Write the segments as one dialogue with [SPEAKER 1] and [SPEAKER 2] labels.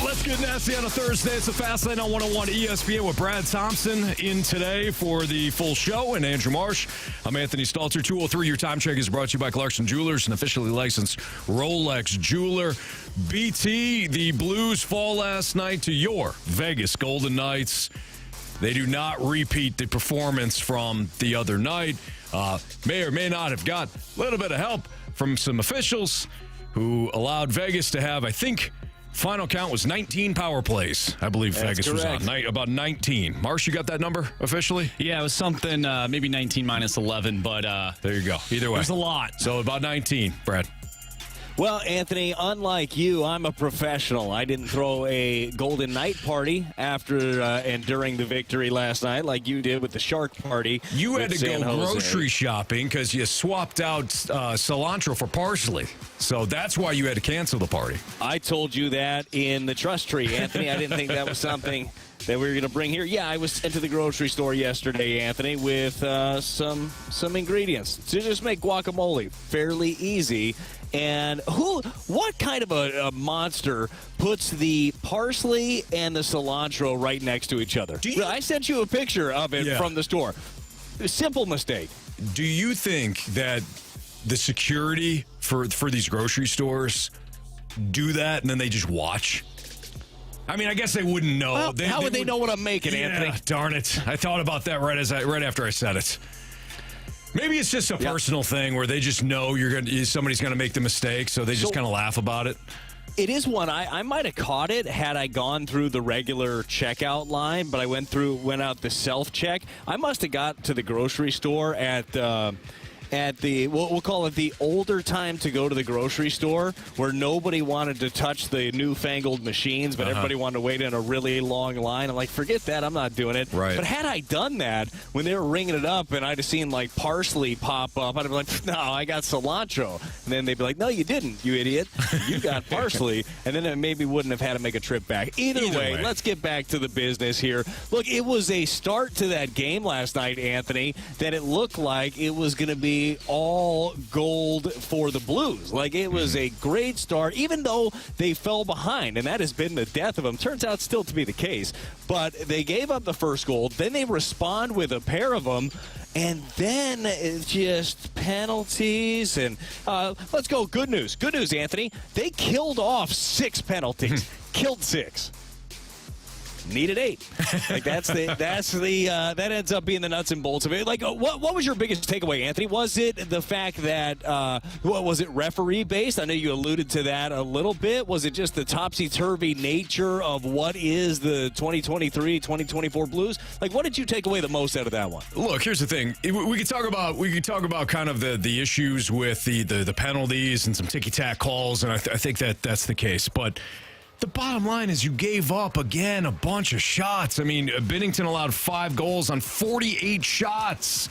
[SPEAKER 1] Let's get nasty on a Thursday. It's the Fast Lane on 101 ESPN with Brad Thompson in today for the full show. And Andrew Marsh. I'm Anthony Stalter. 203, your time check is brought to you by Clarkson Jewelers, an officially licensed Rolex jeweler. BT, the Blues fall last night to your Vegas Golden Knights. They do not repeat the performance from the other night. May or may not have got a little bit of help from some officials who allowed Vegas to have, I think, final count was 19 power plays. I believe Vegas was on. About 19. Marsh, you got that number officially?
[SPEAKER 2] Yeah, it was something, maybe 19 minus 11, but...
[SPEAKER 1] there you go. Either way.
[SPEAKER 2] It was a lot.
[SPEAKER 1] So about 19, Brad.
[SPEAKER 3] Well, Anthony, unlike you, I'm a professional. I didn't throw a Golden Knight party after and during the victory last night like you did with the Shark Party.
[SPEAKER 1] You had to go grocery shopping because you swapped out cilantro for parsley. So that's why you had to cancel the party.
[SPEAKER 3] I told you that in the trust tree, Anthony. I didn't think that was something that we were going to bring here. Yeah, I was into the grocery store yesterday, Anthony, with some ingredients to just make guacamole fairly easy. And what kind of a monster puts the parsley and the cilantro right next to each other? I sent you a picture of it from the store. Simple mistake.
[SPEAKER 1] Do you think that the security for these grocery stores do that and then they just watch? I mean, I guess they wouldn't know.
[SPEAKER 3] Well, how would they know what I'm making, Anthony?
[SPEAKER 1] Darn it. I thought about that right after I said it. Maybe it's just a personal thing where they just know somebody's going to make the mistake, so they just kind of laugh about it.
[SPEAKER 3] It is one. I might have caught it had I gone through the regular checkout line, but I went out the self-check. I must have got to the grocery store at the, we'll call it the older time to go to the grocery store, where nobody wanted to touch the newfangled machines, but everybody wanted to wait in a really long line. I'm like, forget that, I'm not doing it.
[SPEAKER 1] Right.
[SPEAKER 3] But had I done that, when they were ringing it up and I'd have seen like parsley pop up, I'd have been like, no, I got cilantro. And then they'd be like, no, you didn't, you idiot. You got parsley. And then it maybe wouldn't have had to make a trip back. Either way, let's get back to the business here. Look, it was a start to that game last night, Anthony, that it looked like it was going to be all gold for the Blues. Like, it was a great start, even though they fell behind, and that has been the death of them. Turns out still to be the case. But they gave up the first goal. Then they respond with a pair of them, and then it's just penalties. And let's go. Good news. Good news, Anthony. They killed off 6 penalties. Killed 6. Needed 8. Like that ends up being the nuts and bolts of it. Like, what was your biggest takeaway, Anthony? Was it the fact that was it referee based? I know you alluded to that a little bit. Was it just the topsy-turvy nature of what is the 2023-2024 Blues? Like, what did you take away the most out of that one?
[SPEAKER 1] Look, here's the thing. We could talk about kind of the issues with the penalties and some ticky-tack calls, and I think that's the case, but the bottom line is you gave up, again, a bunch of shots. I mean, Binnington allowed 5 goals on 48 shots.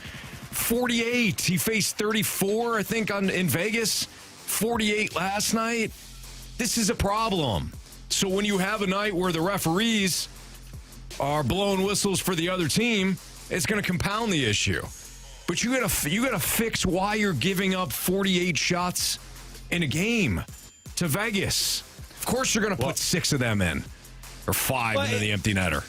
[SPEAKER 1] 48. He faced 34, I think, in Vegas. 48 last night. This is a problem. So when you have a night where the referees are blowing whistles for the other team, it's going to compound the issue. But you gotta fix why you're giving up 48 shots in a game to Vegas. Of course you're going to put 6 of them in, or 5 into the empty netter.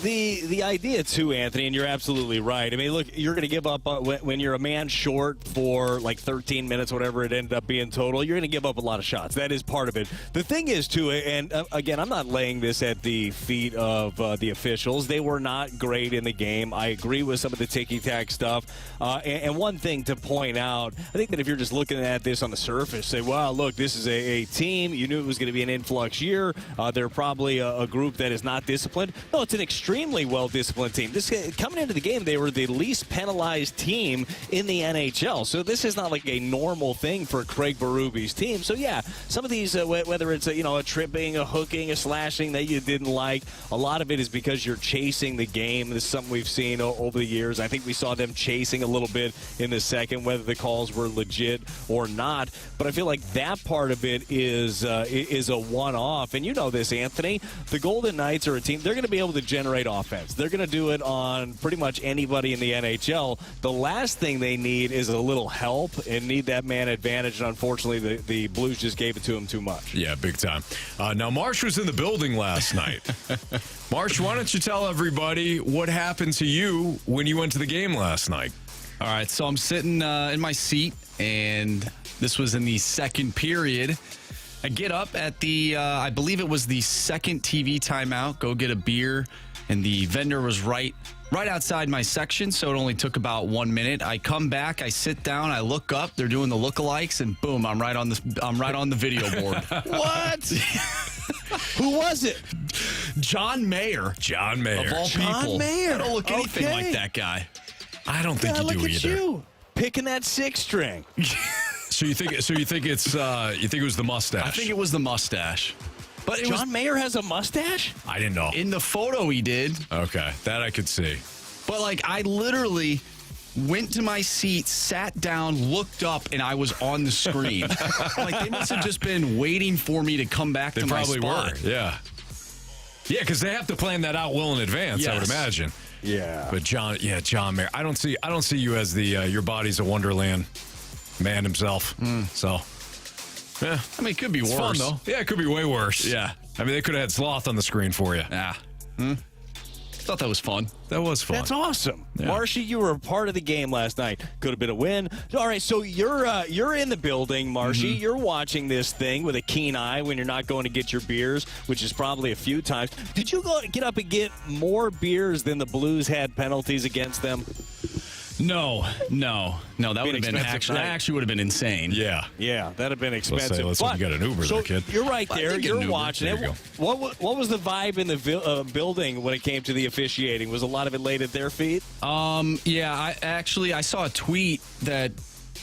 [SPEAKER 3] The idea, too, Anthony, and you're absolutely right. I mean, look, you're going to give up when you're a man short for like 13 minutes, whatever it ended up being total, you're going to give up a lot of shots. That is part of it. The thing is, too, and again, I'm not laying this at the feet of the officials. They were not great in the game. I agree with some of the ticky-tack stuff. And one thing to point out, I think that if you're just looking at this on the surface, say, wow, look, this is a team. You knew it was going to be an influx year. They're probably a group that is not disciplined. No, it's an extremely well-disciplined team. Coming into the game, they were the least penalized team in the NHL. So this is not like a normal thing for Craig Berube's team. So yeah, some of these, whether it's a tripping, a hooking, a slashing that you didn't like, a lot of it is because you're chasing the game. This is something we've seen over the years. I think we saw them chasing a little bit in the second, whether the calls were legit or not. But I feel like that part of it is a one-off. And you know this, Anthony. The Golden Knights are a team. They're going to be able to generate generate offense. They're going to do it on pretty much anybody in the NHL. The last thing they need is a little help and need that man advantage, and unfortunately the Blues just gave it to him too much.
[SPEAKER 1] Yeah, big time. Now, Marsh was in the building last night. Marsh, why don't you tell everybody what happened to you when you went to the game last night?
[SPEAKER 2] All right, so I'm sitting in my seat, and this was in the second period. I get up at the, I believe it was the second TV timeout, go get a beer, and the vendor was right outside my section, so it only took about 1 minute. I come back, I sit down, I look up, they're doing the lookalikes, and boom, I'm right on the video board.
[SPEAKER 3] What? Who was it?
[SPEAKER 1] John Mayer. John Mayer.
[SPEAKER 2] Of all
[SPEAKER 3] John
[SPEAKER 2] people.
[SPEAKER 3] Mayer.
[SPEAKER 2] I don't look anything
[SPEAKER 3] Okay.
[SPEAKER 2] like that guy.
[SPEAKER 1] I don't think you
[SPEAKER 3] look
[SPEAKER 1] do
[SPEAKER 3] at
[SPEAKER 1] either.
[SPEAKER 3] you picking that six string.
[SPEAKER 1] So you think it's you think it was the mustache?
[SPEAKER 2] I think it was the mustache. But it
[SPEAKER 3] John Mayer has a mustache?
[SPEAKER 1] I didn't know.
[SPEAKER 2] in the photo he did.
[SPEAKER 1] Okay, that I could see.
[SPEAKER 2] But, like, I literally went to my seat, sat down, looked up, and I was on the screen. Like, they must have just been waiting for me to come back
[SPEAKER 1] They
[SPEAKER 2] to my
[SPEAKER 1] probably
[SPEAKER 2] spot.
[SPEAKER 1] were. Yeah. Yeah, because they have to plan that out well in advance, I would
[SPEAKER 2] Yes.
[SPEAKER 1] imagine.
[SPEAKER 3] Yeah.
[SPEAKER 1] But John Mayer. I don't see you as the your body's a wonderland man himself. So, yeah,
[SPEAKER 2] I mean, it could be
[SPEAKER 1] it's fun
[SPEAKER 2] worse.
[SPEAKER 1] though. Yeah, it could be way worse.
[SPEAKER 2] Yeah.
[SPEAKER 1] I mean, they could have had Sloth on the screen for you.
[SPEAKER 2] Yeah. Thought that was fun.
[SPEAKER 1] That was fun.
[SPEAKER 3] That's awesome.
[SPEAKER 1] Yeah.
[SPEAKER 3] Marshy, you were a part of the game last night. Could have been a win. All right, so you're in the building, Marshy. You're watching this thing with a keen eye when you're not going to get your beers, which is probably a few times. Did you get up and get more beers than the Blues had penalties against them?
[SPEAKER 2] No. That would have been
[SPEAKER 3] expensive night.
[SPEAKER 2] that actually would have been insane.
[SPEAKER 1] Yeah.
[SPEAKER 3] Yeah, that'd have been expensive.
[SPEAKER 1] let's hope you got an Uber
[SPEAKER 3] so
[SPEAKER 1] there, kid.
[SPEAKER 3] You're right
[SPEAKER 2] I
[SPEAKER 3] there.
[SPEAKER 2] did get an
[SPEAKER 3] You're
[SPEAKER 2] Uber.
[SPEAKER 3] watching
[SPEAKER 1] There
[SPEAKER 3] it.
[SPEAKER 1] you go.
[SPEAKER 3] What was the vibe in the building when it came to the officiating? Was a lot of it laid at their feet?
[SPEAKER 2] Yeah, I saw a tweet that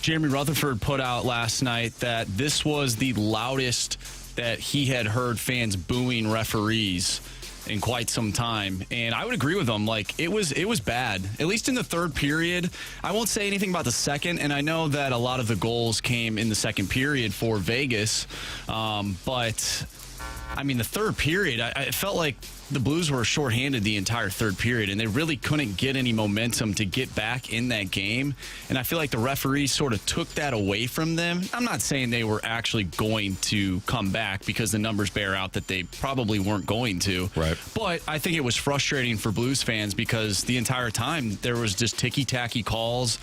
[SPEAKER 2] Jeremy Rutherford put out last night that this was the loudest that he had heard fans booing referees in quite some time, and I would agree with him. Like, it was bad, at least in the third period. I won't say anything about the second, and I know that a lot of the goals came in the second period for Vegas, but I mean, the third period, I felt like the Blues were shorthanded the entire third period, and they really couldn't get any momentum to get back in that game. And I feel like the referees sort of took that away from them. I'm not saying they were actually going to come back, because the numbers bear out that they probably weren't going to.
[SPEAKER 1] Right.
[SPEAKER 2] But I think it was frustrating for Blues fans because the entire time there was just ticky-tacky calls.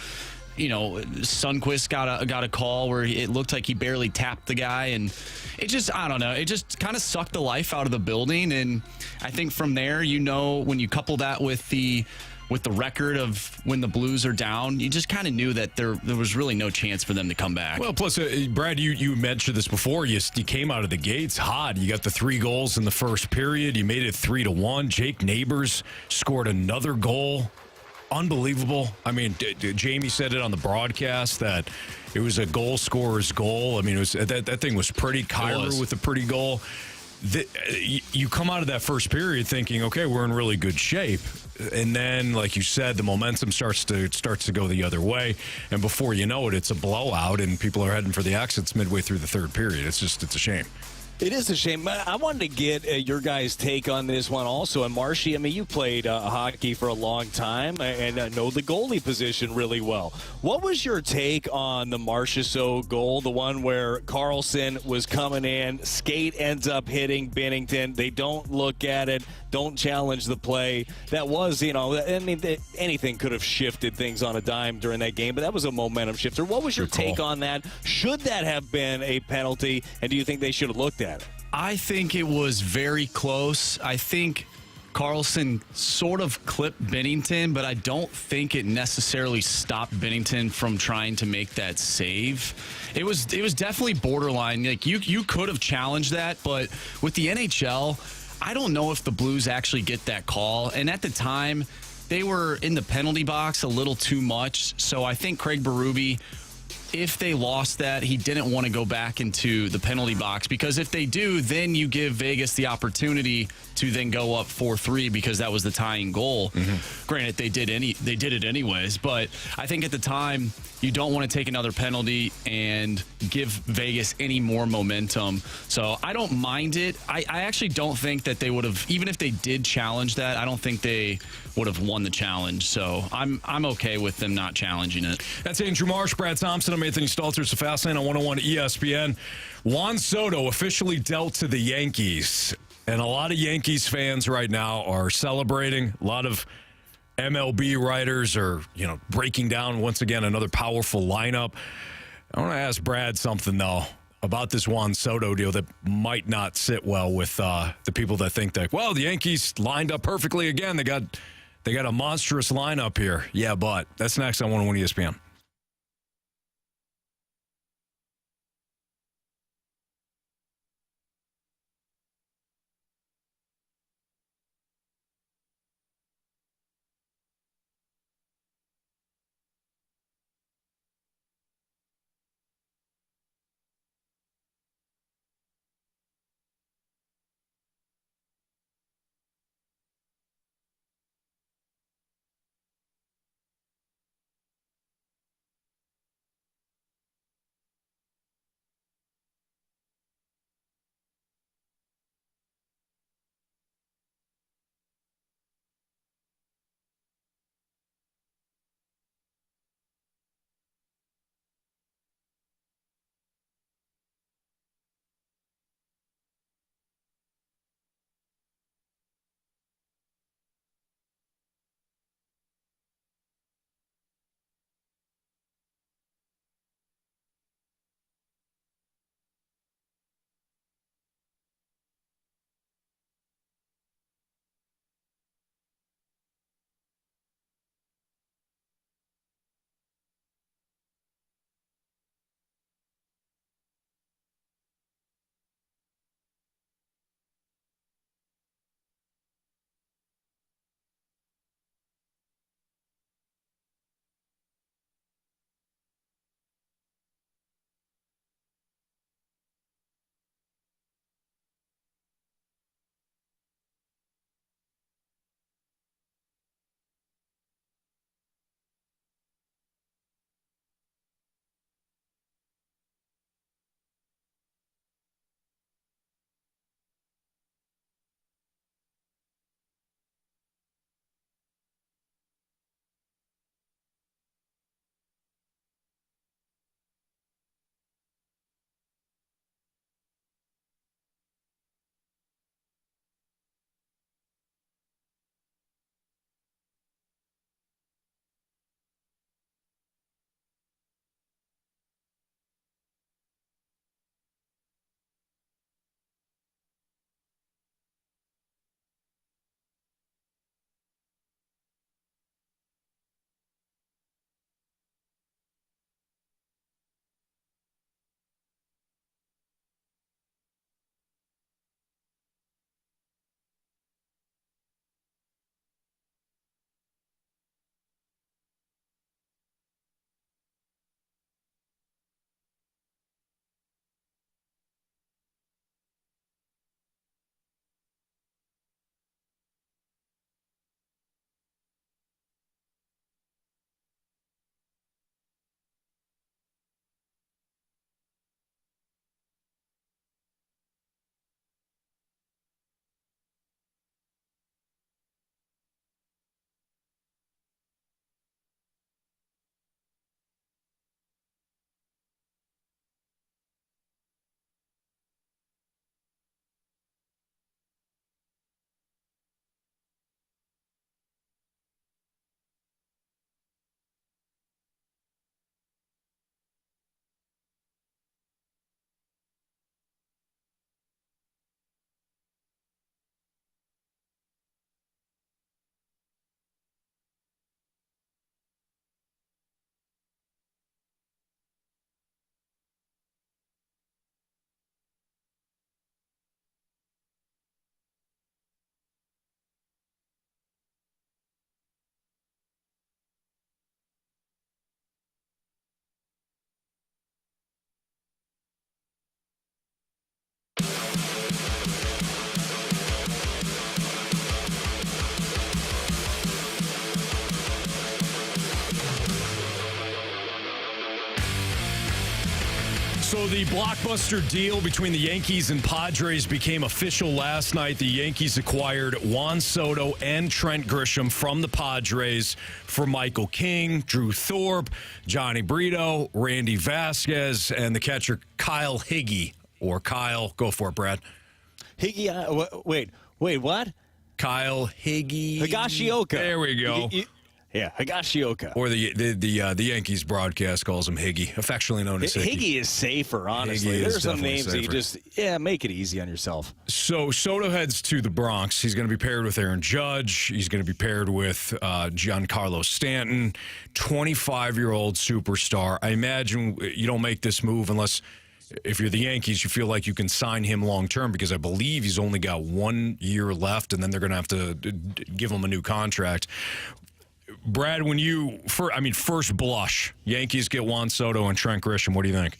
[SPEAKER 2] You know, Sundqvist got a call where it looked like he barely tapped the guy, and it just, I don't know, it just kind of sucked the life out of the building. And I think from there, you know, when you couple that with the record of when the Blues are down, you just kind of knew that there was really no chance for them to come back.
[SPEAKER 1] Well, plus, Brad, you mentioned this before. You came out of the gates hot. You got the 3 goals in the first period. You made it 3-1. Jake Neighbors scored another goal. Unbelievable. I mean, Jamie said it on the broadcast that it was a goal scorer's goal. I mean, it was that thing was pretty. Kerber with a pretty goal. You come out of that first period thinking, okay, we're in really good shape, and then, like you said, the momentum starts to go the other way, and before you know it, it's a blowout, and people are heading for the exits midway through the third period. It's a shame.
[SPEAKER 3] It is a shame. I wanted to get your guys' take on this one also. And Marshy, I mean, you played hockey for a long time and know the goalie position really well. What was your take on the Marchessault goal, the one where Carlson was coming in, skate ends up hitting Binnington, they don't look at it, don't challenge the play? That was, you know, I mean, anything could have shifted things on a dime during that game, but that was a momentum shifter. What was your take on that? Should that have been a penalty, and do you think they should have looked at it?
[SPEAKER 2] I think it was very close. I think Carlson sort of clipped Binnington, but I don't think it necessarily stopped Binnington from trying to make that save. It was definitely borderline. Like, you could have challenged that, but with the NHL, I don't know if the Blues actually get that call. And at the time, they were in the penalty box a little too much. So I think Craig Berube if they lost that, he didn't want to go back into the penalty box, because if they do, then you give Vegas the opportunity to then go up 4-3 because that was the tying goal. Granted, they did it anyways, but I think at the time you don't want to take another penalty and give Vegas any more momentum. So I don't mind it. I actually don't think that they would have, even if they did challenge that, I don't think they would have won the challenge. So I'm okay with them not challenging it.
[SPEAKER 1] That's Andrew Marsh, Brad Thompson. I'm Anthony Stalter. It's Fastlane on 101 ESPN. Juan Soto officially dealt to the Yankees. And a lot of Yankees fans right now are celebrating. A lot of MLB writers are, breaking down once again another powerful lineup. I want to ask Brad something, though, about this Juan Soto deal that might not sit well with the people that think that, well, the Yankees lined up perfectly again. They got a monstrous lineup here. Yeah, but that's next on 101 ESPN. So the blockbuster deal between the Yankees and Padres became official last night. The Yankees acquired Juan Soto and Trent Grisham from the Padres for Michael King, Drew Thorpe, Johnny Brito, Randy Vasquez, and the catcher Kyle Higgy. Or Kyle, go for it, Brad.
[SPEAKER 3] Higgy, wait, what?
[SPEAKER 1] Kyle Higgy.
[SPEAKER 3] Higashioka.
[SPEAKER 1] There we go.
[SPEAKER 3] Yeah, Higashioka.
[SPEAKER 1] Or the Yankees broadcast calls him Higgy, affectionately known as Higgy.
[SPEAKER 3] Higgy is safer, honestly.
[SPEAKER 1] Higgy is
[SPEAKER 3] There's some names
[SPEAKER 1] safer.
[SPEAKER 3] that you just, make it easy on yourself.
[SPEAKER 1] So Soto heads to the Bronx. He's going to be paired with Aaron Judge. He's going to be paired with Giancarlo Stanton, 25-year-old superstar. I imagine you don't make this move unless, if you're the Yankees, you feel like you can sign him long-term because I believe he's only got 1 year left, and then they're going to have to give him a new contract. Brad, when first blush, Yankees get Juan Soto and Trent Grisham, what do you think?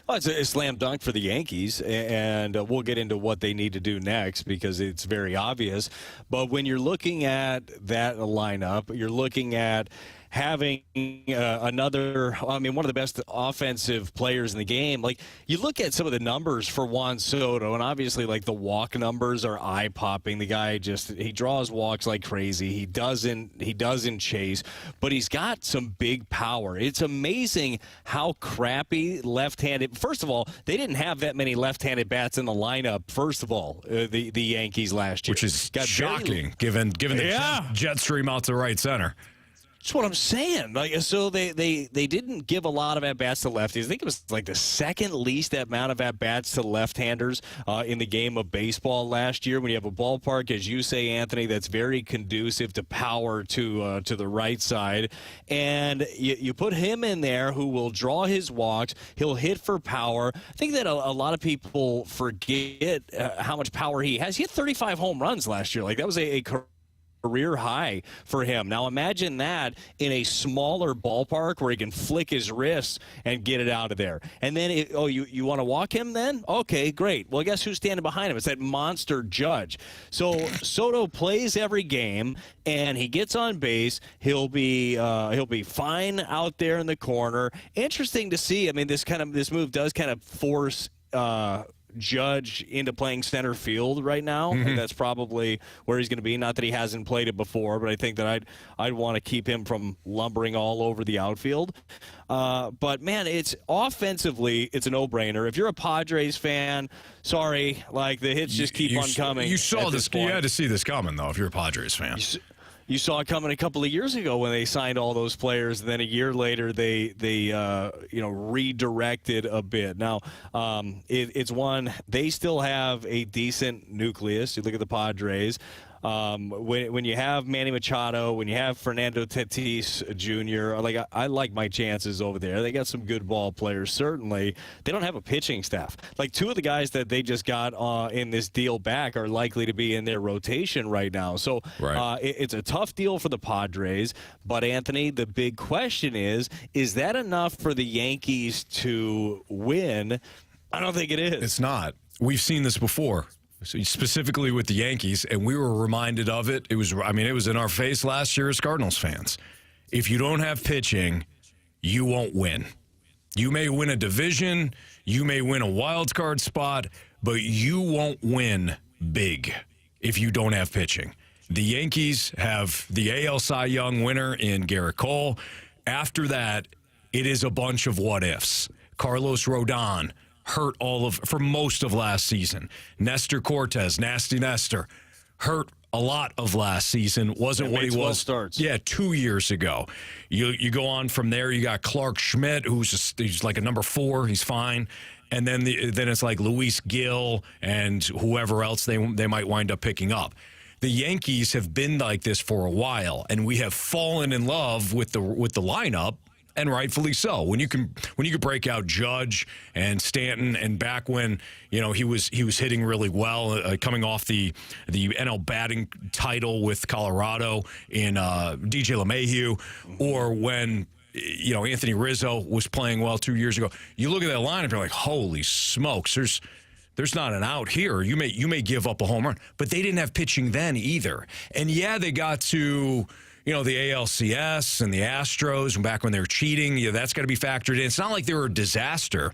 [SPEAKER 3] Well, it's a slam dunk for the Yankees, and we'll get into what they need to do next because it's very obvious. But when you're looking at that lineup, you're looking at having one of the best offensive players in the game. Like, you look at some of the numbers for Juan Soto, and obviously, like, the walk numbers are eye-popping. The guy he draws walks like crazy. He doesn't chase, but he's got some big power. It's amazing how crappy left-handed. First of all, they didn't have that many left-handed bats in the lineup. First of all, the Yankees last year,
[SPEAKER 1] which is shocking given the jet stream out to right center.
[SPEAKER 3] That's what I'm saying. Like, so they didn't give a lot of at-bats to lefties. I think it was like the second least amount of at-bats to left-handers in the game of baseball last year. When you have a ballpark, as you say, Anthony, that's very conducive to power to the right side. And you put him in there who will draw his walks. He'll hit for power. I think that a lot of people forget how much power he has. He had 35 home runs last year. Like, that was a career high for him. Now imagine that in a smaller ballpark where he can flick his wrists and get it out of there. And then, you want to walk him then? Okay, great. Well, guess who's standing behind him? It's that monster Judge. So Soto plays every game, and he gets on base. He'll be fine out there in the corner. Interesting to see. I mean, this move does kind of force Judge into playing center field right now.
[SPEAKER 1] Mm-hmm.
[SPEAKER 3] And that's probably where he's going to be. Not that he hasn't played it before, but I think that I'd want to keep him from lumbering all over the outfield. But man, it's offensively, it's a no-brainer. If you're a Padres fan, sorry, like the hits just keep on coming.
[SPEAKER 1] You saw this.
[SPEAKER 3] Point.
[SPEAKER 1] You had to see this coming, though. If you're a Padres fan.
[SPEAKER 3] You saw it coming a couple of years ago when they signed all those players, and then a year later they redirected a bit. Now, it's one, they still have a decent nucleus. You look at the Padres. When you have Manny Machado, when you have Fernando Tatis Jr., I like my chances over there. They got some good ball players, certainly. They don't have a pitching staff. Like, two of the guys that they just got in this deal back are likely to be in their rotation right now. So it's a tough deal for the Padres. But, Anthony, the big question is that enough for the Yankees to win? I don't think it is.
[SPEAKER 1] It's not. We've seen this before. Specifically with the Yankees, and we were reminded of it. It was in our face last year as Cardinals fans. If you don't have pitching, you won't win. You may win a division, you may win a wild card spot, but you won't win big if you don't have pitching. The Yankees have the AL Cy Young winner in Garrett Cole. After that, it is a bunch of what ifs. Carlos Rodon hurt for most of last season. Nestor Cortez, Nasty Nestor, hurt a lot of last season. Wasn't what he was.
[SPEAKER 3] Starts.
[SPEAKER 1] Yeah, 2 years ago. You go on from there. You got Clark Schmidt, he's like a number 4. He's fine. And then it's like Luis Gil and whoever else they might wind up picking up. The Yankees have been like this for a while, and we have fallen in love with the lineup. And rightfully so. When you can break out Judge and Stanton, and back when he was hitting really well, coming off the NL batting title with Colorado in DJ LeMahieu, or when Anthony Rizzo was playing well 2 years ago. You look at that lineup, you're like, holy smokes! There's not an out here. You may give up a home run, but they didn't have pitching then either. And yeah, they got to the ALCS and the Astros, and back when they were cheating, that's got to be factored in. It's not like they were a disaster,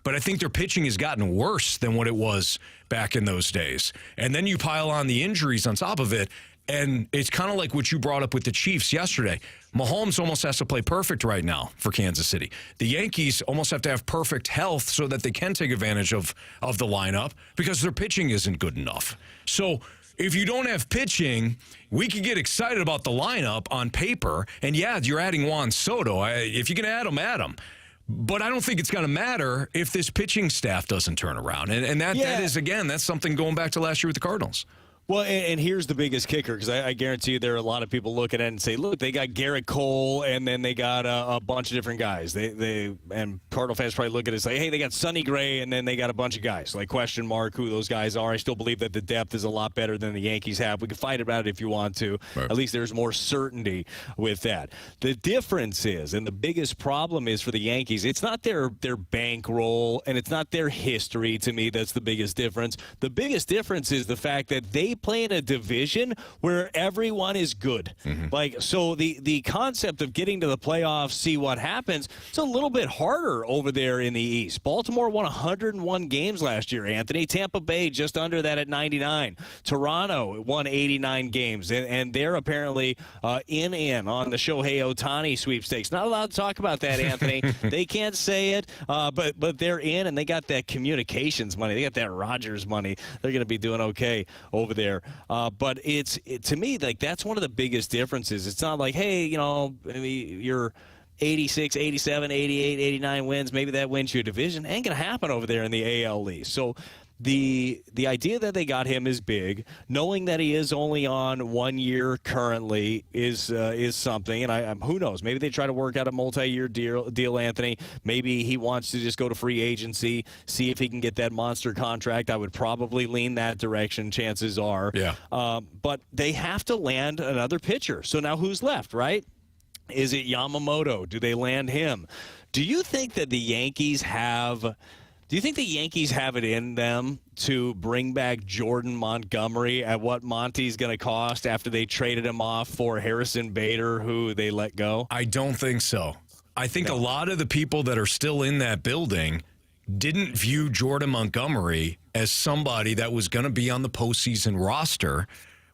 [SPEAKER 1] but I think their pitching has gotten worse than what it was back in those days. And then you pile on the injuries on top of it, and it's kind of like what you brought up with the Chiefs yesterday. Mahomes almost has to play perfect right now for Kansas City. The Yankees almost have to have perfect health so that they can take advantage of the lineup because their pitching isn't good enough. So if you don't have pitching, we could get excited about the lineup on paper. And, yeah, you're adding Juan Soto. If you can add him. But I don't think it's going to matter if this pitching staff doesn't turn around. And that is, again, that's something going back to last year with the Cardinals.
[SPEAKER 3] Well, and here's the biggest kicker, because I guarantee you there are a lot of people looking at it and say, look, they got Garrett Cole, and then they got a bunch of different guys. And Cardinal fans probably look at it and say, hey, they got Sonny Gray, and then they got a bunch of guys. Like, question mark who those guys are. I still believe that the depth is a lot better than the Yankees have. We can fight about it if you want to. Right. At least there's more certainty with that. The difference is, and the biggest problem is for the Yankees, it's not their bankroll, and it's not their history. To me, that's the biggest difference. The biggest difference is the fact that they play in a division where everyone is good. Like, so the concept of getting to the playoffs, see what happens, it's a little bit harder over there in the East. Baltimore won 101 games last year, Anthony. Tampa Bay just under that at 99. Toronto won 89 games, and they're apparently in on the Shohei Ohtani sweepstakes. Not allowed to talk about that, Anthony. They can't say it, but they're in, and they got that communications money. They got that Rodgers money. They're going to be doing okay over there. But to me, like, that's one of the biggest differences. It's not like, hey, you know, you're 86, 87, 88, 89 wins. Maybe that wins you a division. Ain't going to happen over there in the AL East. So the idea that they got him is big. Knowing that he is only on 1 year currently is something. And who knows? Maybe they try to work out a multi-year deal, Anthony. Maybe he wants to just go to free agency, see if he can get that monster contract. I would probably lean that direction. Chances are. Yeah. But they have to land another pitcher. So now who's left, right? Is it Yamamoto? Do they land him? Do you think that the Yankees have? Do you think the Yankees have it in them to bring back Jordan Montgomery at what Monty's going to cost after they traded him off for Harrison Bader, who they let go?
[SPEAKER 1] I don't think so. I think a lot of the people that are still in that building didn't view Jordan Montgomery as somebody that was going to be on the postseason roster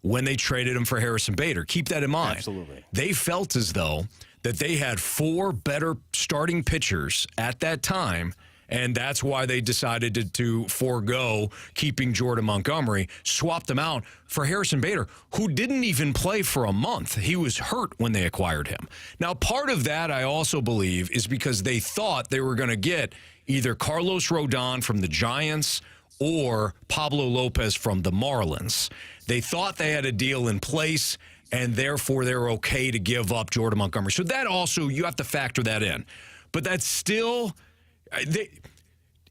[SPEAKER 1] when they traded him for Harrison Bader. Keep that in mind.
[SPEAKER 3] Absolutely.
[SPEAKER 1] They felt as though that they had 4 better starting pitchers at that time, and that's why they decided to forego keeping Jordan Montgomery, swapped him out for Harrison Bader, who didn't even play for a month. He was hurt when they acquired him. Now, part of that, I also believe, is because they thought they were going to get either Carlos Rodon from the Giants or Pablo Lopez from the Marlins. They thought they had a deal in place, and therefore they're okay to give up Jordan Montgomery. So that also, you have to factor that in. But that's still...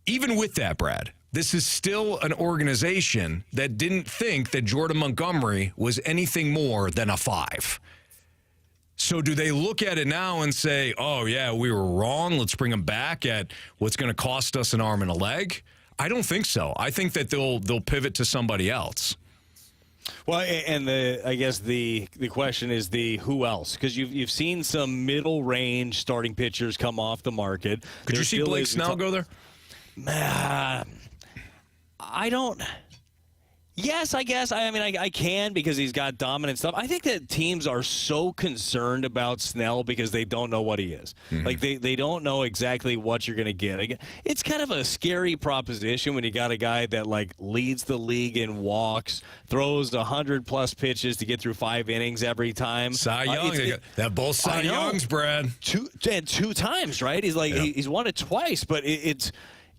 [SPEAKER 1] even with that, Brad, this is still an organization that didn't think that Jordan Montgomery was anything more than a 5. So do they look at it now and say, oh, yeah, we were wrong, let's bring him back at what's going to cost us an arm and a leg? I don't think so. I think that they'll pivot to somebody else.
[SPEAKER 3] Well, and I guess the question is the who else? Because you've seen some middle range starting pitchers come off the market.
[SPEAKER 1] Could you see Blake Snell go there?
[SPEAKER 3] I don't. Yes, I guess. I mean, I can because he's got dominant stuff. I think that teams are so concerned about Snell because they don't know what he is. Mm-hmm. Like, they don't know exactly what you're going to get. It's kind of a scary proposition when you got a guy that, like, leads the league in walks, throws 100-plus pitches to get through 5 innings every time.
[SPEAKER 1] Cy Young. That both Cy Youngs, Brad.
[SPEAKER 3] Two times, right? He's like, he's won it twice, but it's...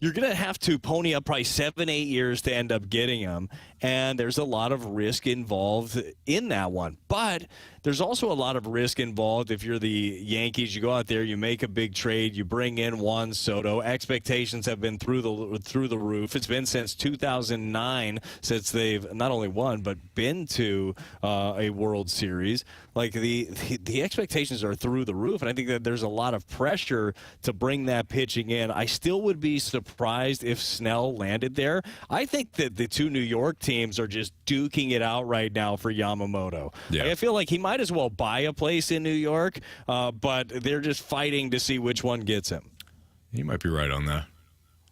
[SPEAKER 3] You're going to have to pony up probably 7-8 years to end up getting him, and there's a lot of risk involved in that one. But there's also a lot of risk involved if you're the Yankees. You go out there, you make a big trade, you bring in Juan Soto. Expectations have been through the roof. It's been since 2009 since they've not only won but been to a World Series. Like, the expectations are through the roof, and I think that there's a lot of pressure to bring that pitching in. I still would be surprised if Snell landed there. I think that the 2 New York teams are just duking it out right now for Yamamoto. Yeah. I feel like he might as well buy a place in New York, but they're just fighting to see which one gets him.
[SPEAKER 1] You might be right on that.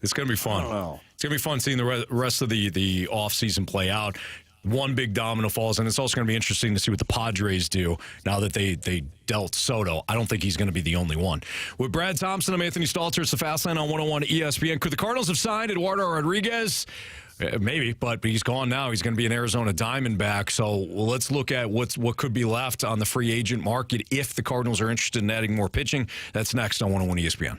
[SPEAKER 1] It's going to be fun.
[SPEAKER 3] I don't know.
[SPEAKER 1] It's going to be fun seeing the rest of the offseason play out. One big domino falls, and it's also going to be interesting to see what the Padres do now that they dealt Soto. I don't think he's going to be the only one. With Brad Thompson, I'm Anthony Stalter. It's the Fast Line on 101 ESPN. Could the Cardinals have signed Eduardo Rodriguez? Maybe, but he's gone now. He's going to be an Arizona Diamondback. So let's look at what could be left on the free agent market if the Cardinals are interested in adding more pitching. That's next on 101 ESPN.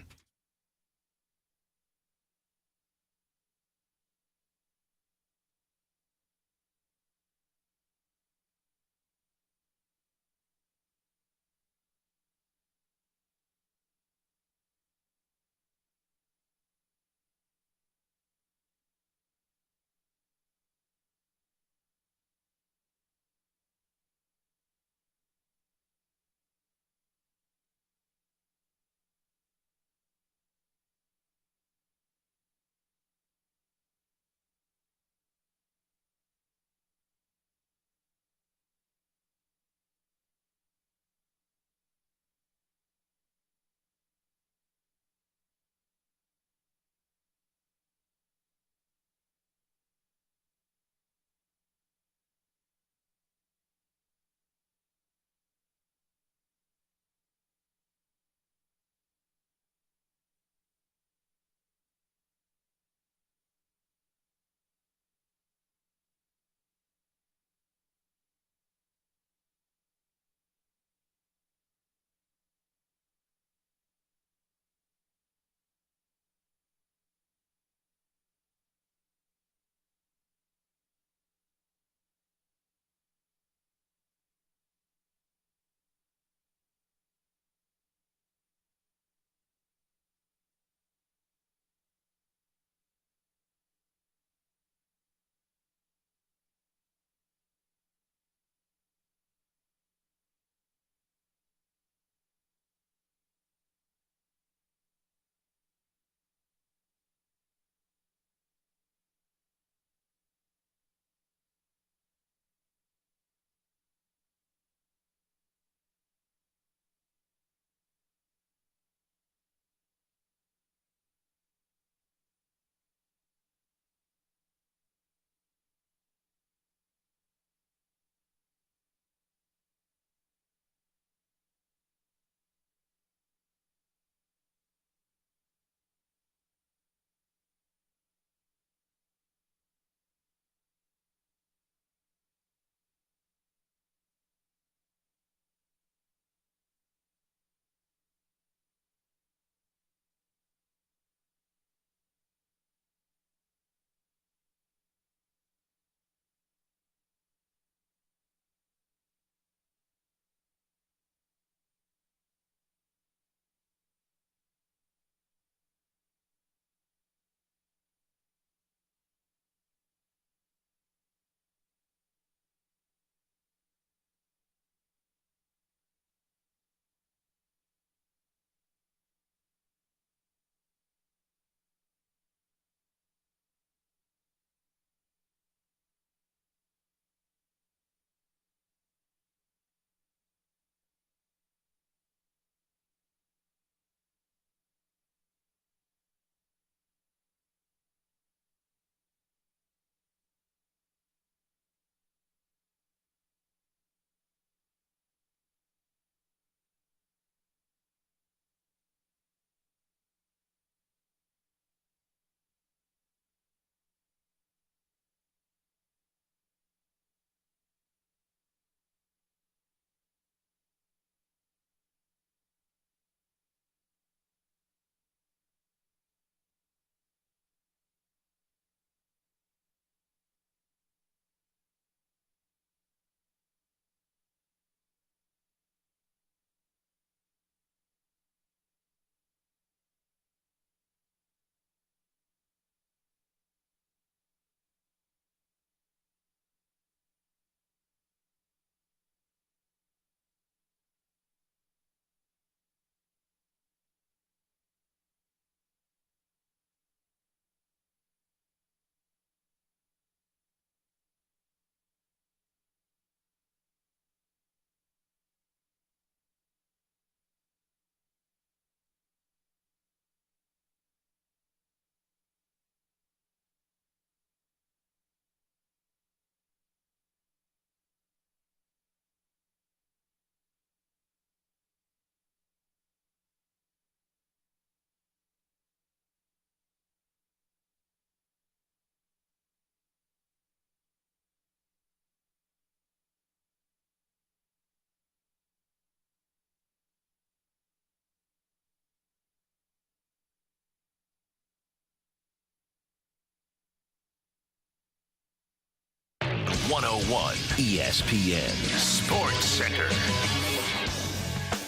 [SPEAKER 4] 101 ESPN Sports Center.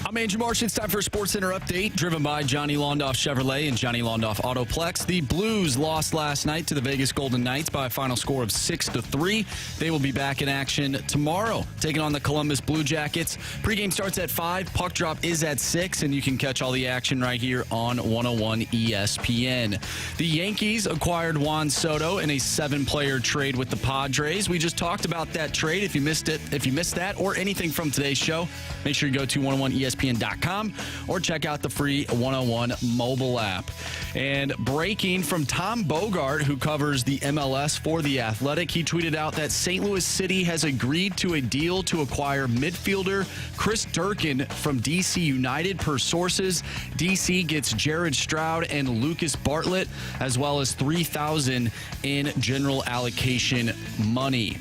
[SPEAKER 2] I'm Andrew Marsh. It's time for a Sports Center update, driven by Johnny Londoff Chevrolet and Johnny Londoff Autoplex. The Blues lost last night to the Vegas Golden Knights by a final score of 6-3. They will be back in action tomorrow, taking on the Columbus Blue Jackets. Pregame starts at 5. Puck drop is at 6, and you can catch all the action right here on 101 ESPN. The Yankees acquired Juan Soto in a 7-player trade with the Padres. We just talked about that trade. If you missed that or anything from today's show, make sure you go to 101ESPN.com or check out the free 101 mobile app. And breaking from Tom Bogart, who covers the MLS for The Athletic, he tweeted out that St. Louis City has agreed to a deal to acquire midfielder Chris Durkin from DC United. Per sources, DC gets Jared Stroud and Lucas Bartlett, as well as $3,000 in general allocation money.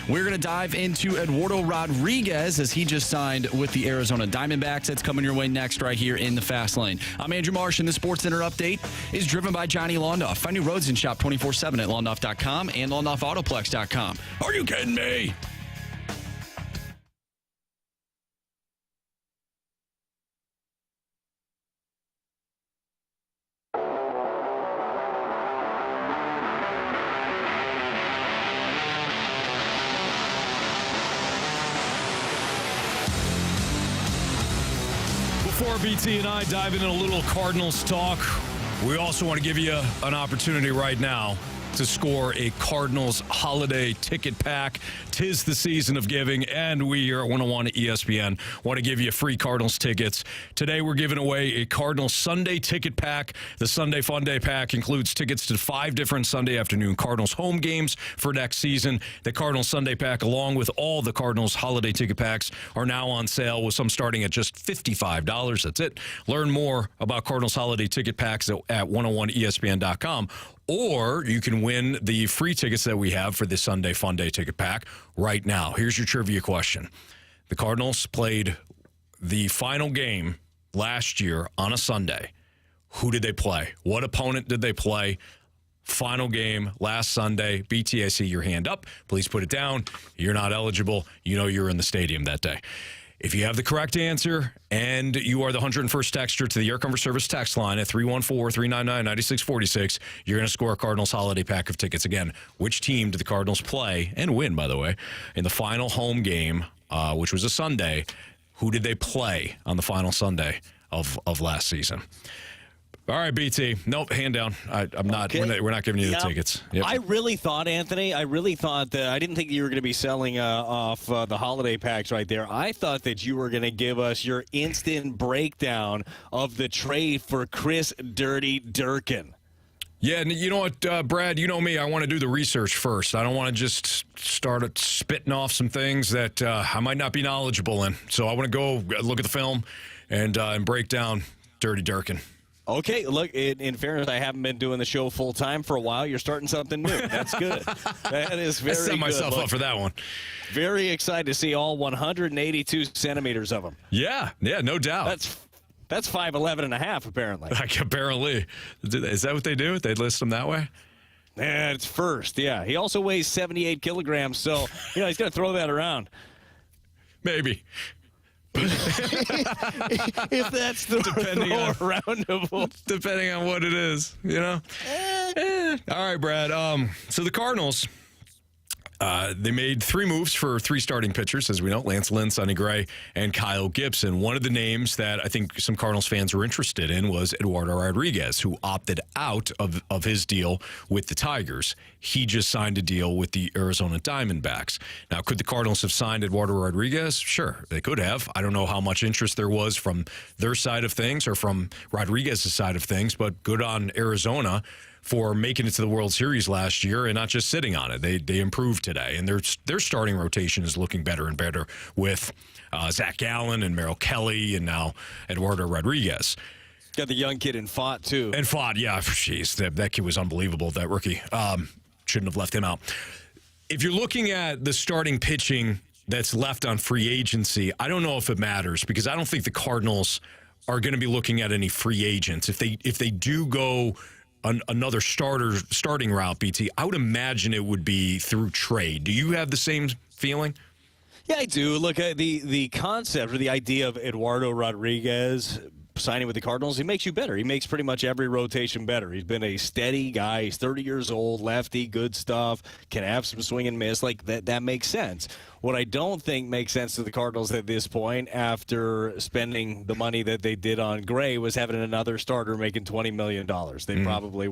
[SPEAKER 2] We're going to dive into Eduardo Rodriguez as he just signed with the Arizona Diamondbacks. That's coming your way next right here in the Fast Lane. I'm Andrew Marsh, and the Sports Center update is driven by Johnny Londoff. Find new roads and shop 24/7 at londoff.com and londoffautoplex.com. Are you kidding me?
[SPEAKER 1] Before BT and I dive into a little Cardinals talk, we also want to give you an opportunity right now to score a Cardinals holiday ticket pack. 'Tis the season of giving, and we here at 101 ESPN want to give you free Cardinals tickets. Today we're giving away a Cardinals Sunday ticket pack. The Sunday Fun Day pack includes tickets to 5 different Sunday afternoon Cardinals home games for next season. The Cardinals Sunday pack, along with all the Cardinals holiday ticket packs, are now on sale, with some starting at just $55. That's it. Learn more about Cardinals holiday ticket packs at 101ESPN.com. Or you can win the free tickets that we have for the Sunday Fun Day ticket pack right now. Here's your trivia question. The Cardinals played the final game last year on a Sunday. Who did they play? What opponent did they play? Final game last Sunday. BT, I see your hand up. Please put it down. You're not eligible. You know you're in the stadium that day. If you have the correct answer and you are the 101st texter to the Air Comfort Service text line at 314-399-9646, you're going to score a Cardinals holiday pack of tickets. Again, which team did the Cardinals play, and win, by the way, in the final home game, which was a Sunday? Who did they play on the final Sunday of last season? All right, BT. Nope, hand down. I'm not. Okay. We're not giving you the tickets. Yep.
[SPEAKER 3] I really thought, Anthony. I didn't think you were going to be selling off the holiday packs right there. I thought that you were going to give us your instant breakdown of the trade for Chris Dirty Durkin.
[SPEAKER 1] Yeah, and you know what, Brad? You know me. I want to do the research first. I don't want to just start spitting off some things that I might not be knowledgeable in. So I want to go look at the film and break down Dirty Durkin.
[SPEAKER 3] Okay, look, in fairness, I haven't been doing the show full time for a while. You're starting something new. That's good. That is very good.
[SPEAKER 1] I set myself up for that one.
[SPEAKER 3] Very excited to see all 182 centimeters of them.
[SPEAKER 1] Yeah, no doubt.
[SPEAKER 3] That's 5'11 and a half, apparently.
[SPEAKER 1] Apparently. Is that what they do? They list them that way?
[SPEAKER 3] Yeah, it's first, yeah. He also weighs 78 kilograms, so, he's going to throw that around.
[SPEAKER 1] Maybe.
[SPEAKER 3] If that's the
[SPEAKER 1] depending on what it is, All right, Brad. So the Cardinals, they made 3 moves for 3 starting pitchers, as we know: Lance Lynn, Sonny Gray, and Kyle Gibson. One of the names that I think some Cardinals fans were interested in was Eduardo Rodriguez, who opted out of his deal with the Tigers. He just signed a deal with the Arizona Diamondbacks. Now, could the Cardinals have signed Eduardo Rodriguez? Sure, they could have. I don't know how much interest there was from their side of things or from Rodriguez's side of things, but good on Arizona for making it to the World Series last year and not just sitting on it. They improved today, and their starting rotation is looking better and better with Zach Gallen and Merrill Kelly and now Eduardo Rodriguez.
[SPEAKER 3] Got the young kid in Fott, too.
[SPEAKER 1] And Fott, yeah. Jeez, that kid was unbelievable, that rookie. Shouldn't have left him out. If you're looking at the starting pitching that's left on free agency, I don't know if it matters because I don't think the Cardinals are going to be looking at any free agents. If they do go, I don't know if it matters because I don't think the Cardinals are going to be looking at any free agents. I don't know if it matters because I don't think the Cardinals are going to be looking at any free agents. I don't know if it matters because I don't think the Cardinals are going to be looking at any free agents. If they do go another starting route, BT, I would imagine it would be through trade. Do you have the same feeling?
[SPEAKER 3] Yeah, I do. Look, the concept or the idea of Eduardo Rodriguez signing with the Cardinals, he makes you better. He makes pretty much every rotation better. He's been a steady guy. He's 30 years old, lefty, good stuff, can have some swing and miss. Like, that makes sense. What I don't think makes sense to the Cardinals at this point, after spending the money that they did on Gray, was having another starter making $20 million. They probably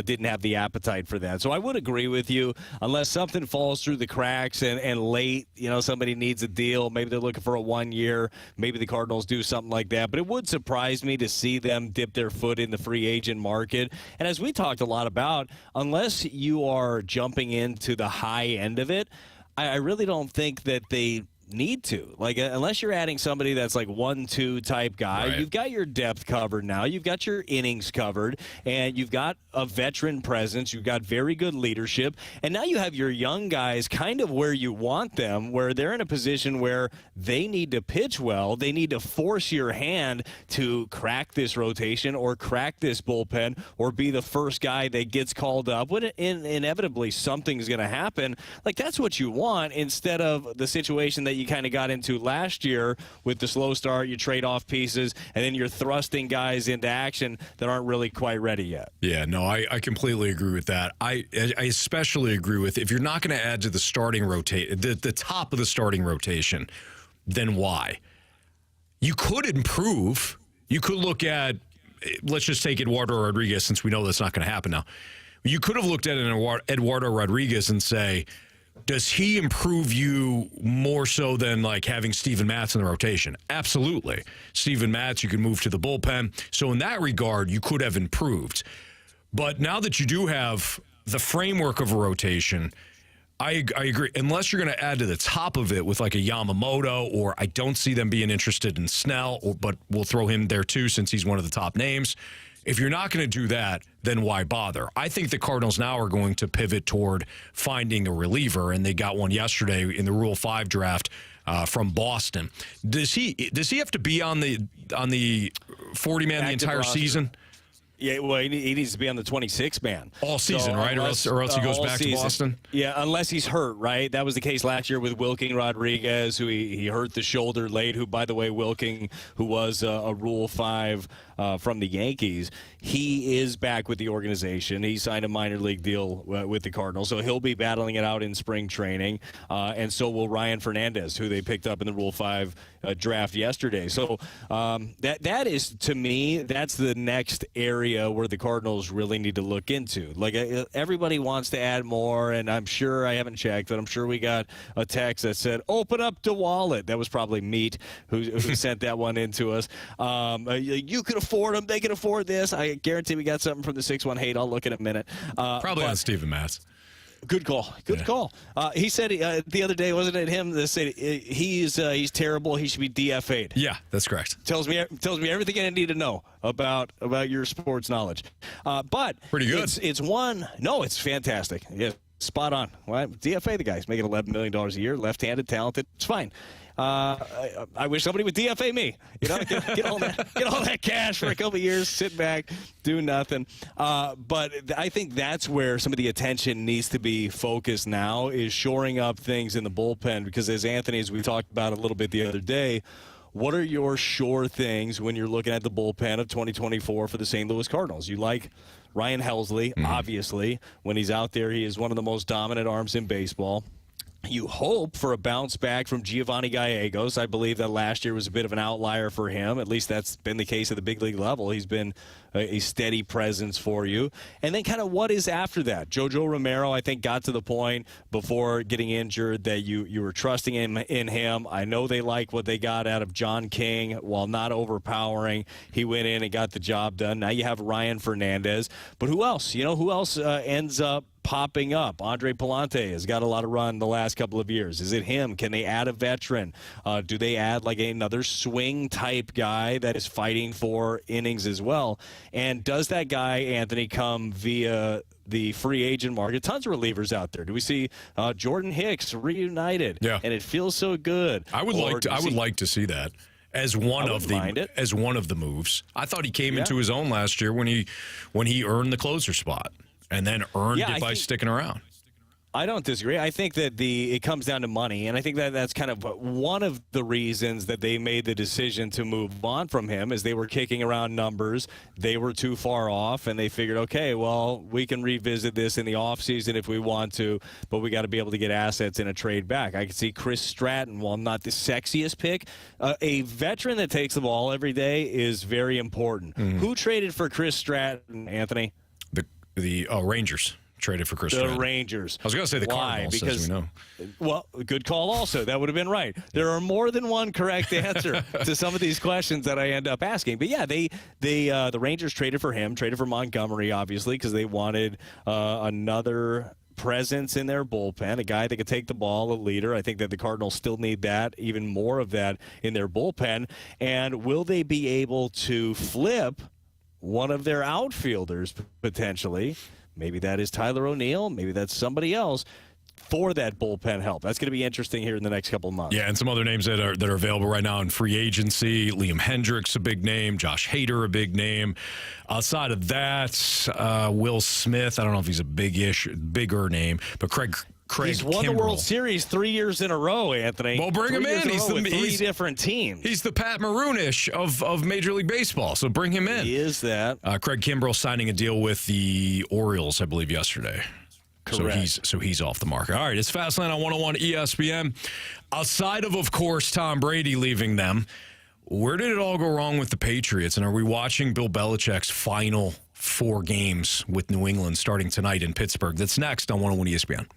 [SPEAKER 3] didn't have the appetite for that. So I would agree with you, unless something falls through the cracks and late, somebody needs a deal. Maybe they're looking for a 1 year. Maybe the Cardinals do something like that. But it would surprise me to see them dip their foot in the free agent market. And as we talked a lot about, unless you are jumping into the high end of it, I really don't think that they need to. Like, unless you're adding somebody that's like 1-2 type guy,
[SPEAKER 1] right.
[SPEAKER 3] You've got your depth covered now. You've got your innings covered, and you've got a veteran presence. You've got very good leadership, and now you have your young guys kind of where you want them, where they're in a position where they need to pitch well. They need to force your hand to crack this rotation or crack this bullpen or be the first guy that gets called up. When inevitably something's going to happen, like, that's what you want, instead of the situation that you kind of got into last year with the slow start. You trade off pieces, and then you're thrusting guys into action that aren't really quite ready yet.
[SPEAKER 1] Yeah, no, I completely agree with that. I especially agree with, if you're not going to add to the starting the top of the starting rotation, then why? You could improve. You could look at, let's just take Eduardo Rodriguez, since we know that's not going to happen now. You could have looked at an Eduardo Rodriguez and say, does he improve you more so than like having Steven Matz in the rotation? Absolutely. Steven Matz, you can move to the bullpen. So in that regard, you could have improved. But now that you do have the framework of a rotation, I agree. Unless you're going to add to the top of it with like a Yamamoto, or I don't see them being interested in Snell, but we'll throw him there too since he's one of the top names. If you're not going to do that, then why bother? I think the Cardinals now are going to pivot toward finding a reliever, and they got one yesterday in the Rule 5 draft from Boston. Does he have to be on the 40-man the entire season?
[SPEAKER 3] Yeah, well, he needs to be on the 26-man.
[SPEAKER 1] All season, right? Or else he goes back to Boston?
[SPEAKER 3] Yeah, unless he's hurt, right? That was the case last year with Wilking Rodriguez, who he hurt the shoulder late, who, by the way, Wilking, who was a Rule 5 from the Yankees, he is back with the organization. He signed a minor league deal with the Cardinals, so he'll be battling it out in spring training, and so will Ryan Fernandez, who they picked up in the Rule 5 draft yesterday. So that is, to me, that's the next area where the Cardinals really need to look into. Like, everybody wants to add more, and I'm sure, I haven't checked, but I'm sure we got a text that said, open up DeWallet. That was probably Meat who sent that one into us. You can afford them. They can afford this. I guarantee we got something from the 618. I'll look in a minute.
[SPEAKER 1] Probably on Steven Matz.
[SPEAKER 3] Good call. Good call. He said the other day, wasn't it him that said he's terrible. He should be DFA'd.
[SPEAKER 1] Yeah, that's correct.
[SPEAKER 3] Tells me everything I need to know about your sports knowledge. But
[SPEAKER 1] pretty good.
[SPEAKER 3] It's fantastic. Yeah, spot on. Well, DFA the guy. He's making $11 million a year. Left-handed, talented. It's fine. I wish somebody would DFA me. Get all that cash for a couple of years, sit back, do nothing. But I think that's where some of the attention needs to be focused now, is shoring up things in the bullpen. Because as Anthony, as we talked about a little bit the other day, what are your sure things when you're looking at the bullpen of 2024 for the St. Louis Cardinals? You like Ryan Helsley, obviously. When he's out there, he is one of the most dominant arms in baseball. You hope for a bounce back from Giovanni Gallegos. I believe that last year was a bit of an outlier for him. At least that's been the case at the big league level. He's been a steady presence for you. And then kind of what is after that? Jojo Romero, I think, got to the point before getting injured that you were trusting in him. I know they like what they got out of John King while not overpowering. He went in and got the job done. Now you have Ryan Fernandez. But who else? Who else ends up popping up? Andre Palante has got a lot of run the last couple of years. Is it him? Can they add a veteran? Do they add like another swing type guy that is fighting for innings as well? And does that guy, Anthony, come via the free agent market? Tons of relievers out there. Do we see Jordan Hicks reunited?
[SPEAKER 1] Yeah.
[SPEAKER 3] And it feels so good.
[SPEAKER 1] I would like to see that. as one
[SPEAKER 3] I
[SPEAKER 1] of
[SPEAKER 3] wouldn't mind it.
[SPEAKER 1] the moves. I thought he came into his own last year when he earned the closer spot and then earned it by sticking around.
[SPEAKER 3] I don't disagree. I think that it comes down to money, and I think that that's kind of one of the reasons that they made the decision to move on from him is they were kicking around numbers. They were too far off, and they figured, okay, well, we can revisit this in the offseason if we want to, but we got to be able to get assets in a trade back. I can see Chris Stratton, while not the sexiest pick, a veteran that takes the ball every day is very important. Mm-hmm. Who traded for Chris Stratton, Anthony?
[SPEAKER 1] The Rangers. Traded for Chris Stratton.
[SPEAKER 3] The Rangers.
[SPEAKER 1] I was going to say the Cardinals,
[SPEAKER 3] because,
[SPEAKER 1] as we know.
[SPEAKER 3] Well, good call also. That would have been right. There are more than one correct answer to some of these questions that I end up asking. But, yeah, the Rangers traded for him, traded for Montgomery, obviously, because they wanted another presence in their bullpen, a guy that could take the ball, a leader. I think that the Cardinals still need that, even more of that in their bullpen. And will they be able to flip one of their outfielders potentially? Maybe that is Tyler O'Neill. Maybe that's somebody else for that bullpen help. That's going to be interesting here in the next couple of months.
[SPEAKER 1] Yeah, and some other names that are available right now in free agency. Liam Hendricks, a big name. Josh Hader, a big name. Outside of that, Will Smith. I don't know if he's a bigger name, but Craig
[SPEAKER 3] He's won the World Series 3 years in a row, Anthony.
[SPEAKER 1] Well, bring him in.
[SPEAKER 3] He's three different teams.
[SPEAKER 1] He's the Pat Maroonish of Major League Baseball, so bring him in.
[SPEAKER 3] He is that.
[SPEAKER 1] Craig Kimbrell signing a deal with the Orioles, I believe, yesterday.
[SPEAKER 3] Correct.
[SPEAKER 1] So he's off the market. All right, it's Fastlane on 101 ESPN. Outside of course, Tom Brady leaving them, where did it all go wrong with the Patriots? And are we watching Bill Belichick's final 4 games with New England starting tonight in Pittsburgh? That's next on 101 ESPN.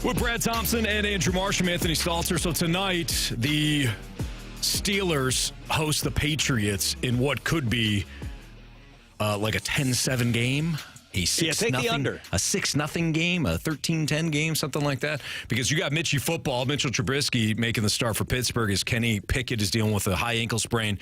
[SPEAKER 1] With Brad Thompson and Andrew Marsh, I'm Anthony Stalter. So tonight, the Steelers host the Patriots in what could be like a 10-7 game. A 6-0 game, a 13-10 game, something like that. Because you got Mitchell Trubisky making the start for Pittsburgh as Kenny Pickett is dealing with a high ankle sprain.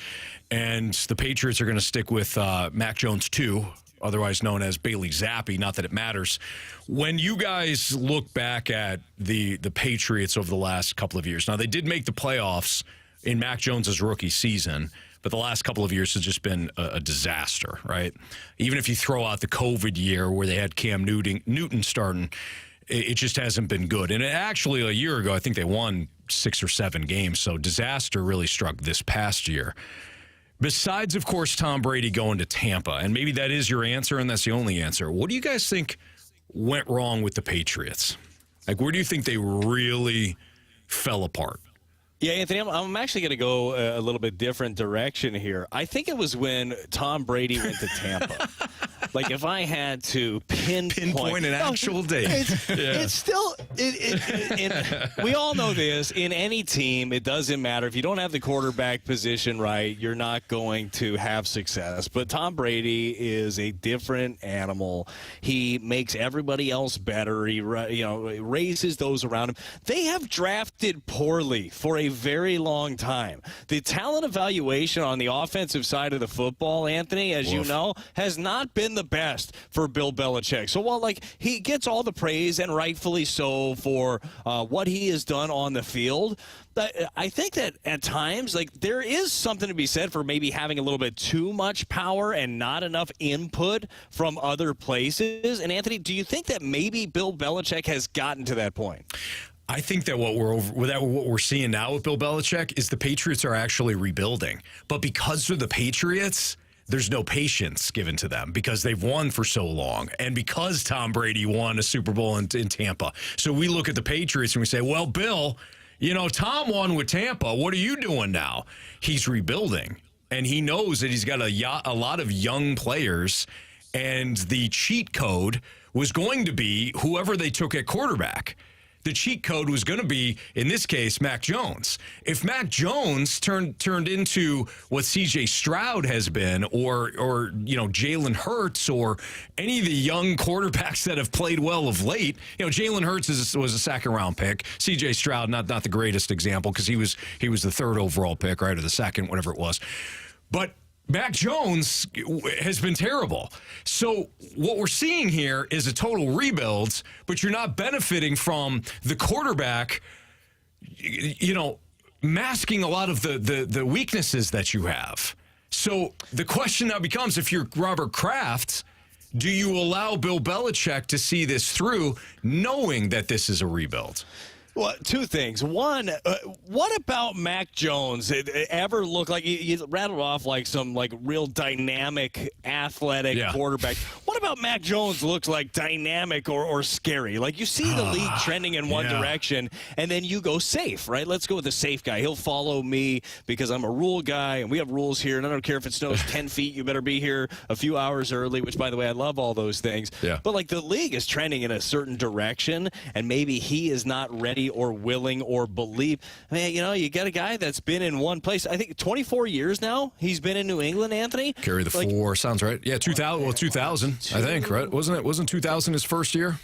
[SPEAKER 1] And the Patriots are going to stick with Mac Jones, too, otherwise known as Bailey Zappi, not that it matters. When you guys look back at the Patriots over the last couple of years, now they did make the playoffs in Mac Jones' rookie season, but the last couple of years has just been a disaster, right? Even if you throw out the COVID year where they had Cam Newton starting, it just hasn't been good. And actually, a year ago, I think they won 6 or 7 games, so disaster really struck this past year. Besides, of course, Tom Brady going to Tampa, and maybe that is your answer and that's the only answer, what do you guys think went wrong with the Patriots? Like, where do you think they really fell apart?
[SPEAKER 3] Yeah, Anthony, I'm actually going to go a little bit different direction here. I think it was when Tom Brady went to Tampa. Like, if I had to pinpoint
[SPEAKER 1] an actual date.
[SPEAKER 3] It's still, we all know this. In any team, it doesn't matter. If you don't have the quarterback position right, you're not going to have success. But Tom Brady is a different animal. He makes everybody else better. He raises those around him. They have drafted poorly for a very long time. The talent evaluation on the offensive side of the football, Anthony, as you know, has not been the best for Bill Belichick. So while he gets all the praise, and rightfully so, for what he has done on the field, I think that at times, there is something to be said for maybe having a little bit too much power and not enough input from other places. And Anthony, do you think that maybe Bill Belichick has gotten to that point?
[SPEAKER 1] I think that what we're seeing now with Bill Belichick is the Patriots are actually rebuilding. But because they're the Patriots, there's no patience given to them because they've won for so long and because Tom Brady won a Super Bowl in Tampa. So we look at the Patriots and we say, well, Bill, Tom won with Tampa. What are you doing now? He's rebuilding, and he knows that he's got a lot of young players, and the cheat code was going to be whoever they took at quarterback. The cheat code was going to be, in this case, Mac Jones. If Mac Jones turned into what C.J. Stroud has been, or Jalen Hurts, or any of the young quarterbacks that have played well of late, Jalen Hurts was a second-round pick. C.J. Stroud, not the greatest example because he was the third overall pick, right, or the second, whatever it was. But Mac Jones has been terrible. So what we're seeing here is a total rebuild, but you're not benefiting from the quarterback, masking a lot of the weaknesses that you have. So the question now becomes, if you're Robert Kraft, do you allow Bill Belichick to see this through, knowing that this is a rebuild?
[SPEAKER 3] Well, two things. One, what about Mac Jones? It ever looked like you rattled off some real dynamic, athletic quarterback? What about Mac Jones looks like dynamic or scary? Like, you see the league trending in one direction, and then you go safe, right? Let's go with the safe guy. He'll follow me because I'm a rule guy, and we have rules here, and I don't care if it snows 10 feet. You better be here a few hours early, which, by the way, I love all those things. Yeah. But, the league is trending in a certain direction, and maybe he is not ready or willing or believe. I mean, you got a guy that's been in one place. I think 24 years now he's been in New England, Anthony.
[SPEAKER 1] Carry the 4, sounds right. Yeah, 2000, I think, right? Wasn't 2000 his first year?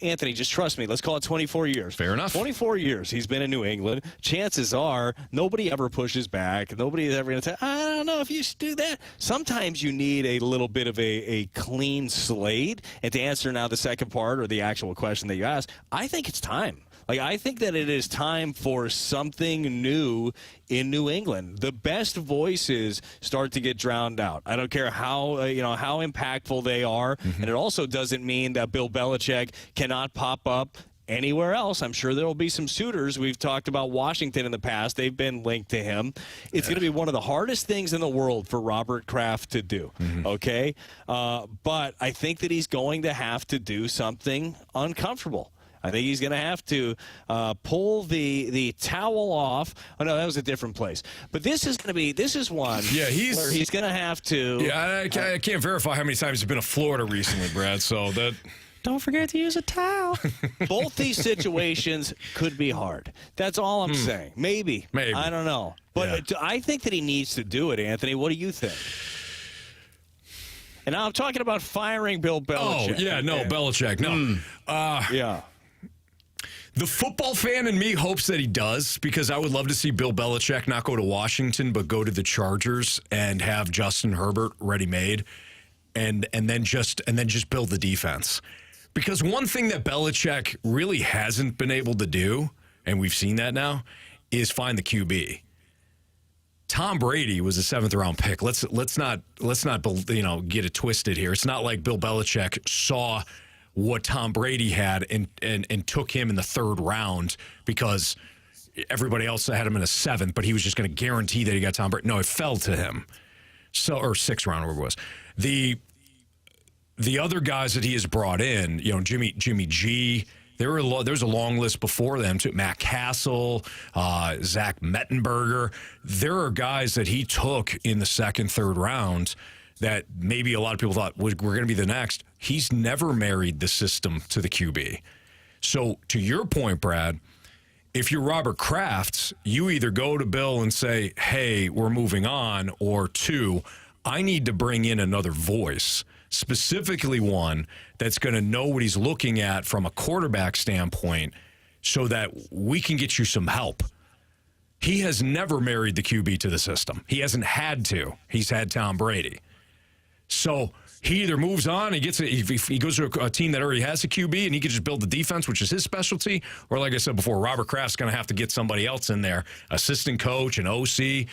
[SPEAKER 3] Anthony, just trust me. Let's call it 24 years.
[SPEAKER 1] Fair enough.
[SPEAKER 3] 24 years he's been in New England. Chances are nobody ever pushes back. Nobody's ever going to say, I don't know if you should do that. Sometimes you need a little bit of a clean slate. And to answer now the second part, or the actual question that you asked, I think it's time. I think that it is time for something new in New England. The best voices start to get drowned out. I don't care how impactful they are, and it also doesn't mean that Bill Belichick cannot pop up anywhere else. I'm sure there will be some suitors. We've talked about Washington in the past. They've been linked to him. It's going to be one of the hardest things in the world for Robert Kraft to do, okay? But I think that he's going to have to do something uncomfortable. I think he's going to have to pull the towel off. Oh, no, that was a different place. But this is one where he's going to have to.
[SPEAKER 1] Yeah, I can't verify how many times he's been to Florida recently, Brad, so that.
[SPEAKER 2] Don't forget to use a towel.
[SPEAKER 3] Both these situations could be hard. That's all I'm saying. Maybe. I don't know. But I think that he needs to do it, Anthony. What do you think? And now I'm talking about firing Bill Belichick.
[SPEAKER 1] Oh, yeah, no, Belichick, no.
[SPEAKER 3] Yeah.
[SPEAKER 1] The football fan in me hopes that he does, because I would love to see Bill Belichick not go to Washington but go to the Chargers and have Justin Herbert ready-made and then just build the defense. Because one thing that Belichick really hasn't been able to do, and we've seen that now, is find the QB. Tom Brady was a 7th-round pick. Let's not get it twisted here. It's not like Bill Belichick saw what Tom Brady had and took him in the 3rd round because everybody else had him in a 7th, but he was just going to guarantee that he got Tom Brady. No, it fell to him. So, or 6th round, whatever it was. The other guys that he has brought in, Jimmy G. There's a long list before them too. Matt Castle, Zach Mettenberger. There are guys that he took in the 2nd, 3rd round that maybe a lot of people thought we're going to be the next. He's never married the system to the QB. So to your point, Brad, if you're Robert Kraft, you either go to Bill and say, hey, we're moving on, or 2, I need to bring in another voice, specifically one that's going to know what he's looking at from a quarterback standpoint so that we can get you some help. He has never married the QB to the system. He hasn't had to. He's had Tom Brady. So he either moves on, he goes to a team that already has a QB and he can just build the defense, which is his specialty, or like I said before, Robert Kraft's going to have to get somebody else in there, assistant coach, an OC,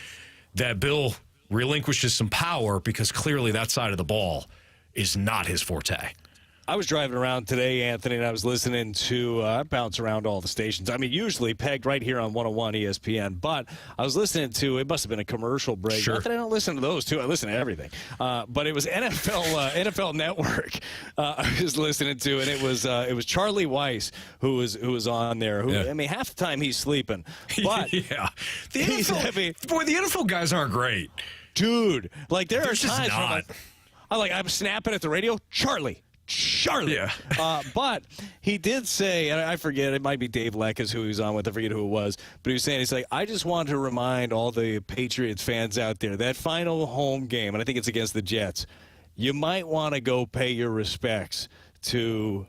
[SPEAKER 1] that Bill relinquishes some power because clearly that side of the ball is not his forte.
[SPEAKER 3] I was driving around today, Anthony, and I was listening to, I bounce around all the stations. I mean, usually pegged right here on 101 ESPN, but I was listening to, it must have been a commercial break.
[SPEAKER 1] Sure.
[SPEAKER 3] Not that I don't listen to those two. I listen to everything. But it was NFL Network I was listening to, and it was Charlie Weiss who was on there. Who, I mean, half the time he's sleeping. But
[SPEAKER 1] yeah. The NFL guys aren't great.
[SPEAKER 3] Dude, like there are
[SPEAKER 1] just
[SPEAKER 3] times where I'm snapping at the radio, Charlie. Yeah. But he did say, and I forget, it might be Dave Leck is who he was on with. I forget who it was. But he was saying, he's like, I just want to remind all the Patriots fans out there, that final home game, and I think it's against the Jets, you might want to go pay your respects to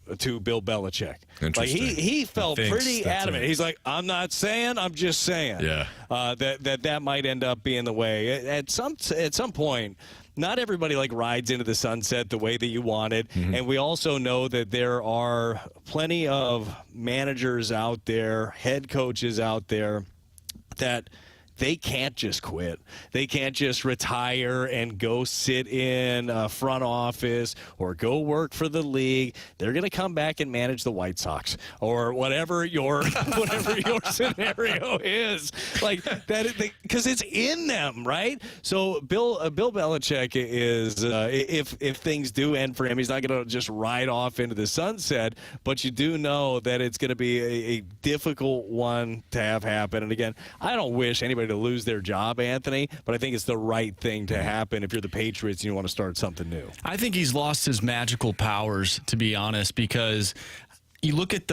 [SPEAKER 3] Bill Belichick. Like he felt pretty adamant. He's like, I'm not saying, I'm just saying.
[SPEAKER 1] Yeah.
[SPEAKER 3] That might end up being the way. At some point, not everybody rides into the sunset the way that you wanted. Mm-hmm. And we also know that there are plenty of managers out there, head coaches out there that they can't just quit. They can't just retire and go sit in a front office or go work for the league. They're going to come back and manage the White Sox or whatever your scenario is. Like that, because it's in them, right? So Bill Belichick is if things do end for him, he's not going to just ride off into the sunset. But you do know that it's going to be a difficult one to have happen. And again, I don't wish anybody to lose their job, Anthony, but I think it's the right thing to happen if you're the Patriots and you want to start something new.
[SPEAKER 2] I think he's lost his magical powers, to be honest, because you look at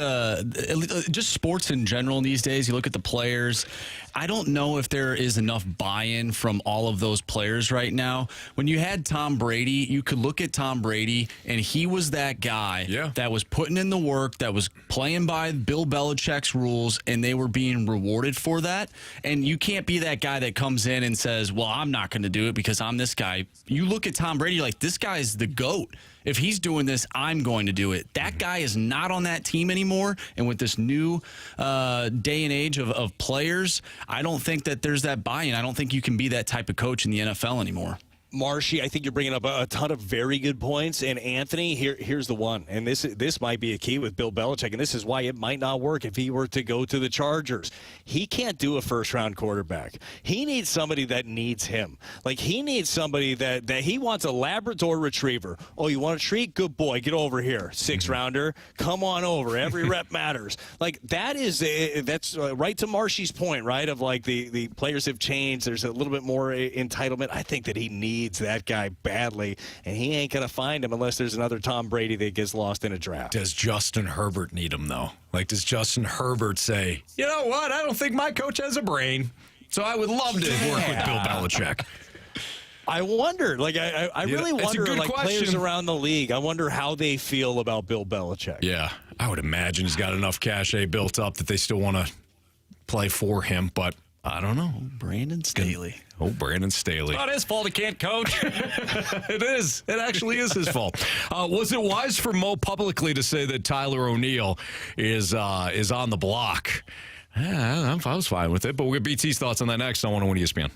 [SPEAKER 2] just sports in general these days, you look at the players. I don't know if there is enough buy-in from all of those players right now. When you had Tom Brady, you could look at Tom Brady, and he was that guy that was putting in the work, that was playing by Bill Belichick's rules, and they were being rewarded for that. And you can't be that guy that comes in and says, well, I'm not going to do it because I'm this guy. You look at Tom Brady, you're like, this guy's the GOAT. If he's doing this, I'm going to do it. That guy is not on that team anymore. And with this new day and age of players, I don't think that there's that buy-in. I don't think you can be that type of coach in the NFL anymore.
[SPEAKER 3] Marshy, I think you're bringing up a ton of very good points. And Anthony, here's the one. And this might be a key with Bill Belichick, and this is why it might not work if he were to go to the Chargers. He can't do a first-round quarterback. He needs somebody that needs him. Like, he needs somebody that he wants a Labrador retriever. Oh, you want a treat? Good boy. Get over here. Six-rounder. Come on over. Every rep matters. Like, that's right to Marshy's point, right, of, like, the players have changed. There's a little bit more entitlement. I think that he needs needs that guy badly, and he ain't going to find him unless there's another Tom Brady that gets lost in a draft.
[SPEAKER 1] Does Justin Herbert need him, though? Like, does Justin Herbert say, you know what, I don't think my coach has a brain, so I would love to work with Bill Belichick?
[SPEAKER 3] I wonder. Like, I really wonder, like, players around the league, I wonder how they feel about Bill Belichick.
[SPEAKER 1] Yeah, I would imagine he's got enough cachet built up that they still want to play for him, but I don't know.
[SPEAKER 2] Brandon Staley.
[SPEAKER 1] Oh, Brandon Staley.
[SPEAKER 2] Not his fault he can't coach.
[SPEAKER 1] It is. It actually is his fault. Was it wise for Mo publicly to say that Tyler O'Neill is on the block? Yeah, I was fine with it, but we'll get BT's thoughts on that next on 101 ESPN.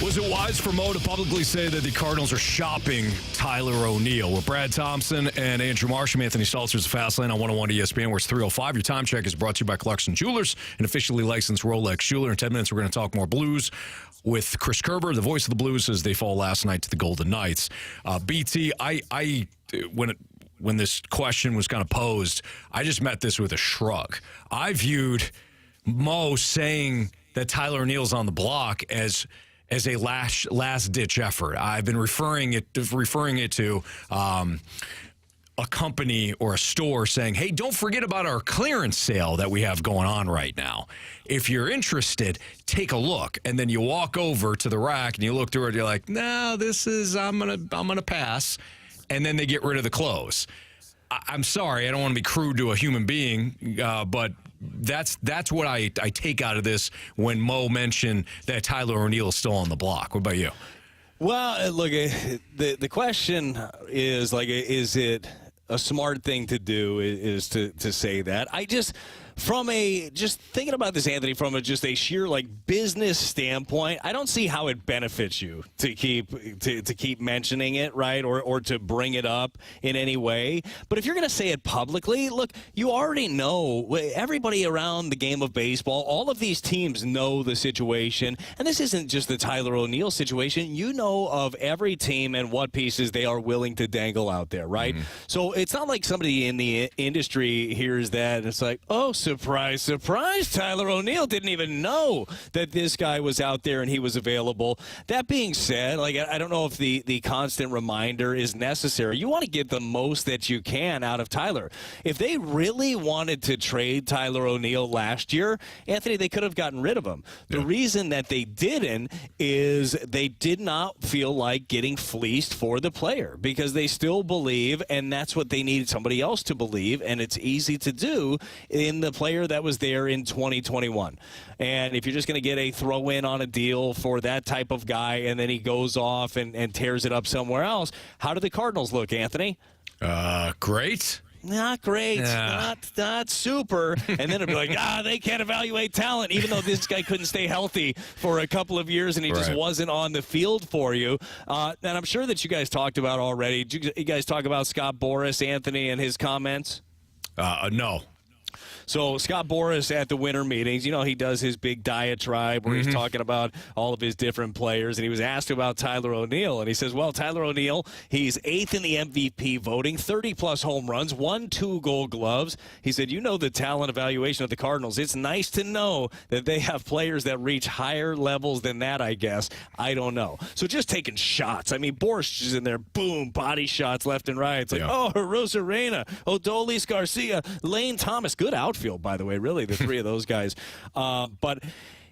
[SPEAKER 1] Was it wise for Mo to publicly say that the Cardinals are shopping Tyler O'Neill? With Brad Thompson and Andrew Marsham, Anthony Stalter is Fast Lane on 101 ESPN, where it's 3:05. Your time check is brought to you by Clarkson Jewelers, an officially licensed Rolex jeweler. In 10 minutes, we're going to talk more Blues with Chris Kerber, the voice of the Blues, as they fall last night to the Golden Knights. BT, when this question was kind of posed, I just met this with a shrug. I viewed Mo saying that Tyler O'Neill's on the block as a last-ditch effort. I've been referring it to a company or a store saying, hey, don't forget about our clearance sale that we have going on right now. If you're interested, take a look. And then you walk over to the rack and you look through it, you're like, no, I'm gonna pass. And then they get rid of the clothes. I'm sorry, I don't want to be crude to a human being, but that's what I take out of this when Mo mentioned that Tyler O'Neill is still on the block. What about you?
[SPEAKER 3] Well, look, the question is, like, is it a smart thing to do is to say that? Just thinking about this, Anthony, from a sheer business standpoint, I don't see how it benefits you to keep mentioning it, right, or to bring it up in any way. But if you're going to say it publicly, look, you already know. Everybody around the game of baseball, all of these teams know the situation, and this isn't just the Tyler O'Neill situation. You know of every team and what pieces they are willing to dangle out there, right? Mm-hmm. So it's not like somebody in the industry hears that and it's like, oh, surprise, surprise, Tyler O'Neill didn't even know that this guy was out there and he was available. That being said, I don't know if the constant reminder is necessary. You want to get the most that you can out of Tyler. If they really wanted to trade Tyler O'Neill last year, Anthony, they could have gotten rid of him. The reason that they didn't is they did not feel like getting fleeced for the player because they still believe, and that's what they needed somebody else to believe, and it's easy to do in the player that was there in 2021. And if you're just going to get a throw-in on a deal for that type of guy and then he goes off and tears it up somewhere else, how do the Cardinals look, Anthony?
[SPEAKER 1] Great.
[SPEAKER 3] Not great, not super. And then it'll be like, they can't evaluate talent, even though this guy couldn't stay healthy for a couple of years and he just wasn't on the field for you. And I'm sure that you guys talked about already. Did you guys talk about Scott Boras, Anthony, and his comments?
[SPEAKER 1] No.
[SPEAKER 3] So Scott Boras at the winter meetings, he does his big diatribe where he's talking about all of his different players, and he was asked about Tyler O'Neill, and he says, well, Tyler O'Neill, he's 8th in the MVP voting, 30-plus home runs, won 2 Gold Gloves. He said, the talent evaluation of the Cardinals. It's nice to know that they have players that reach higher levels than that, I guess. I don't know. So just taking shots. I mean, Boras is in there, boom, body shots left and right. It's like, Rosarena, Odolis Garcia, Lane Thomas, good outfield, by the way, really, the 3 of those guys. But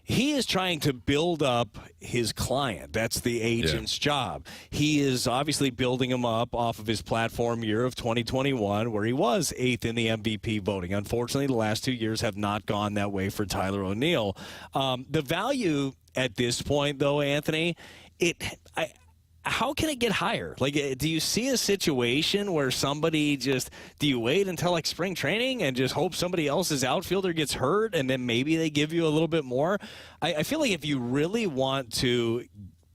[SPEAKER 3] he is trying to build up his client. That's the agent's job. He is obviously building him up off of his platform year of 2021, where he was 8th in the MVP voting. Unfortunately, the last 2 years have not gone that way for Tyler O'Neill. The value at this point, though, Anthony, how can it get higher? Do you see a situation where somebody do you wait until spring training and just hope somebody else's outfielder gets hurt and then maybe they give you a little bit more? I feel like if you really want to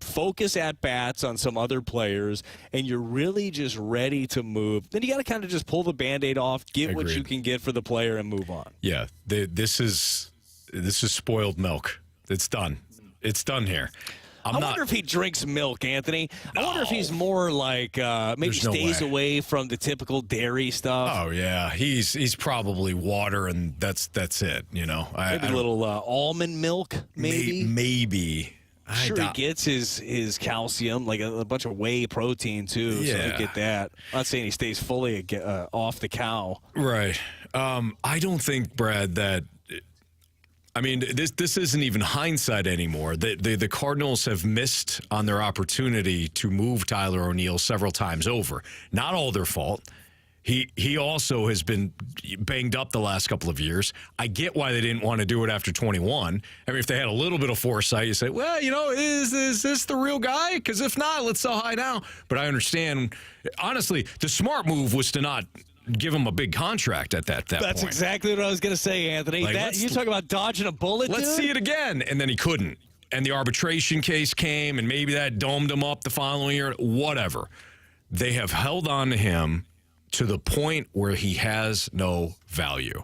[SPEAKER 3] focus at bats on some other players and you're really just ready to move, then you got to kind of just pull the Band-Aid off, get what you can get for the player and move on. Yeah,
[SPEAKER 1] this is spoiled milk. It's done. It's done here.
[SPEAKER 3] I wonder if he drinks milk, Anthony. No. I wonder if he's more maybe stays away from the typical dairy stuff.
[SPEAKER 1] Oh yeah, he's probably water, and that's it.
[SPEAKER 3] Maybe a little almond milk, maybe.
[SPEAKER 1] Maybe.
[SPEAKER 3] Sure, he gets his calcium, a bunch of whey protein too. So they get that. I'm not saying he stays fully off the cow.
[SPEAKER 1] Right. I don't think, Brad, that. I mean, this isn't even hindsight anymore. The Cardinals have missed on their opportunity to move Tyler O'Neill several times over. Not all their fault. He also has been banged up the last couple of years. I get why they didn't want to do it after 21. I mean, if they had a little bit of foresight, you say, well, is this the real guy? Because if not, let's sell high now. But I understand. Honestly, the smart move was to not give him a big contract at that point.
[SPEAKER 3] That's exactly what I was going to say, Anthony. You talk about dodging a bullet,
[SPEAKER 1] Let's see it again. And then he couldn't. and the arbitration case came, and maybe that domed him up the following year, whatever. They have held on to him to the point where he has no value.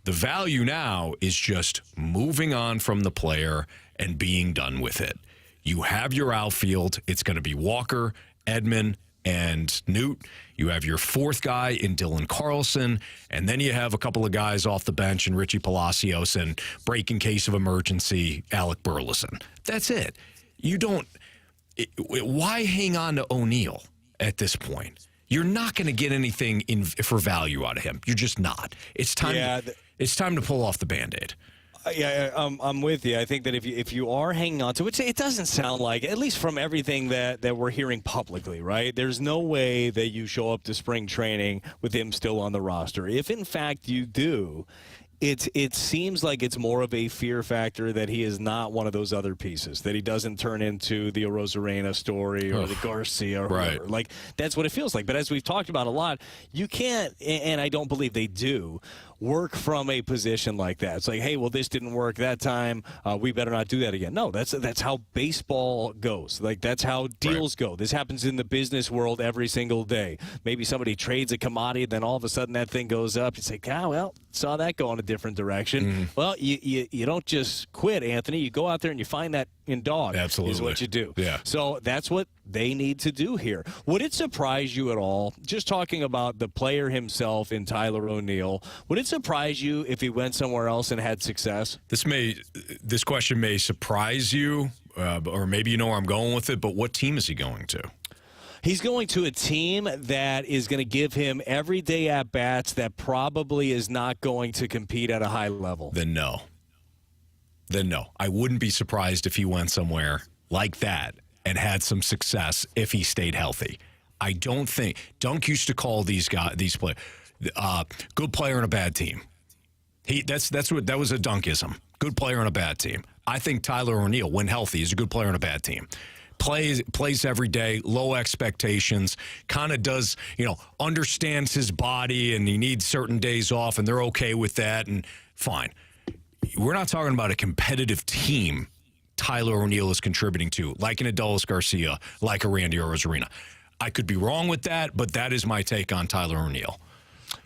[SPEAKER 1] The value now is just moving on from the player and being done with it. You have your outfield. It's going to be Walker, Edman, and Newt. You have your fourth guy in Dylan Carlson, and then you have a couple of guys off the bench in Richie Palacios and break in case of emergency, Alec Burleson. That's it. You don't why hang on to O'Neill at this point? You're not going to get anything for value out of him. You're just not. It's time. It's time to pull off the Band-Aid.
[SPEAKER 3] I'm with you. I think that if you are hanging on to it, it doesn't sound like, at least from everything that we're hearing publicly, right? There's no way that you show up to spring training with him still on the roster. If in fact you do, it seems like it's more of a fear factor that he is not one of those other pieces, that he doesn't turn into the Arozarena story or the Garcia or whatever. Like, that's what it feels like. But as we've talked about a lot, you can't, and I don't believe they do, work from a position like that. It's like, hey, well, this didn't work that time. We better not do that again. No, that's how baseball goes. Like, that's how deals go. This happens in the business world every single day. Maybe somebody trades a commodity, then all of a sudden that thing goes up. You say, well, saw that go in a different direction. Well, you don't just quit, Anthony. You go out there and you find that in dog.
[SPEAKER 1] Absolutely.
[SPEAKER 3] Is what you do.
[SPEAKER 1] Yeah.
[SPEAKER 3] So that's what they need to do here. Would it surprise you at all, just talking about the player himself in Tyler O'Neill, would it surprise you if he went somewhere else and had success?
[SPEAKER 1] This question may surprise you, or maybe you know where I'm going with it, but what team is he going to?
[SPEAKER 3] He's going to a team that is going to give him everyday at-bats that probably is not going to compete at a high level.
[SPEAKER 1] Then no. I wouldn't be surprised if he went somewhere like that and had some success if he stayed healthy. I don't think Dunk used to call these players good player and a bad team. That was a Dunkism. Good player and a bad team. I think Tyler O'Neill, when healthy, is a good player and a bad team. Plays every day, low expectations, kind of does, understands his body, and he needs certain days off, and they're okay with that, and fine. We're not talking about a competitive team Tyler O'Neill is contributing to, like an Adolis Garcia, like a Randy Arozarena. I could be wrong with that, but that is my take on Tyler O'Neill.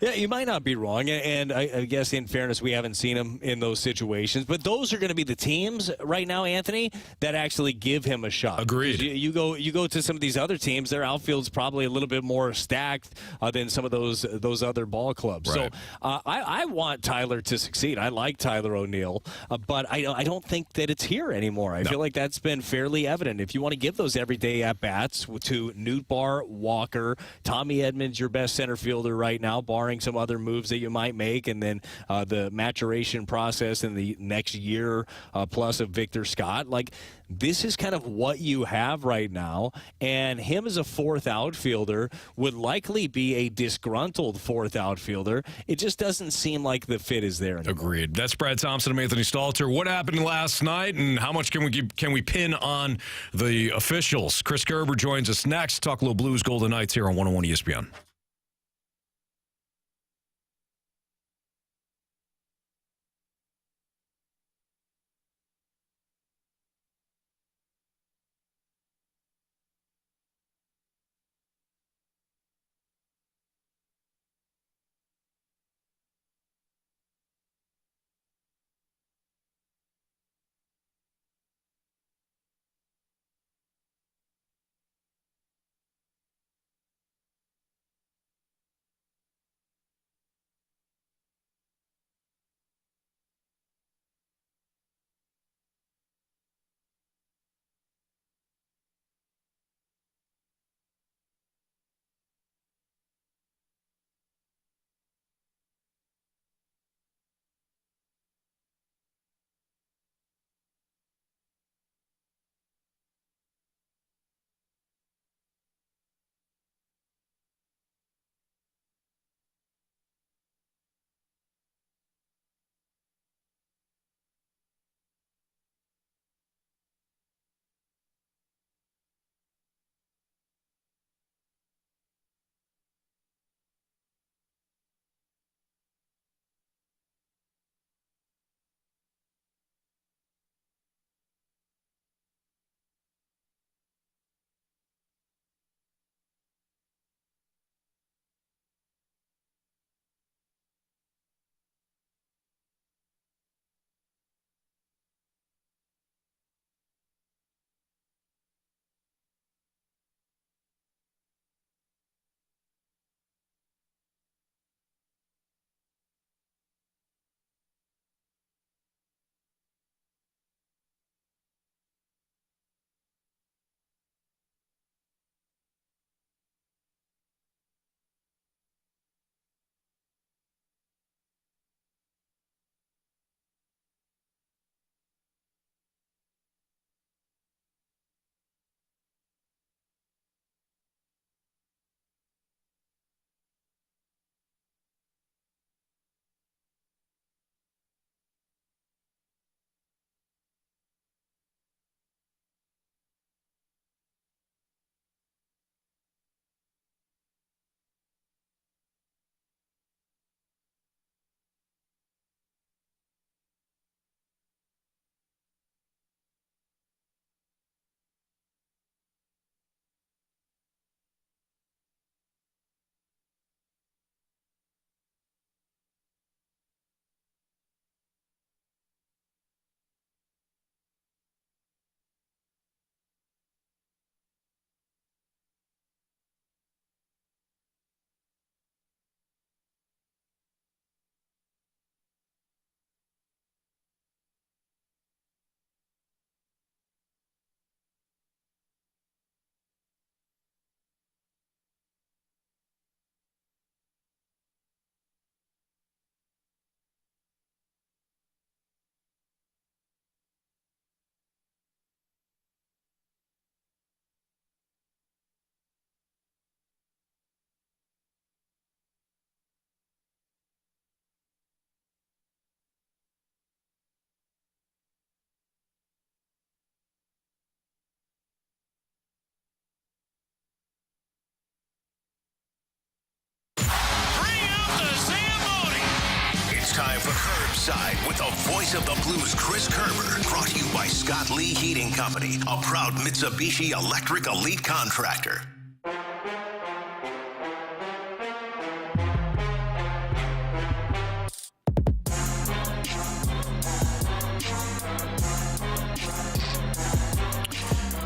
[SPEAKER 3] Yeah, you might not be wrong, and I guess in fairness, we haven't seen him in those situations. But those are going to be the teams right now, Anthony, that actually give him a shot.
[SPEAKER 1] Agreed.
[SPEAKER 3] You go to some of these other teams, their outfield's probably a little bit more stacked than some of those other ball clubs.
[SPEAKER 1] Right.
[SPEAKER 3] So I want Tyler to succeed. I like Tyler O'Neill, but I don't think that it's here anymore. I feel like that's been fairly evident. If you want to give those everyday at-bats to Nootbaar, Walker, Tommy Edmonds, your best center fielder right now, barring some other moves that you might make, and then the maturation process in the next year plus of Victor Scott. Like, this is kind of what you have right now, and him as a fourth outfielder would likely be a disgruntled fourth outfielder. It just doesn't seem like the fit is there anymore.
[SPEAKER 1] Agreed. That's Brad Thompson. I'm Anthony Stalter. What happened last night, and how much can we pin on the officials? Chris Kerber joins us next. Talk a little Blues Golden Knights here on 101 ESPN.
[SPEAKER 4] by Scott Lee Heating Company, a proud Mitsubishi Electric Elite contractor.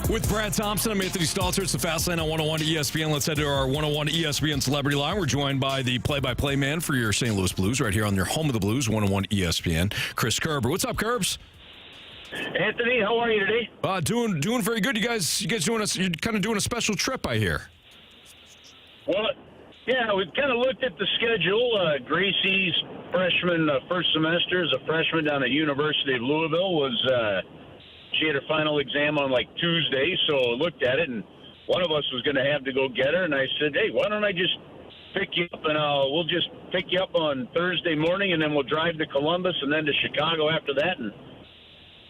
[SPEAKER 1] With Brad Thompson, I'm Anthony Stalter. It's the Fast Lane on 101 ESPN. Let's head to our 101 ESPN Celebrity Line. We're joined by the play-by-play man for your St. Louis Blues right here on your home of the Blues, 101 ESPN, Chris Kerber. What's up, Kerbs?
[SPEAKER 5] Anthony, how are you today?
[SPEAKER 1] Doing very good. You guys you're kind of doing a special trip, I hear.
[SPEAKER 5] Well, yeah, we kind of looked at the schedule. Gracie's freshman first semester as a freshman down at University of Louisville was she had her final exam on like Tuesday, so I looked at it, and one of us was going to have to go get her, and I said, hey, why don't I just pick you up, and we'll just pick you up on Thursday morning, and then we'll drive to Columbus and then to Chicago after that, and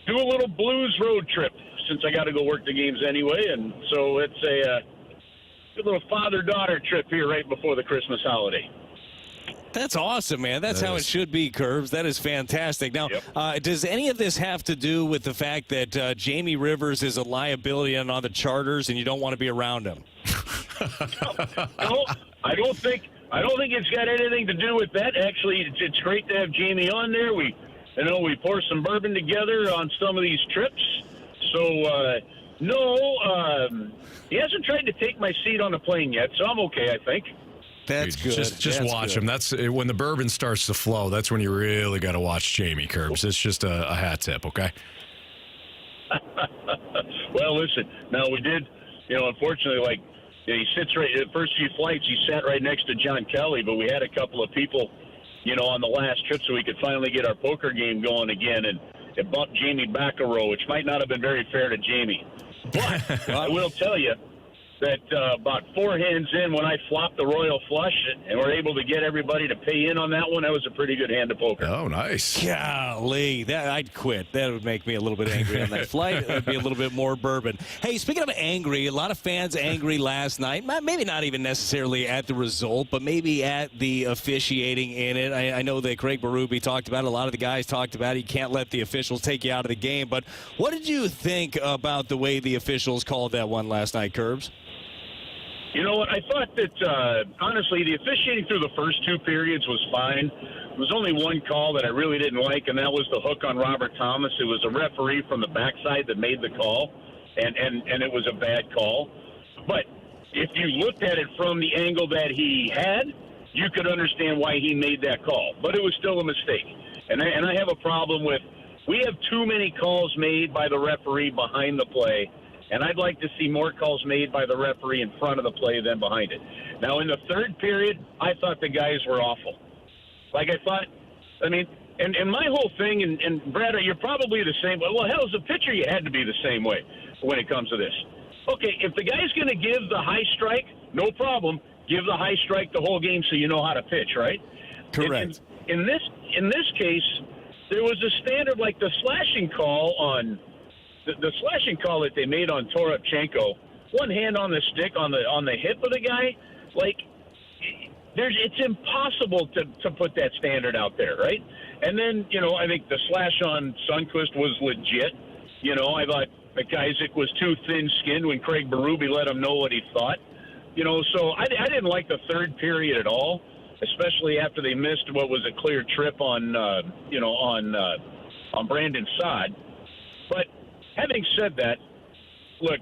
[SPEAKER 5] do a little Blues road trip since I got to go work the games anyway, and so it's a good little father-daughter trip here right before the Christmas holiday.
[SPEAKER 3] That's awesome, man. That's how it should be, Curbs. That is fantastic. Now, does any of this have to do with the fact that Jamie Rivers is a liability on the Chargers and you don't want to be around him?
[SPEAKER 5] No, I don't think it's got anything to do with that. Actually, it's great to have Jamie on there. We pour some bourbon together on some of these trips. So, he hasn't tried to take my seat on the plane yet, so I'm okay, I think.
[SPEAKER 3] That's good.
[SPEAKER 1] Just watch him. That's when the bourbon starts to flow. That's when you really got to watch Jamie, Kerbs. It's just a hat tip, okay?
[SPEAKER 5] Well, listen. Now we did, unfortunately, he sits right. The first few flights, he sat right next to John Kelly. But we had a couple of people, on the last trip, so we could finally get our poker game going again, and it bumped Jamie back a row, which might not have been very fair to Jamie. But I will tell you that about 4 hands in, when I flopped the royal flush and were able to get everybody to pay in on that one, that was a pretty good hand of poker.
[SPEAKER 1] Oh, nice.
[SPEAKER 3] Golly, I'd quit. That would make me a little bit angry on that flight. That'd be a little bit more bourbon. Hey, speaking of angry, a lot of fans angry last night. Maybe not even necessarily at the result, but maybe at the officiating in it. I know that Craig Berube talked about it. A lot of the guys talked about it. You can't let the officials take you out of the game. But what did you think about the way the officials called that one last night, Curbs?
[SPEAKER 5] You know what? I thought that, honestly, the officiating through the first 2 periods was fine. There was only one call that I really didn't like, and that was the hook on Robert Thomas. It was a referee from the backside that made the call, and it was a bad call. But if you looked at it from the angle that he had, you could understand why he made that call. But it was still a mistake. And I have a problem with, we have too many calls made by the referee behind the play, and I'd like to see more calls made by the referee in front of the play than behind it. Now, in the third period, I thought the guys were awful. And my whole thing, and Brad, you're probably the same way. Well, hell, as a pitcher, you had to be the same way when it comes to this. Okay, if the guy's going to give the high strike, no problem. Give the high strike the whole game so you know how to pitch, right?
[SPEAKER 3] Correct.
[SPEAKER 5] In this case, there was a standard, like the slashing call on – the slashing call that they made on Toropchenko, one hand on the stick on the hip of the guy, it's impossible to put that standard out there, right? And then, I think the slash on Sundqvist was legit. I thought McIsaac was too thin-skinned when Craig Berube let him know what he thought. So I didn't like the third period at all, especially after they missed what was a clear trip on Brandon Saad. But having said that, look,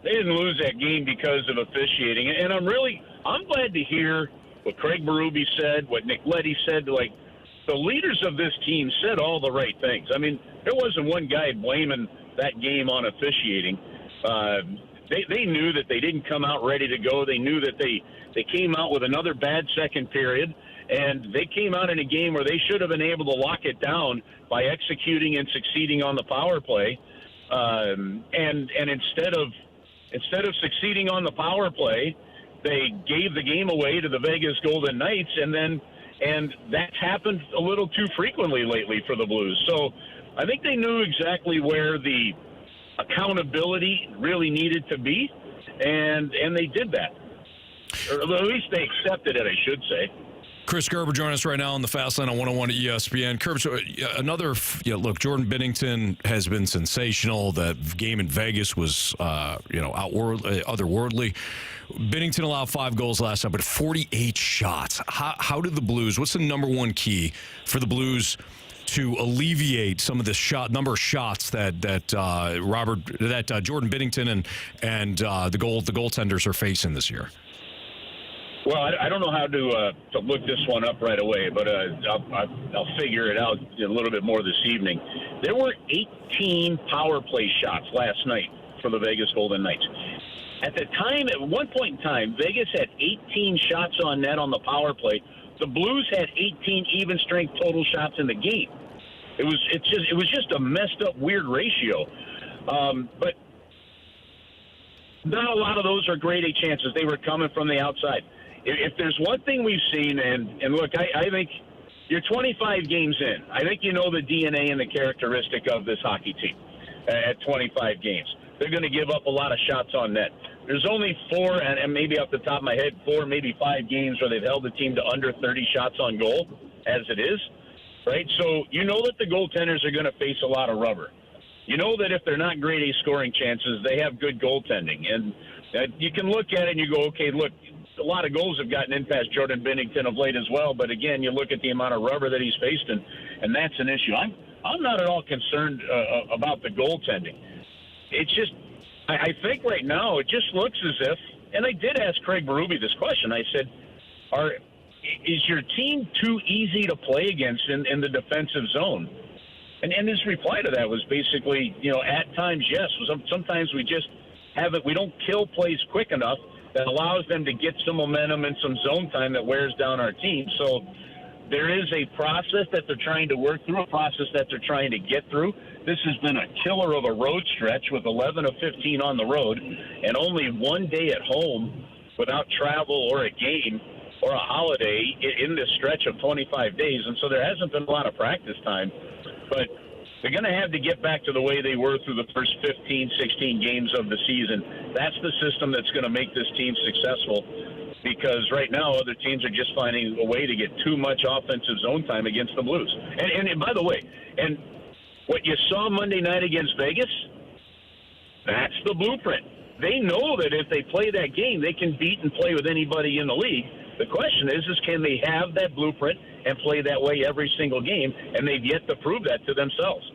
[SPEAKER 5] they didn't lose that game because of officiating, and I'm glad to hear what Craig Berube said, what Nick Leddy said. The leaders of this team said all the right things. I mean, there wasn't one guy blaming that game on officiating. They knew that they didn't come out ready to go. They knew that they came out with another bad second period, and they came out in a game where they should have been able to lock it down by executing and succeeding on the power play. And instead of succeeding on the power play, they gave the game away to the Vegas Golden Knights, and that's happened a little too frequently lately for the Blues. So I think they knew exactly where the accountability really needed to be, and they did that. Or at least they accepted it, I should say.
[SPEAKER 1] Chris Kerber joining us right now on the Fast Line on 101 at ESPN. Kerber, look, Jordan Binnington has been sensational. That game in Vegas was, otherworldly. Binnington allowed 5 goals last night, but 48 shots. How did the Blues, what's the number one key for the Blues to alleviate some of the number of shots that Jordan Binnington and the goaltenders are facing this year?
[SPEAKER 5] Well, I don't know how to look this one up right away, but I'll figure it out a little bit more this evening. There were 18 power play shots last night for the Vegas Golden Knights. At one point in time, Vegas had 18 shots on net on the power play. The Blues had 18 even strength total shots in the game. It was just a messed up, weird ratio. But not a lot of those are grade A chances. They were coming from the outside. If there's one thing we've seen, and look, I think you're 25 games in. I think you know the DNA and the characteristic of this hockey team at 25 games. They're going to give up a lot of shots on net. There's only 4, and maybe off the top of my head, 4, maybe 5 games where they've held the team to under 30 shots on goal, as it is, right? So you know that the goaltenders are going to face a lot of rubber. You know that if they're not grade A scoring chances, they have good goaltending. And you can look at it and you go, okay, look, a lot of goals have gotten in past Jordan Binnington of late as well. But again, you look at the amount of rubber that he's faced, and that's an issue. I'm not at all concerned about the goaltending. It's just, I think right now it just looks as if, and I did ask Craig Berube this question. I said, is your team too easy to play against in the defensive zone? And his reply to that was basically, at times, yes. Sometimes we just we don't kill plays quick enough that allows them to get some momentum and some zone time that wears down our team. So there is a process that they're trying to work through, a process that they're trying to get through. This has been a killer of a road stretch with 11 of 15 on the road and only one day at home without travel or a game or a holiday in this stretch of 25 days. And so there hasn't been a lot of practice time. But they're going to have to get back to the way they were through the first 15, 16 games of the season. That's the system that's going to make this team successful, because right now other teams are just finding a way to get too much offensive zone time against the Blues. And by the way, and what you saw Monday night against Vegas, that's the blueprint. They know that if they play that game, they can beat and play with anybody in the league. The question is can they have that blueprint and play that way every single game? And they've yet to prove that to themselves.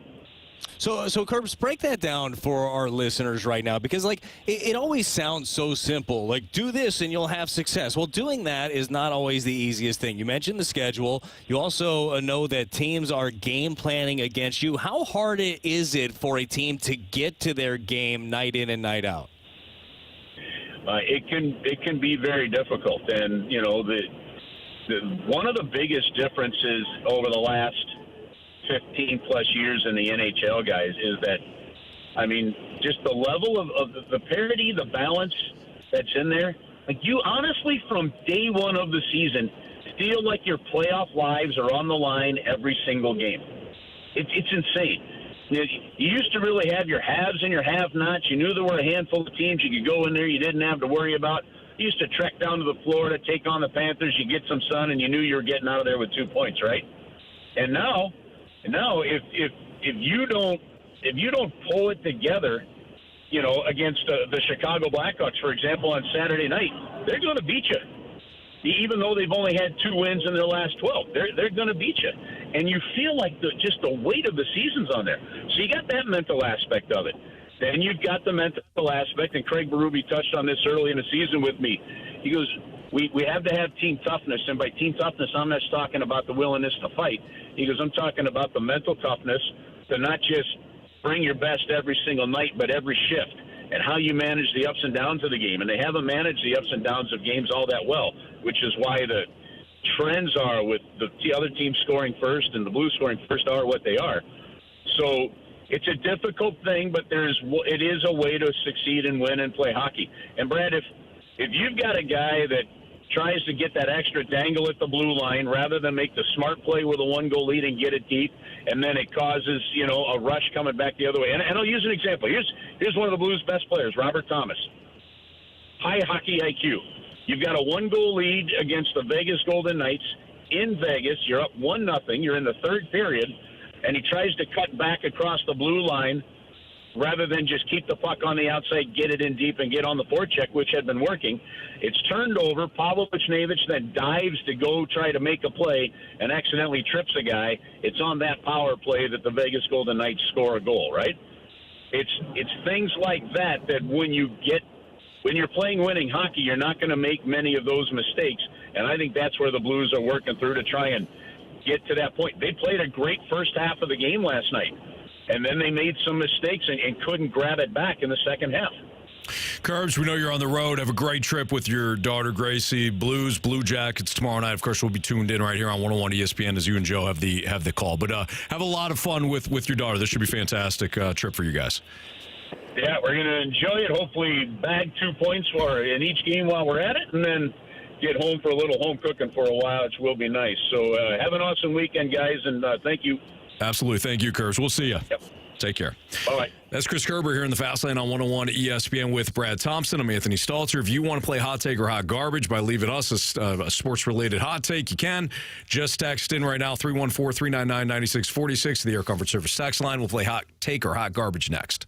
[SPEAKER 3] So Kerbs, break that down for our listeners right now, because it always sounds so simple. Like, do this and you'll have success. Well, doing that is not always the easiest thing. You mentioned the schedule. You also know that teams are game planning against you. How hard is it for a team to get to their game night in and night out?
[SPEAKER 5] It can be very difficult, and one of the biggest differences over the last 15 plus years in the NHL, guys, is that, just the level of the parity, the balance that's in there. Like, you honestly, from day one of the season, feel like your playoff lives are on the line every single game. It's insane. You used to really have your haves and your have-nots. You knew there were a handful of teams you could go in there you didn't have to worry about. You used to trek down to the Florida, take on the Panthers, you get some sun, and you knew you were getting out of there with 2 points, right? And now if you don't pull it together, against the Chicago Blackhawks, for example, on Saturday night, they're going to beat you. Even though they've only had 2 wins in their last 12, they're going to beat you. And you feel like just the weight of the season's on there. So you got that mental aspect of it. Then you've got the mental aspect, and Craig Berube touched on this early in the season with me. He goes, we have to have team toughness, and by team toughness, I'm not talking about the willingness to fight. He goes, I'm talking about the mental toughness to not just bring your best every single night, but every shift, and how you manage the ups and downs of the game. And they haven't managed the ups and downs of games all that well, which is why the trends are with the other team scoring first and the Blues scoring first are what they are. So it's a difficult thing, but it is a way to succeed and win and play hockey. And Brad, if you've got a guy that tries to get that extra dangle at the blue line rather than make the smart play with a 1-goal lead and get it deep, and then it causes, a rush coming back the other way. And I'll use an example. Here's one of the Blues' best players, Robert Thomas. High hockey IQ. You've got a 1-goal lead against the Vegas Golden Knights. in Vegas. You're up 1-0. You're in the third period, and he tries to cut back across the blue line rather than just keep the puck on the outside, get it in deep, and get on the forecheck, which had been working. It's turned over. Pavlovic-Nevich then dives to go try to make a play and accidentally trips a guy. It's on that power play that the Vegas Golden Knights score a goal, right? It's things like that when you're playing winning hockey, you're not going to make many of those mistakes. And I think that's where the Blues are working through to try and get to that point. They played a great first half of the game last night, and then they made some mistakes and couldn't grab it back in the second half.
[SPEAKER 1] Curbs, we know you're on the road. Have a great trip with your daughter, Gracie. Blues, Blue Jackets tomorrow night. Of course, we'll be tuned in right here on 101 ESPN as you and Joe have the call. But have a lot of fun with your daughter. This should be a fantastic trip for you guys.
[SPEAKER 5] Yeah, we're going to enjoy it. Hopefully bag 2 points in each game while we're at it, and then get home for a little home cooking for a while, which will be nice. So have an awesome weekend, guys, and thank you.
[SPEAKER 1] Absolutely. Thank you, Curbs. We'll see you.
[SPEAKER 5] Yep.
[SPEAKER 1] Take care.
[SPEAKER 5] Bye-bye.
[SPEAKER 1] That's Chris Kerber here in the Fast Lane on 101 ESPN with Brad Thompson. I'm Anthony Stalter. If you want to play hot take or hot garbage by leaving us a sports-related hot take, you can. Just text in right now, 314-399-9646 to the Air Comfort Service text line. We'll play hot take or hot garbage next.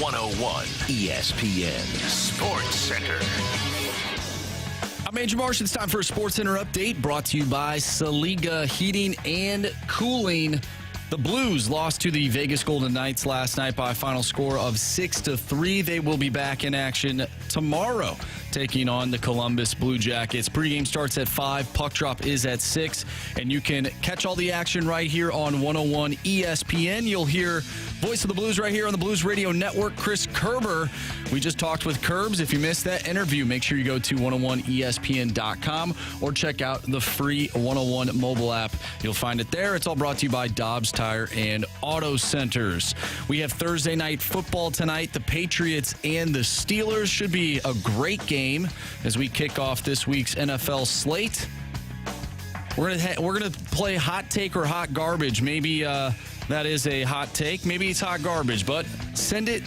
[SPEAKER 4] 101 ESPN Sports Center.
[SPEAKER 2] I'm Andrew Marsh. It's time for a Sports Center update brought to you by Saliga Heating and Cooling. The Blues lost to the Vegas Golden Knights last night by a final score of 6-3. They will be back in action tomorrow, taking on the Columbus Blue Jackets. Pregame starts at 5. Puck drop is at 6. And you can catch all the action right here on 101 ESPN. You'll hear voice of the Blues right here on the Blues Radio Network, Chris Kerber. We just talked with Kerbs. If you missed that interview, make sure you go to 101ESPN.com or check out the free 101 mobile app. You'll find it there. It's all brought to you by Dobbs Tire and Auto Centers. We have Thursday night football tonight. The Patriots and the Steelers should be a great game as we kick off this week's NFL slate. We're gonna play hot take or hot garbage. Maybe that is a hot take. Maybe it's hot garbage, but send it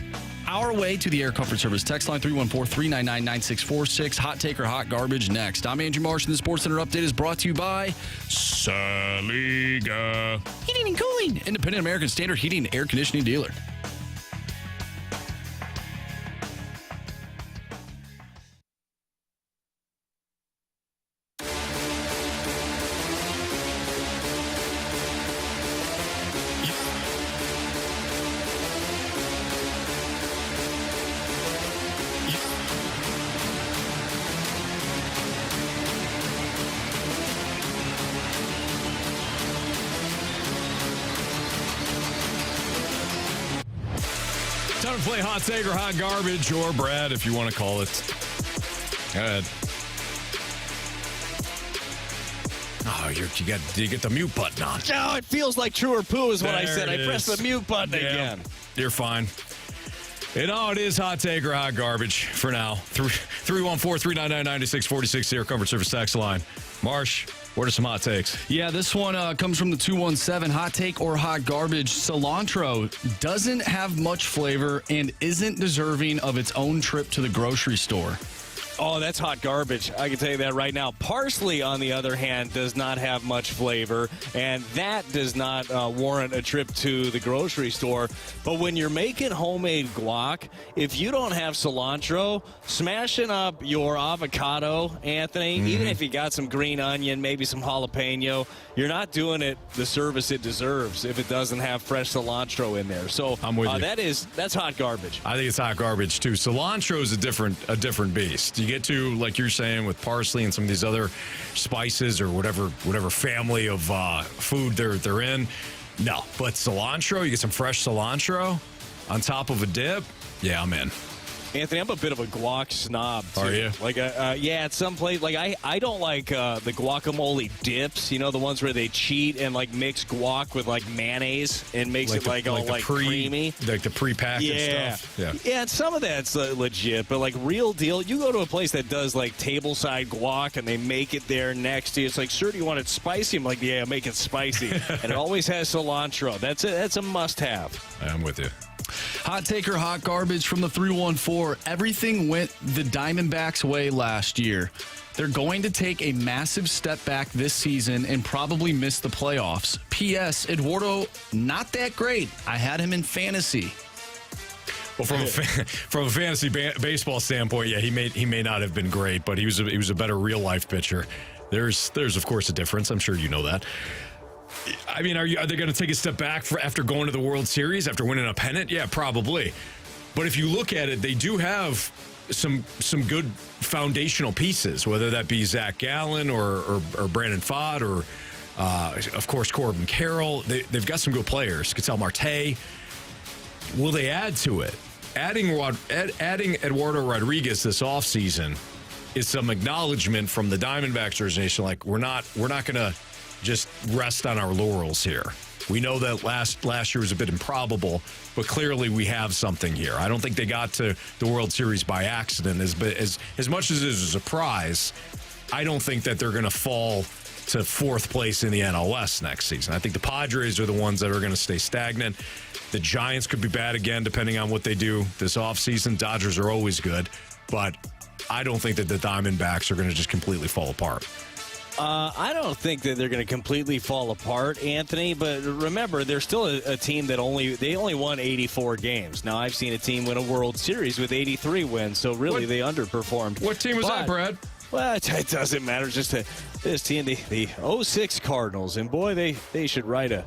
[SPEAKER 2] our way to the Air Comfort Service. Text line 314-399-9646. Hot take or hot garbage next. I'm Andrew Marsh, and the Sports Center update is brought to you by Saliga Heating and Cooling, independent American Standard heating and air conditioning dealer.
[SPEAKER 1] Time to play hot take or hot garbage, or Brad, if you want to call it. Go ahead. Oh, you get the mute button on.
[SPEAKER 3] Oh, it feels like true or poo is what I said. I pressed the mute button again.
[SPEAKER 1] You're fine. It is hot take or hot garbage for now. 314-399-9646 here, Comfort Service text line. Marsh, what are some hot takes?
[SPEAKER 2] Yeah, this one comes from the 217. Hot take or hot garbage. Cilantro doesn't have much flavor and isn't deserving of its own trip to the grocery store.
[SPEAKER 3] Oh, that's hot garbage. I can tell you that right now. Parsley, on the other hand, does not have much flavor, and that does not warrant a trip to the grocery store. But when you're making homemade guac, if you don't have cilantro, smashing up your avocado, Anthony, even if you got some green onion, maybe some jalapeno, you're not doing it the service it deserves if it doesn't have fresh cilantro in there. So
[SPEAKER 1] I'm with you.
[SPEAKER 3] That's hot garbage.
[SPEAKER 1] I think it's hot garbage too. Cilantro is a different beast. You get to, like you're saying, with parsley and some of these other spices or whatever family of food they're in. No, but cilantro, you get some fresh cilantro on top of a dip. Yeah, I'm in.
[SPEAKER 3] Anthony, I'm a bit of a guac snob, too.
[SPEAKER 1] Are you?
[SPEAKER 3] Like, at some place, like, I don't like the guacamole dips, you know, the ones where they cheat and, like, mix guac with, like, mayonnaise and makes it, creamy.
[SPEAKER 1] Like the pre-packaged stuff.
[SPEAKER 3] Yeah, and some of that's legit, but, like, real deal, you go to a place that does, like, tableside guac and they make it there next to you. It's like, sir, do you want it spicy? I'm like, yeah, make it spicy. And it always has cilantro. That's a must-have.
[SPEAKER 1] I'm with you.
[SPEAKER 2] Hot take or hot garbage from the 314. Everything went the Diamondbacks' way last year. They're going to take a massive step back this season and probably miss the playoffs. P.S. Eduardo, not that great. I had him in fantasy.
[SPEAKER 1] Well, from a fantasy baseball standpoint, yeah, he may not have been great, but he was a better real life pitcher. There's of course a difference. I'm sure you know that. I mean, are they going to take a step back after going to the World Series, after winning a pennant? Yeah, probably. But if you look at it, they do have some good foundational pieces, whether that be Zach Gallen or Brandon Pfaadt or, of course, Corbin Carroll. They've got some good players. Ketel Marte. Will they add to it? Adding Eduardo Rodriguez this offseason is some acknowledgement from the Diamondbacks organization. Like, we're not going to just rest on our laurels here. We know that last year was a bit improbable, but clearly we have something here. I don't think they got to the World Series by accident. As much as it is a surprise, I don't think that they're going to fall to fourth place in the NL West next season. I think the Padres are the ones that are going to stay stagnant. The Giants could be bad again, depending on what they do this offseason. Dodgers are always good, but I don't think that the Diamondbacks are going to just completely fall apart.
[SPEAKER 3] I don't think that they're going to completely fall apart, Anthony. But remember, they're still a team that only won 84 games. Now, I've seen a team win a World Series with 83 wins, so really they underperformed.
[SPEAKER 1] What team was that, Brad?
[SPEAKER 3] Well, it doesn't matter. Just this team, the 06 Cardinals, and boy, they should write a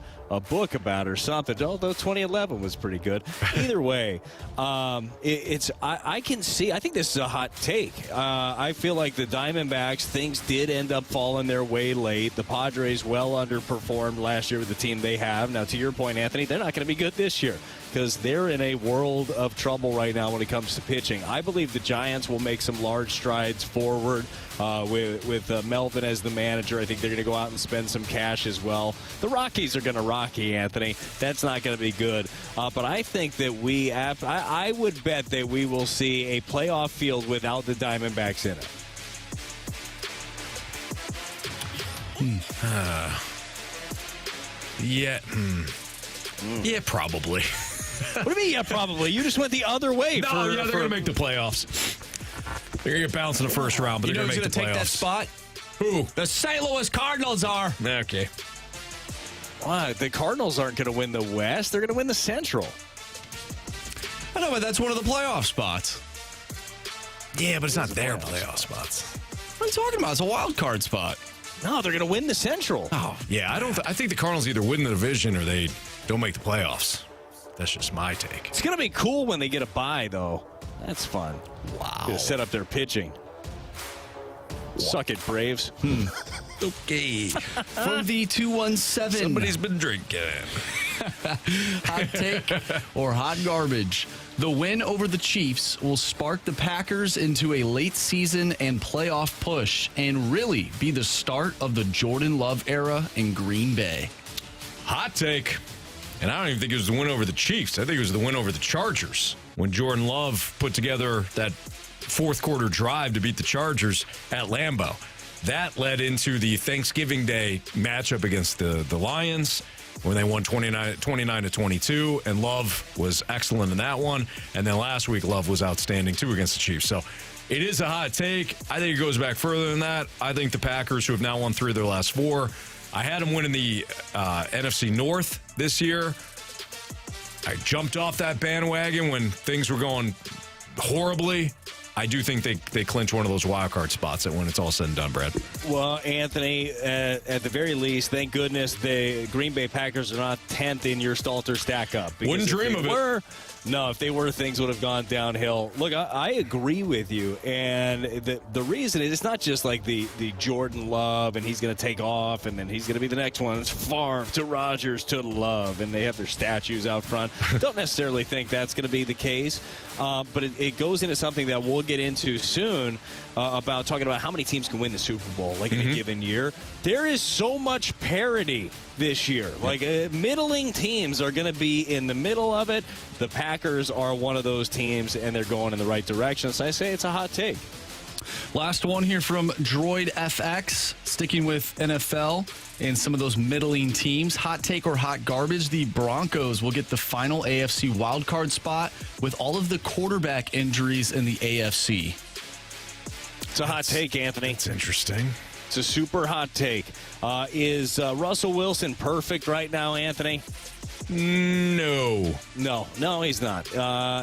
[SPEAKER 3] book about it or something. Although 2011 was pretty good. Either way, I can see. I think this is a hot take. I feel like the Diamondbacks, things did end up falling their way late. The Padres well underperformed last year with the team they have. Now, to your point, Anthony, they're not going to be good this year because they're in a world of trouble right now when it comes to pitching. I believe the Giants will make some large strides forward with Melvin as the manager. I think they're going to go out and spend some cash as well. The Rockies are going to rocky, Anthony. That's not going to be good. But I think that I would bet that we will see a playoff field without the Diamondbacks in it.
[SPEAKER 1] Yeah, probably.
[SPEAKER 3] What do you mean, yeah, probably? You just went the other way.
[SPEAKER 1] They're going to make the playoffs. They're going to get bounced in the first round, but they're going to make the playoffs.
[SPEAKER 2] Take that spot?
[SPEAKER 1] Who?
[SPEAKER 2] The St. Louis Cardinals are.
[SPEAKER 1] Okay.
[SPEAKER 3] Wow, the Cardinals aren't going to win the West. They're going to win the Central.
[SPEAKER 2] I know, but that's one of the playoff spots.
[SPEAKER 1] Yeah, but it's not their playoff spots.
[SPEAKER 2] What are you talking about? It's a wild card spot.
[SPEAKER 3] No, they're going to win the Central.
[SPEAKER 1] Oh, yeah. I think the Cardinals either win the division or they don't make the playoffs. That's just my take.
[SPEAKER 3] It's going to be cool when they get a bye, though. That's fun.
[SPEAKER 1] Wow.
[SPEAKER 3] To set up their pitching. Suck it, Braves.
[SPEAKER 1] Okay.
[SPEAKER 2] From the 217.
[SPEAKER 1] Somebody's been drinking.
[SPEAKER 2] Hot take or hot garbage. The win over the Chiefs will spark the Packers into a late season and playoff push and really be the start of the Jordan Love era in Green Bay.
[SPEAKER 1] Hot take. And I don't even think it was the win over the Chiefs. I think it was the win over the Chargers when Jordan Love put together that fourth quarter drive to beat the Chargers at Lambeau. That led into the Thanksgiving Day matchup against the Lions when they won 29-22, and Love was excellent in that one. And then last week, Love was outstanding, too, against the Chiefs. So it is a hot take. I think it goes back further than that. I think the Packers, who have now won 3 of their last 4, I had them winning the NFC North this year. I jumped off that bandwagon when things were going horribly. I do think they clinch one of those wild card spots when it's all said and done, Brad.
[SPEAKER 3] Well, Anthony, at the very least, thank goodness the Green Bay Packers are not 10th in your Stalter stack up.
[SPEAKER 1] Wouldn't dream of it.
[SPEAKER 3] No, if they were, things would have gone downhill. Look, I agree with you. And the reason is it's not just like the Jordan Love and he's going to take off and then he's going to be the next one. It's Favre to Rodgers to Love, and they have their statues out front. Don't necessarily think that's going to be the case. But it goes into something that we'll get into soon about talking about how many teams can win the Super Bowl like in a given year. There is so much parity this year. Like middling teams are going to be in the middle of it. The Packers are one of those teams, and they're going in the right direction. So I say it's a hot take.
[SPEAKER 2] Last one here from Droid FX, sticking with NFL and some of those middling teams. Hot take or hot garbage, the Broncos will get the final AFC wildcard spot with all of the quarterback injuries in the AFC.
[SPEAKER 3] It's a hot take, Anthony.
[SPEAKER 1] It's interesting.
[SPEAKER 3] It's a super hot take. Is Russell Wilson perfect right now, Anthony?
[SPEAKER 1] No,
[SPEAKER 3] he's not.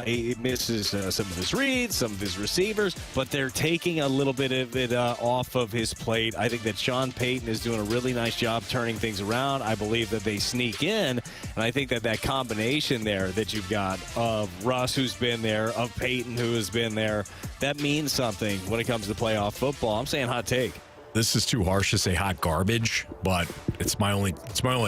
[SPEAKER 3] He misses some of his reads, some of his receivers, but they're taking a little bit of it off of his plate. I think that Sean Payton is doing a really nice job turning things around. I believe that they sneak in, and I think that combination there that you've got of Russ, who's been there, of Payton, who has been there, that means something when it comes to playoff football. I'm saying hot take.
[SPEAKER 1] This is too harsh to say hot garbage, but it's my only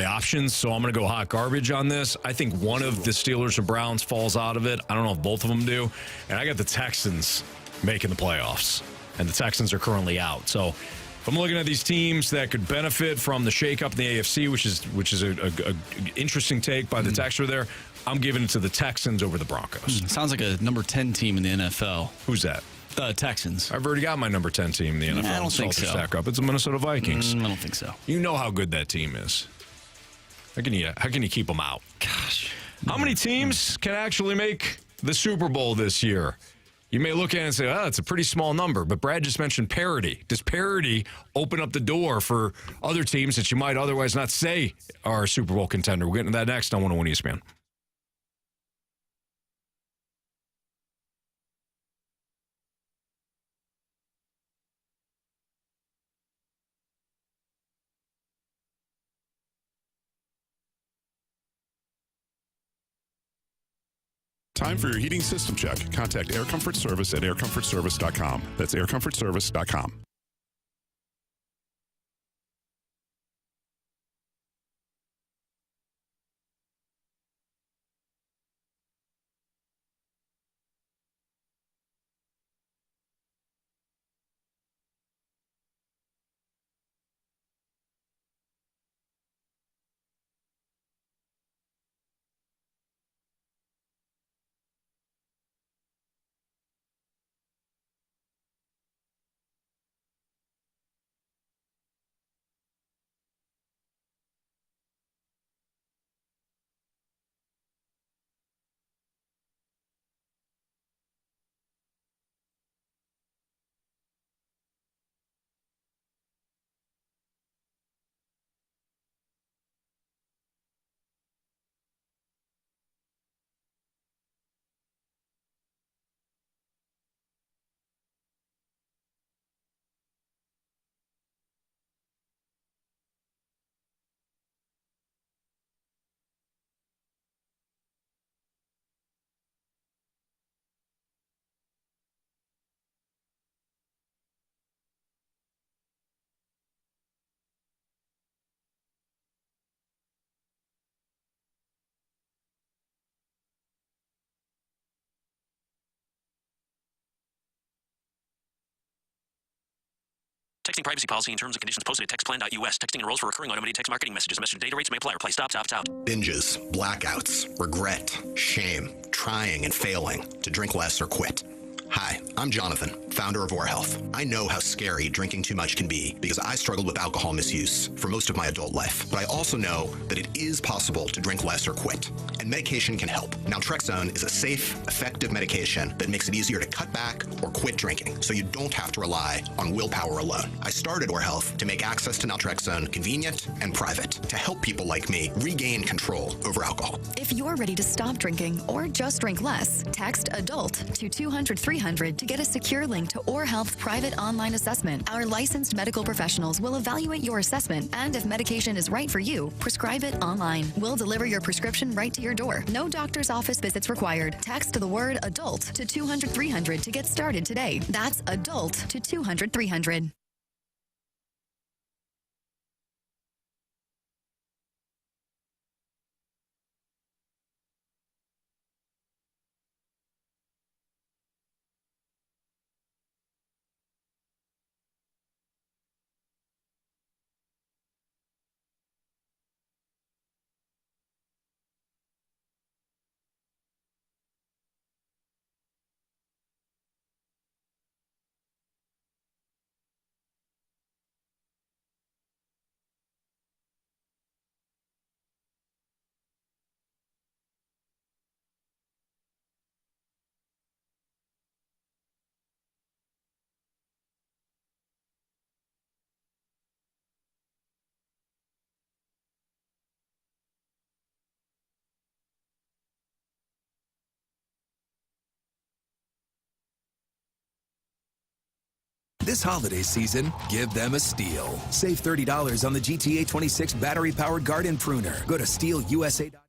[SPEAKER 1] option, so I'm going to go hot garbage on this. I think one of the Steelers and Browns falls out of it. I don't know if both of them do. And I got the Texans making the playoffs, and the Texans are currently out. So if I'm looking at these teams that could benefit from the shakeup in the AFC, which is a interesting take by the texter there, I'm giving it to the Texans over the Broncos.
[SPEAKER 2] Sounds like a number 10 team in the NFL.
[SPEAKER 1] Who's that?
[SPEAKER 2] The Texans.
[SPEAKER 1] I've already got my number 10 team in the NFL.
[SPEAKER 2] I don't think so.
[SPEAKER 1] Stack up. It's the Minnesota Vikings.
[SPEAKER 2] I don't think so.
[SPEAKER 1] You know how good that team is. How can you keep them out?
[SPEAKER 2] Gosh.
[SPEAKER 1] How many teams can actually make the Super Bowl this year? You may look at it and say, it's a pretty small number, but Brad just mentioned parity. Does parity open up the door for other teams that you might otherwise not say are a Super Bowl contender? We'll get into that next on 101 ESPN.
[SPEAKER 6] Time for your heating system check. Contact Air Comfort Service at aircomfortservice.com. That's aircomfortservice.com.
[SPEAKER 7] Texting privacy policy and terms and conditions posted at textplan.us. Texting enrolls for recurring automated text marketing messages. Message data rates may apply. Reply stop, opt out.
[SPEAKER 4] Binges, blackouts, regret, shame, trying and failing to drink less or quit. Hi, I'm Jonathan, founder of Or Health. I know how scary drinking too much can be because I struggled with alcohol misuse for most of my adult life. But I also know that it is possible to drink less or quit, and medication can help. Naltrexone is a safe, effective medication that makes it easier to cut back or quit drinking, so you don't have to rely on willpower alone. I started Or Health to make access to naltrexone convenient and private, to help people like me regain control over alcohol.
[SPEAKER 8] If you're ready to stop drinking or just drink less, text ADULT to 200-300 to get a secure link to Or Health private online assessment. Our licensed medical professionals will evaluate your assessment, and if medication is right for you, prescribe it online. We'll deliver your prescription right to your door. No doctor's office visits required. Text the word ADULT to 200-300 to get started today. That's ADULT to 200-300.
[SPEAKER 9] This holiday season, give them a Steel. Save $30 on the GTA 26 battery-powered garden pruner. Go to SteelUSA.com.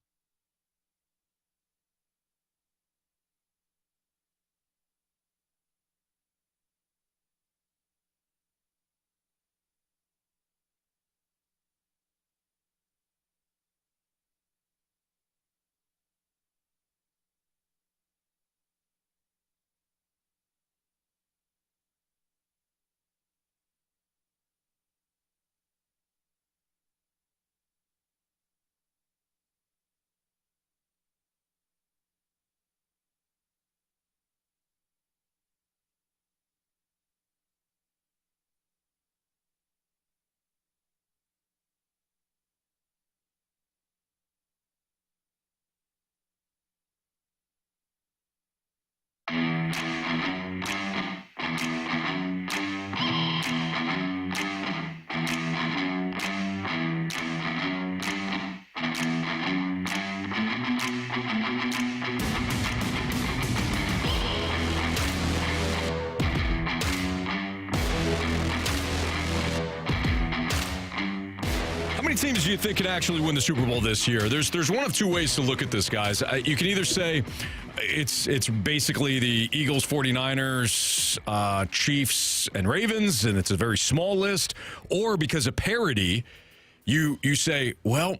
[SPEAKER 1] How many teams do you think can actually win the Super Bowl this year? There's one of two ways to look at this, guys. You can either say it's basically the Eagles, 49ers, Chiefs, and Ravens, and it's a very small list, or because of parity, you say, well,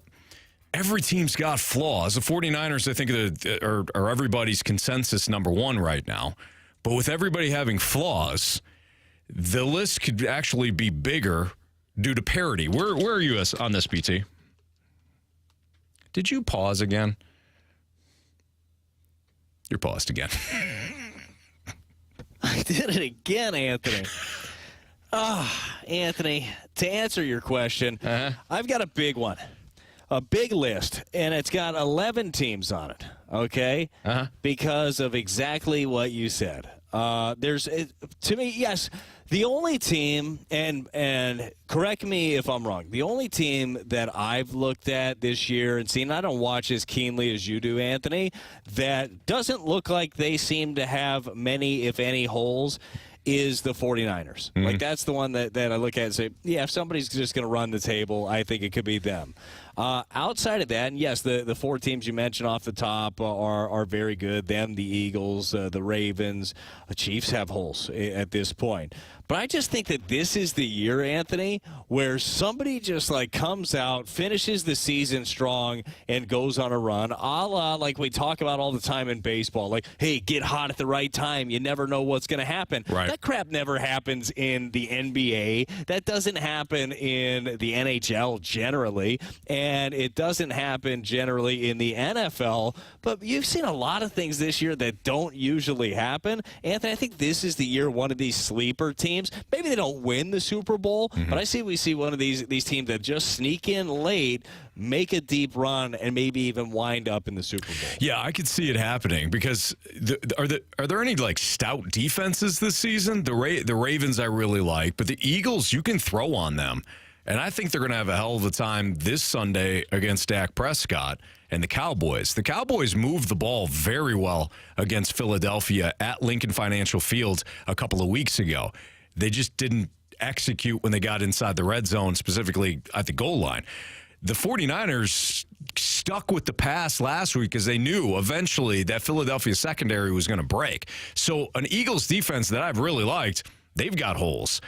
[SPEAKER 1] every team's got flaws. The 49ers, I think, are everybody's consensus number one right now. But with everybody having flaws, the list could actually be bigger due to parity. Where are you on this, BT? Did you pause again? You're paused again.
[SPEAKER 3] I did it again, Anthony. Anthony, to answer your question, I've got a big one. A big list, and it's got 11 teams on it, okay? Because of exactly what you said. To me, yes, the only team, and correct me if I'm wrong, the only team that I've looked at this year and seen, I don't watch as keenly as you do, Anthony, that doesn't look like they seem to have many, if any, holes, is the 49ers. Like, that's the one that I look at and say, yeah, if somebody's just going to run the table, I think it could be them. Outside of that, and yes, the four teams you mentioned off the top are very good. Them, the Eagles, the Ravens, the Chiefs have holes at this point. But I just think that this is the year, Anthony, where somebody just like comes out, finishes the season strong, and goes on a run, a la like we talk about all the time in baseball. Like, hey, get hot at the right time. You never know what's going to happen.
[SPEAKER 1] Right.
[SPEAKER 3] That crap never happens in the NBA. That doesn't happen in the NHL generally. And it doesn't happen generally in the NFL. But you've seen a lot of things this year that don't usually happen. Anthony, I think this is the year one of these sleeper teams. Maybe they don't win the Super Bowl, but we see one of these teams that just sneak in late, make a deep run, and maybe even wind up in the Super Bowl.
[SPEAKER 1] Yeah, I could see it happening because are there any like stout defenses this season? The Ravens I really like, but the Eagles, you can throw on them. And I think they're going to have a hell of a time this Sunday against Dak Prescott and the Cowboys. The Cowboys moved the ball very well against Philadelphia at Lincoln Financial Field a couple of weeks ago. They just didn't execute when they got inside the red zone, specifically at the goal line. The 49ers stuck with the pass last week because they knew eventually that Philadelphia secondary was going to break. So an Eagles defense that I've really liked, they've got holes.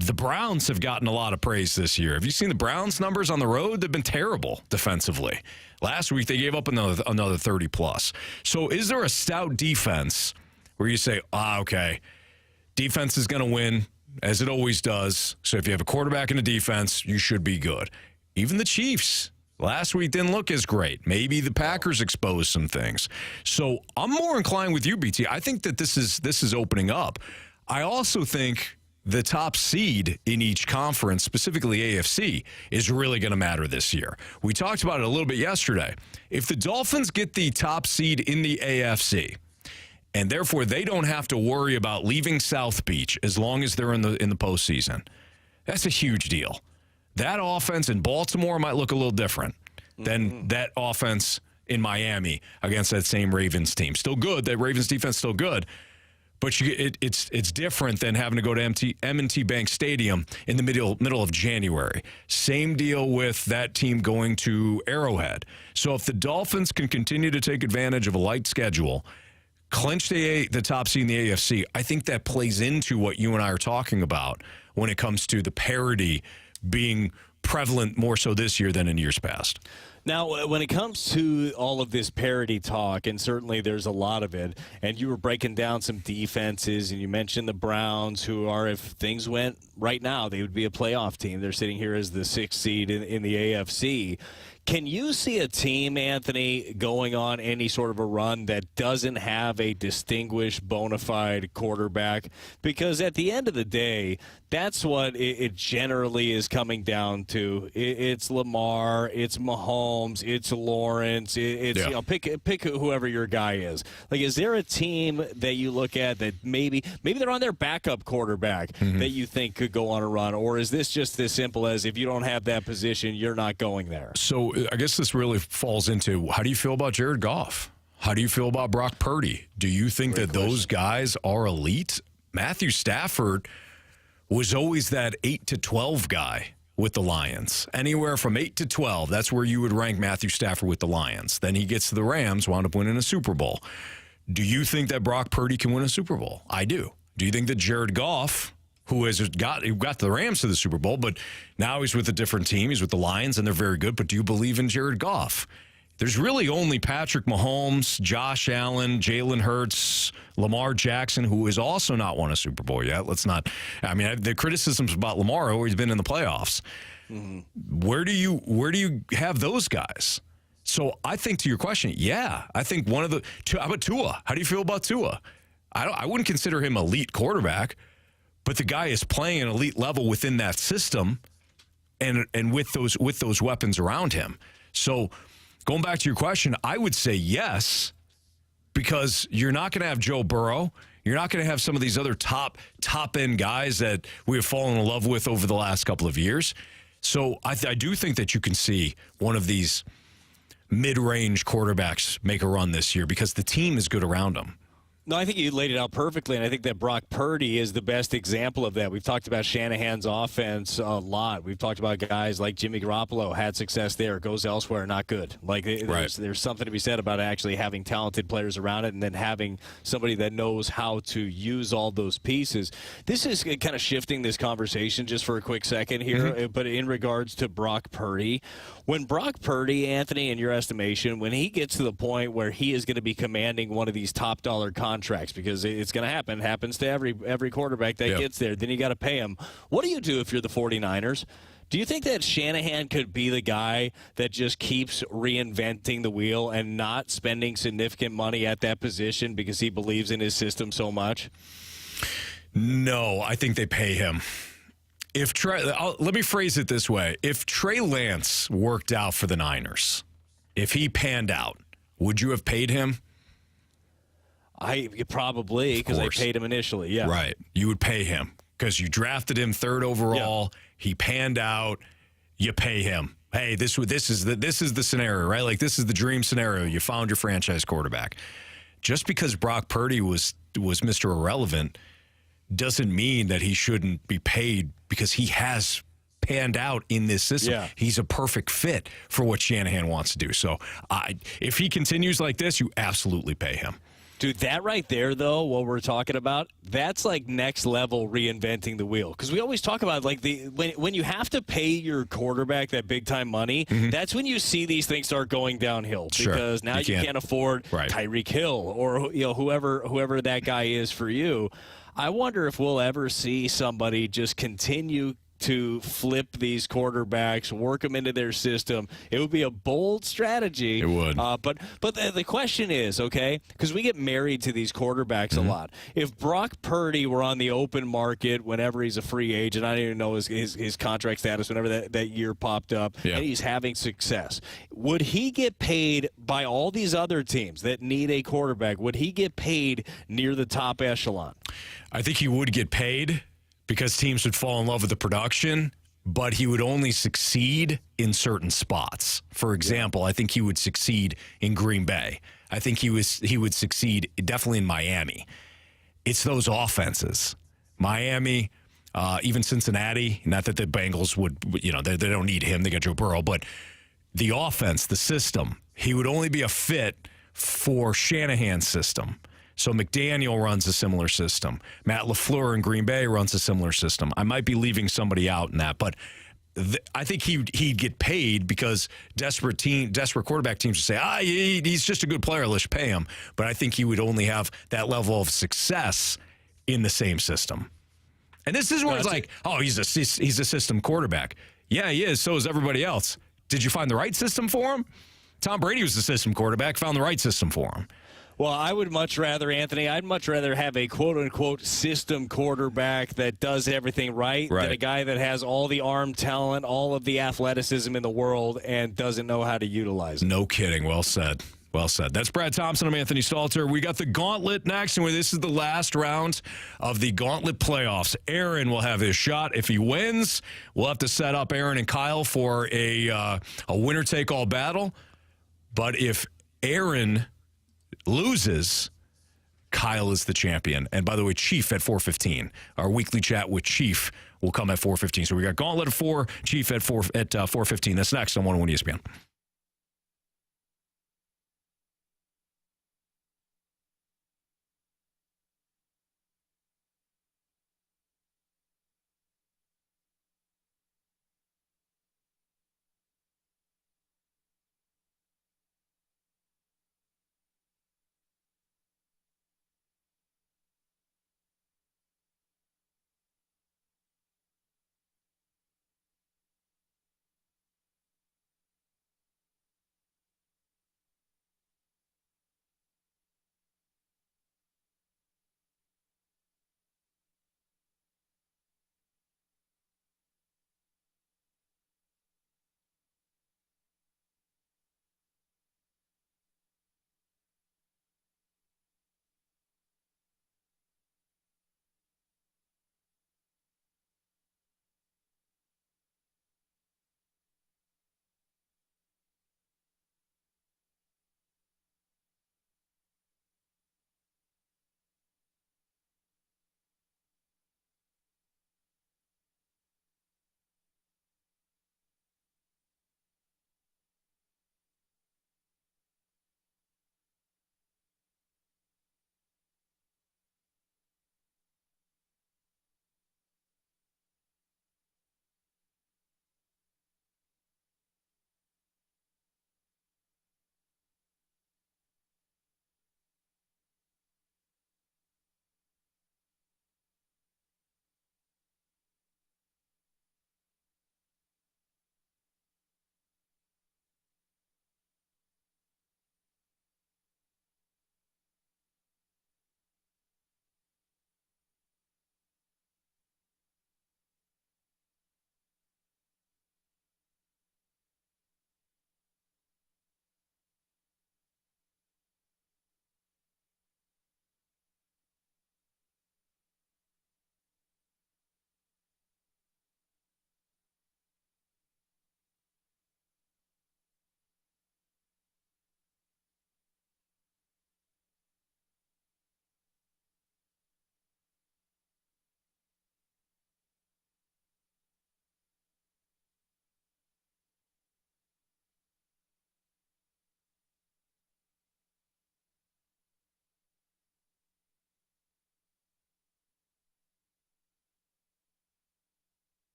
[SPEAKER 1] The Browns have gotten a lot of praise this year. Have you seen the Browns' numbers on the road? They've been terrible defensively. Last week, they gave up another 30-plus. So is there a stout defense where you say, okay, defense is going to win, as it always does. So if you have a quarterback and a defense, you should be good. Even the Chiefs last week didn't look as great. Maybe the Packers exposed some things. So I'm more inclined with you, BT. I think that this is opening up. I also think the top seed in each conference, specifically AFC, is really going to matter this year. We talked about it a little bit yesterday. If the Dolphins get the top seed in the AFC, and therefore they don't have to worry about leaving South Beach as long as they're in the postseason, that's a huge deal. That offense in Baltimore might look a little different than that offense in Miami against that same Ravens team. Still good. That Ravens defense still good. But it's different than having to go to M&T Bank Stadium in the middle of January. Same deal with that team going to Arrowhead. So if the Dolphins can continue to take advantage of a light schedule, clinch the top seed in the AFC, I think that plays into what you and I are talking about when it comes to the parity being prevalent more so this year than in years past.
[SPEAKER 3] Now, when it comes to all of this parity talk, and certainly there's a lot of it, and you were breaking down some defenses, and you mentioned the Browns, who are, if things went right now, they would be a playoff team. They're sitting here as the 6th seed in the AFC. Can you see a team, Anthony, going on any sort of a run that doesn't have a distinguished, bona fide quarterback? Because at the end of the day, that's what it generally is coming down to. It's Lamar, it's Mahomes. Mahomes, it's Lawrence, it's pick whoever your guy is. Like, is there a team that you look at that maybe they're on their backup quarterback that you think could go on a run, or is this just as simple as if you don't have that position, you're not going there?
[SPEAKER 1] So I guess this really falls into, how do you feel about Jared Goff? How do you feel about Brock Purdy? Do you think that those guys are elite? Matthew Stafford was always that 8 to 12 guy with the Lions. Anywhere from 8 to 12, that's where you would rank Matthew Stafford with the Lions. Then he gets to the Rams, wound up winning a Super Bowl. Do you think that Brock Purdy can win a Super Bowl? I do. Do you think that Jared Goff, who got the Rams to the Super Bowl, but now he's with a different team, he's with the Lions, and they're very good, but do you believe in Jared Goff? There's really only Patrick Mahomes, Josh Allen, Jalen Hurts, Lamar Jackson, who has also not won a Super Bowl yet. The criticisms about Lamar, who he's been in the playoffs. Where do you have those guys? So I think, to your question, I think how about Tua? How do you feel about Tua? I wouldn't consider him elite quarterback, but the guy is playing an elite level within that system, and with those weapons around him. So, going back to your question, I would say yes, because you're not going to have Joe Burrow. You're not going to have some of these other top-end guys that we have fallen in love with over the last couple of years. So I do think that you can see one of these mid-range quarterbacks make a run this year because the team is good around them.
[SPEAKER 3] No, I think you laid it out perfectly, and I think that Brock Purdy is the best example of that. We've talked about Shanahan's offense a lot. We've talked about guys like Jimmy Garoppolo had success there, goes elsewhere, not good. Like there's something to be said about actually having talented players around it and then having somebody that knows how to use all those pieces. This is kind of shifting this conversation just for a quick second here, but in regards to Brock Purdy, when Brock Purdy, Anthony, in your estimation, when he gets to the point where he is going to be commanding one of these top dollar contracts, because it's going to happen. It happens to every quarterback that gets there. Then you got to pay him. What do you do if you're the 49ers? Do you think that Shanahan could be the guy that just keeps reinventing the wheel and not spending significant money at that position because he believes in his system so much?
[SPEAKER 1] No, I think they pay him. Let me phrase it this way. If Trey Lance worked out for the Niners, if he panned out, would you have paid him?
[SPEAKER 3] Probably, because I paid him initially, yeah. Right.
[SPEAKER 1] You would pay him because you drafted him 3rd overall. Yeah. He panned out. You pay him. Hey, this is the scenario, right? Like, this is the dream scenario. You found your franchise quarterback. Just because Brock Purdy was Mr. Irrelevant doesn't mean that he shouldn't be paid, because he has panned out in this system. Yeah. He's a perfect fit for what Shanahan wants to do. So if he continues like this, you absolutely pay him.
[SPEAKER 3] Dude, that right there, though, what we're talking about, that's like next level reinventing the wheel. Because we always talk about, like, when you have to pay your quarterback that big time money, that's when you see these things start going downhill.
[SPEAKER 1] Sure.
[SPEAKER 3] Because now you can't afford Tyreek Hill or whoever that guy is for you. I wonder if we'll ever see somebody just continue to flip these quarterbacks, work them into their system. It would be a bold strategy.
[SPEAKER 1] It would.
[SPEAKER 3] But the question is, okay, because we get married to these quarterbacks a lot. If Brock Purdy were on the open market whenever he's a free agent, I don't even know his contract status whenever that year popped up, and he's having success, would he get paid by all these other teams that need a quarterback? Would he get paid near the top echelon?
[SPEAKER 1] I think he would get paid, because teams would fall in love with the production, but he would only succeed in certain spots. For example, I think he would succeed in Green Bay. I think he would succeed definitely in Miami. It's those offenses. Miami, even Cincinnati, not that the Bengals would, they don't need him. They got Joe Burrow, but the offense, the system, he would only be a fit for Shanahan's system. So McDaniel runs a similar system. Matt LaFleur in Green Bay runs a similar system. I might be leaving somebody out in that, but I think he'd get paid because desperate quarterback teams would say, he's just a good player, let's pay him. But I think he would only have that level of success in the same system. And this is where it's like, he's a system quarterback. Yeah, he is. So is everybody else. Did you find the right system for him? Tom Brady was the system quarterback, found the right system for him.
[SPEAKER 3] Well, I would much rather, Anthony, I'd much rather have a quote-unquote system quarterback that does everything right than a guy that has all the arm talent, all of the athleticism in the world, and doesn't know how to utilize it.
[SPEAKER 1] No kidding. Well said. Well said. That's Brad Thompson. I'm Anthony Stalter. We got the Gauntlet next, and this is the last round of the Gauntlet Playoffs. Aaron will have his shot. If he wins, we'll have to set up Aaron and Kyle for a winner-take-all battle. But if Aaron loses, Kyle is the champion. And by the way, Chief at 4:15. Our weekly chat with Chief will come at 4:15. So we got Gauntlet at 4, Chief at 4:15. That's next on 101 ESPN.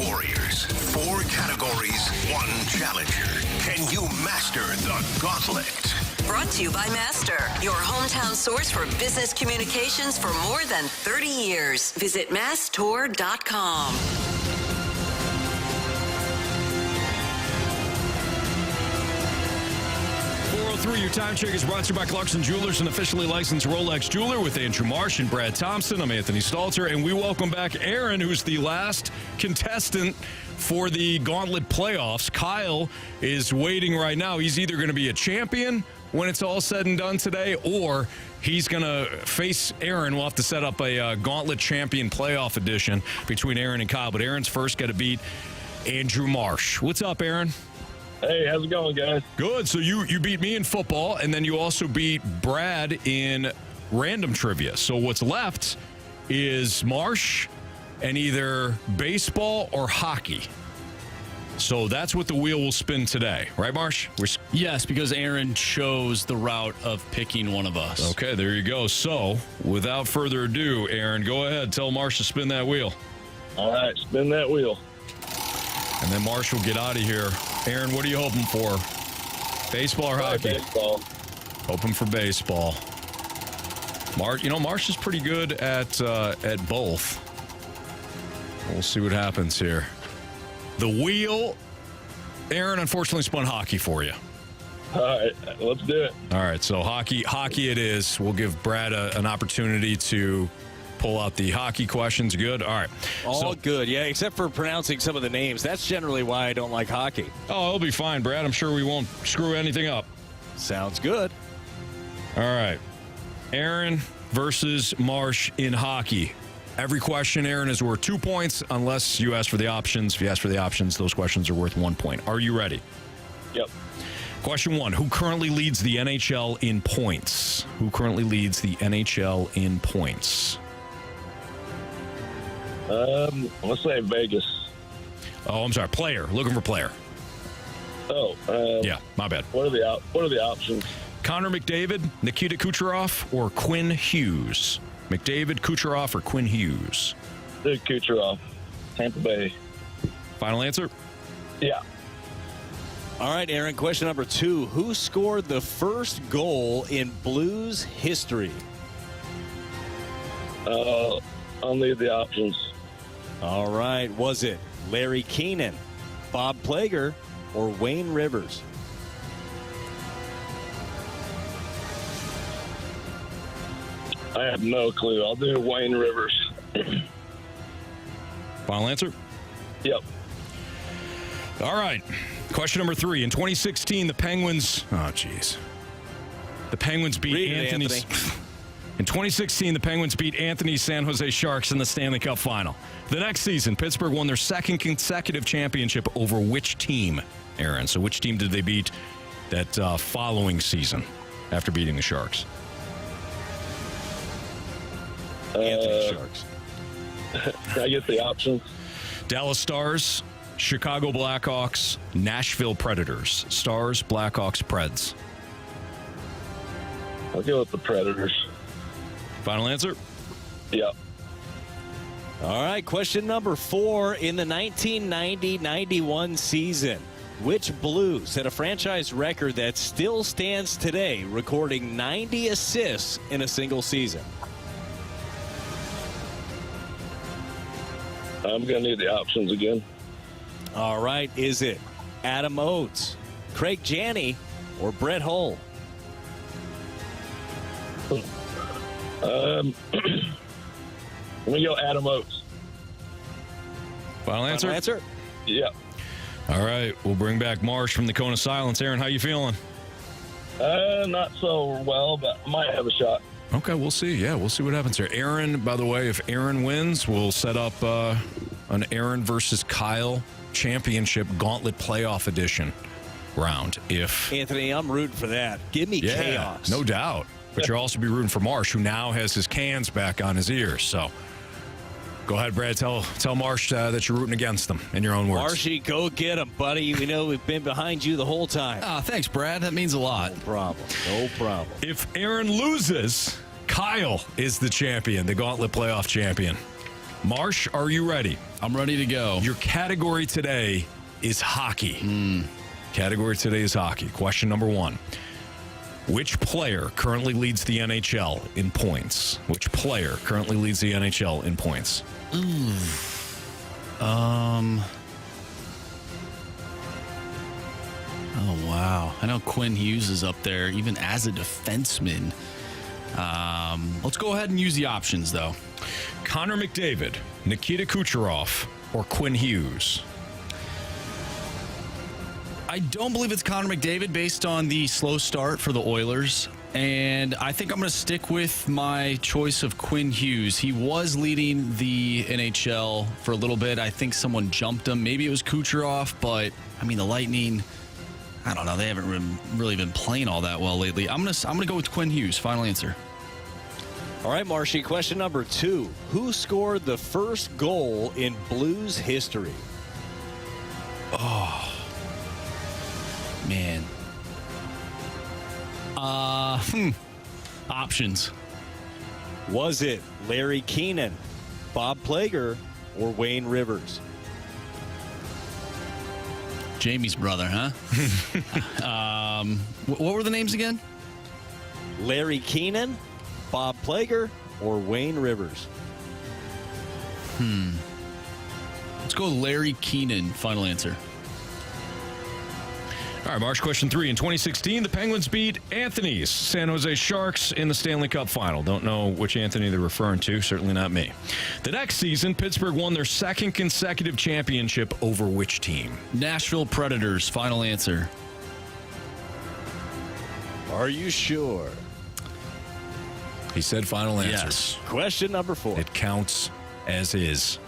[SPEAKER 10] Warriors, 4 categories, 1 challenger. Can you master the gauntlet?
[SPEAKER 11] Brought to you by Master, your hometown source for business communications for more than 30 years. Visit masstour.com.
[SPEAKER 1] 3, your time check is brought to you by Clarkson Jewelers, an officially licensed Rolex jeweler, with Andrew Marsh and Brad Thompson. I'm Anthony Stalter, and we welcome back Aaron, who's the last contestant for the Gauntlet Playoffs. Kyle is waiting right now. He's either going to be a champion when it's all said and done today, or he's going to face Aaron. We'll have to set up a Gauntlet Champion Playoff edition between Aaron and Kyle. But Aaron's first got to beat Andrew Marsh. What's up, Aaron?
[SPEAKER 12] Hey, how's it going, guys?
[SPEAKER 1] Good. So you beat me in football, and then you also beat Brad in random trivia. So what's left is Marsh and either baseball or hockey. So that's what the wheel will spin today. Right, Marsh?
[SPEAKER 2] Yes, because Aaron chose the route of picking one of us.
[SPEAKER 1] Okay, there you go. So without further ado, Aaron, go ahead. Tell Marsh to spin that wheel.
[SPEAKER 12] All right, spin that wheel.
[SPEAKER 1] And then Marsh will get out of here. Aaron, what are you hoping for? Baseball or hockey?
[SPEAKER 12] Baseball.
[SPEAKER 1] Hoping for baseball. Marsh is pretty good at both. We'll see what happens here. The wheel, Aaron, unfortunately spun hockey for you.
[SPEAKER 12] All right, let's do it.
[SPEAKER 1] All right, so hockey it is. We'll give Brad an opportunity to pull out the hockey questions. Good? All right.
[SPEAKER 3] All good, yeah, except for pronouncing some of the names. That's generally why I don't like hockey.
[SPEAKER 1] Oh, it'll be fine, Brad. I'm sure we won't screw anything up.
[SPEAKER 3] Sounds good.
[SPEAKER 1] All right. Aaron versus Marsh in hockey. Every question, Aaron, is worth 2 points unless you ask for the options. If you ask for the options, those questions are worth 1 point. Are you ready?
[SPEAKER 12] Yep.
[SPEAKER 1] Question 1. Who currently leads the NHL in points? Who currently leads the NHL in points?
[SPEAKER 12] Let's say Vegas.
[SPEAKER 1] Oh, I'm sorry. Player. Looking for player.
[SPEAKER 12] Oh.
[SPEAKER 1] Yeah, my bad.
[SPEAKER 12] What are the options?
[SPEAKER 1] Connor McDavid, Nikita Kucherov, or Quinn Hughes? McDavid, Kucherov, or Quinn Hughes?
[SPEAKER 12] Dude, Kucherov. Tampa Bay.
[SPEAKER 1] Final answer?
[SPEAKER 12] Yeah.
[SPEAKER 3] All right, Aaron, question number 2. Who scored the first goal in Blues history?
[SPEAKER 12] I'll need the options.
[SPEAKER 3] All right. Was it Larry Keenan, Bob Plager, or Wayne Rivers?
[SPEAKER 12] I have no clue. I'll do Wayne Rivers.
[SPEAKER 1] Final answer?
[SPEAKER 12] Yep.
[SPEAKER 1] All right. Question number 3. In 2016, the Penguins... Oh, jeez. The Penguins beat Anthony... In 2016, the Penguins beat Anthony's San Jose Sharks in the Stanley Cup Final. The next season, Pittsburgh won their second consecutive championship over which team, Aaron? So which team did they beat that following season after beating the Sharks?
[SPEAKER 3] Anthony Sharks.
[SPEAKER 12] Can I get the options?
[SPEAKER 1] Dallas Stars, Chicago Blackhawks, Nashville Predators. Stars, Blackhawks, Preds.
[SPEAKER 12] I'll go with the Predators.
[SPEAKER 1] Final answer?
[SPEAKER 12] Yep.
[SPEAKER 3] All right, question number 4. In the 1990-91 season, which Blues had a franchise record that still stands today, recording 90 assists in a single season?
[SPEAKER 12] I'm going to need the options again.
[SPEAKER 3] All right, is it Adam Oates, Craig Janney, or Brett Hull?
[SPEAKER 12] Let me go Adam Oates.
[SPEAKER 1] Final answer?
[SPEAKER 3] Final answer?
[SPEAKER 12] Yep.
[SPEAKER 1] All right, we'll bring back Marsh from the Cone of Silence. Aaron, how you feeling?
[SPEAKER 12] Not so well, but I might have a shot.
[SPEAKER 1] Okay, we'll see. Yeah, we'll see what happens here. Aaron, by the way, if Aaron wins, we'll set up an Aaron versus Kyle championship Gauntlet Playoff edition round. If
[SPEAKER 3] Anthony, I'm rooting for that. Give me chaos.
[SPEAKER 1] No doubt. But you'll also be rooting for Marsh, who now has his cans back on his ears. So go ahead, Brad. Tell Marsh that you're rooting against them in your own words.
[SPEAKER 3] Marshy, go get him, buddy. We know we've been behind you the whole time.
[SPEAKER 2] Thanks, Brad. That means a lot.
[SPEAKER 3] No problem. No problem.
[SPEAKER 1] If Aaron loses, Kyle is the champion, the Gauntlet Playoff champion. Marsh, are you ready?
[SPEAKER 2] I'm ready to go.
[SPEAKER 1] Your category today is hockey. Category today is hockey. Question number 1. Which player currently leads the NHL in points? Which player currently leads the NHL in points?
[SPEAKER 2] Oh, wow. I know Quinn Hughes is up there, even as a defenseman. Let's go ahead and use the options, though.
[SPEAKER 1] Connor McDavid, Nikita Kucherov, or Quinn Hughes?
[SPEAKER 2] I don't believe it's Connor McDavid based on the slow start for the Oilers. And I think I'm going to stick with my choice of Quinn Hughes. He was leading the NHL for a little bit. I think someone jumped him. Maybe it was Kucherov, but, I mean, the Lightning, I don't know. They haven't really been playing all that well lately. I'm gonna go with Quinn Hughes. Final answer.
[SPEAKER 3] All right, Marshy, question number 2. Who scored the first goal in Blues history?
[SPEAKER 2] Oh, man. Options.
[SPEAKER 3] Was it Larry Keenan, Bob Plager, or Wayne Rivers?
[SPEAKER 2] Jamie's brother, huh? What were the names again?
[SPEAKER 3] Larry Keenan, Bob Plager, or Wayne Rivers?
[SPEAKER 2] Let's go Larry Keenan. Final answer.
[SPEAKER 1] All right, Marsh, question 3. In 2016, the Penguins beat Anthony's San Jose Sharks in the Stanley Cup final. Don't know which Anthony they're referring to. Certainly not me. The next season, Pittsburgh won their second consecutive championship over which team?
[SPEAKER 2] Nashville Predators. Final answer.
[SPEAKER 3] Are you sure?
[SPEAKER 1] He said final answer.
[SPEAKER 2] Yes.
[SPEAKER 3] Question number 4.
[SPEAKER 1] It counts as is.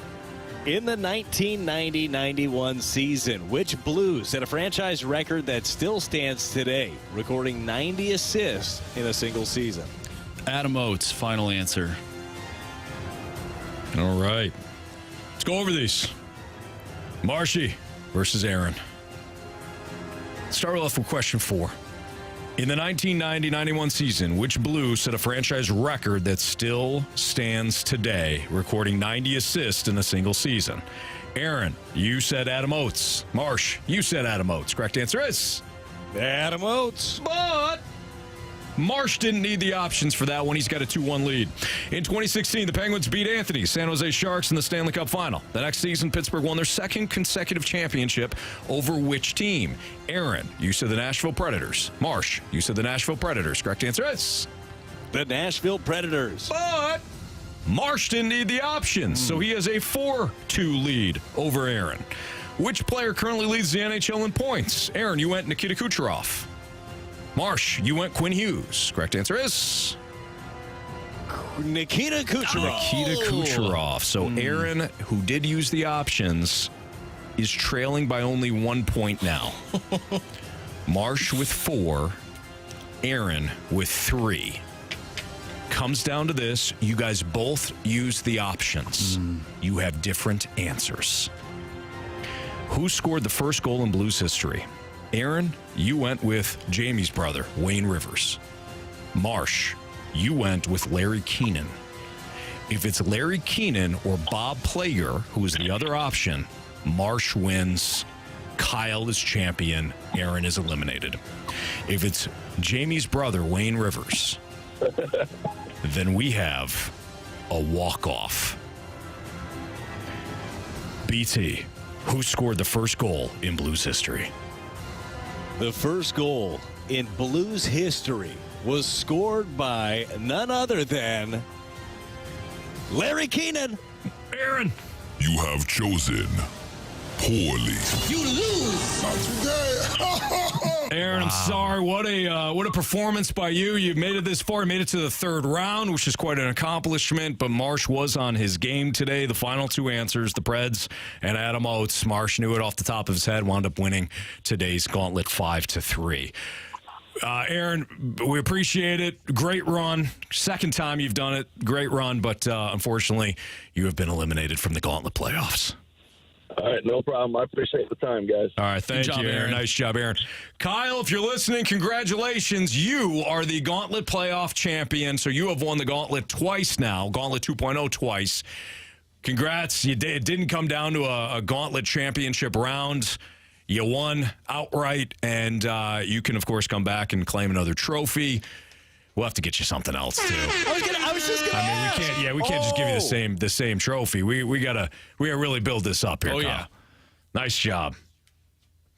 [SPEAKER 3] In the 1990-91 season, which Blues set a franchise record that still stands today, recording 90 assists in a single season?
[SPEAKER 2] Adam Oates. Final answer.
[SPEAKER 1] All right. Let's go over these. Marshy versus Aaron. Start off with question 4. In the 1990-91 season, which Blues set a franchise record that still stands today, recording 90 assists in a single season? Aaron, you said Adam Oates. Marsh, you said Adam Oates. Correct answer is
[SPEAKER 3] Adam Oates.
[SPEAKER 1] But Marsh didn't need the options for that one. He's got a 2-1 lead. In 2016, the Penguins beat Anthony's San Jose Sharks in the Stanley Cup final. The next season, Pittsburgh won their second consecutive championship over which team? Aaron, you said the Nashville Predators. Marsh, you said the Nashville Predators. Correct answer is
[SPEAKER 3] the Nashville Predators.
[SPEAKER 1] But Marsh didn't need the options, so he has a 4-2 lead over Aaron. Which player currently leads the NHL in points? Aaron, you went Nikita Kucherov. Marsh, you went Quinn Hughes. Correct answer is
[SPEAKER 3] Nikita Kucherov.
[SPEAKER 1] Nikita Kucherov. So Aaron, who did use the options, is trailing by only 1 point now. Marsh with 4. Aaron with 3. Comes down to this. You guys both use the options. You have different answers. Who scored the first goal in Blues history? Aaron, you went with Jamie's brother, Wayne Rivers. Marsh, you went with Larry Keenan. If it's Larry Keenan or Bob Plager, who is the other option, Marsh wins. Kyle is champion. Aaron is eliminated. If it's Jamie's brother, Wayne Rivers, then we have a walk-off. BT, who scored the first goal in Blues history?
[SPEAKER 3] The first goal in Blues history was scored by none other than Larry Keenan.
[SPEAKER 1] Aaron,
[SPEAKER 6] You have chosen poorly.
[SPEAKER 10] You lose. Not today.
[SPEAKER 1] Aaron, I'm sorry. What a performance by you. You made it this far. You made it to the third round, which is quite an accomplishment. But Marsh was on his game today. The final 2 answers, the Preds and Adam Oates. Marsh knew it off the top of his head, wound up winning today's Gauntlet 5-3. Aaron, we appreciate it. Great run. Second time you've done it. Great run. But unfortunately, you have been eliminated from the Gauntlet playoffs.
[SPEAKER 12] All right, no problem. I appreciate the time, guys.
[SPEAKER 1] All right, thank you, Aaron. Nice job, Aaron. Kyle, if you're listening, congratulations. You are the Gauntlet playoff champion, so you have won the Gauntlet twice now, Gauntlet 2.0 twice. Congrats. It didn't come down to a Gauntlet championship round. You won outright, and you can, of course, come back and claim another trophy. We'll have to get you something else too.
[SPEAKER 3] I was just gonna ask.
[SPEAKER 1] We can't just give you the same trophy. We gotta really build this up here.
[SPEAKER 2] Oh,
[SPEAKER 1] Kyle.
[SPEAKER 2] yeah.
[SPEAKER 1] Nice job.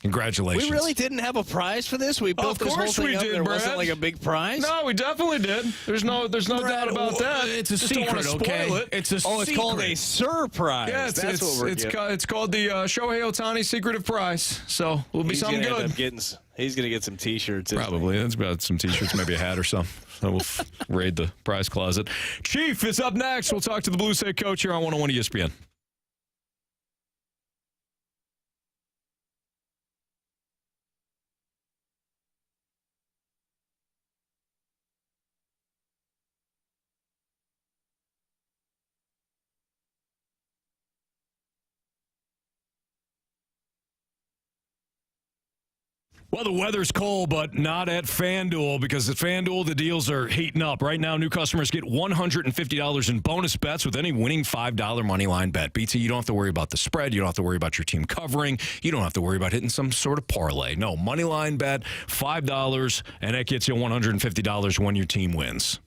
[SPEAKER 1] Congratulations.
[SPEAKER 3] We really didn't have a prize for this? We built this whole thing up. There wasn't like a big prize?
[SPEAKER 1] No, we definitely did. There's no doubt about that.
[SPEAKER 2] It's a
[SPEAKER 1] Just don't
[SPEAKER 2] secret,
[SPEAKER 1] wanna
[SPEAKER 2] okay?
[SPEAKER 1] spoil it.
[SPEAKER 2] It's a secret.
[SPEAKER 3] It's called a surprise.
[SPEAKER 1] Yeah, it's called the Shohei Ohtani Secretive Prize. So it'll be something good.
[SPEAKER 3] He's going to get some T-shirts.
[SPEAKER 1] Probably. That's about some T-shirts, maybe a hat or something. So we'll raid the prize closet. Chief is up next. We'll talk to the Blues head coach here on 101 ESPN. Well, the weather's cold, but not at FanDuel, because at FanDuel, the deals are heating up. Right now, new customers get $150 in bonus bets with any winning $5 moneyline bet. BT, you don't have to worry about the spread. You don't have to worry about your team covering. You don't have to worry about hitting some sort of parlay. No, moneyline bet, $5, and that gets you $150 when your team wins.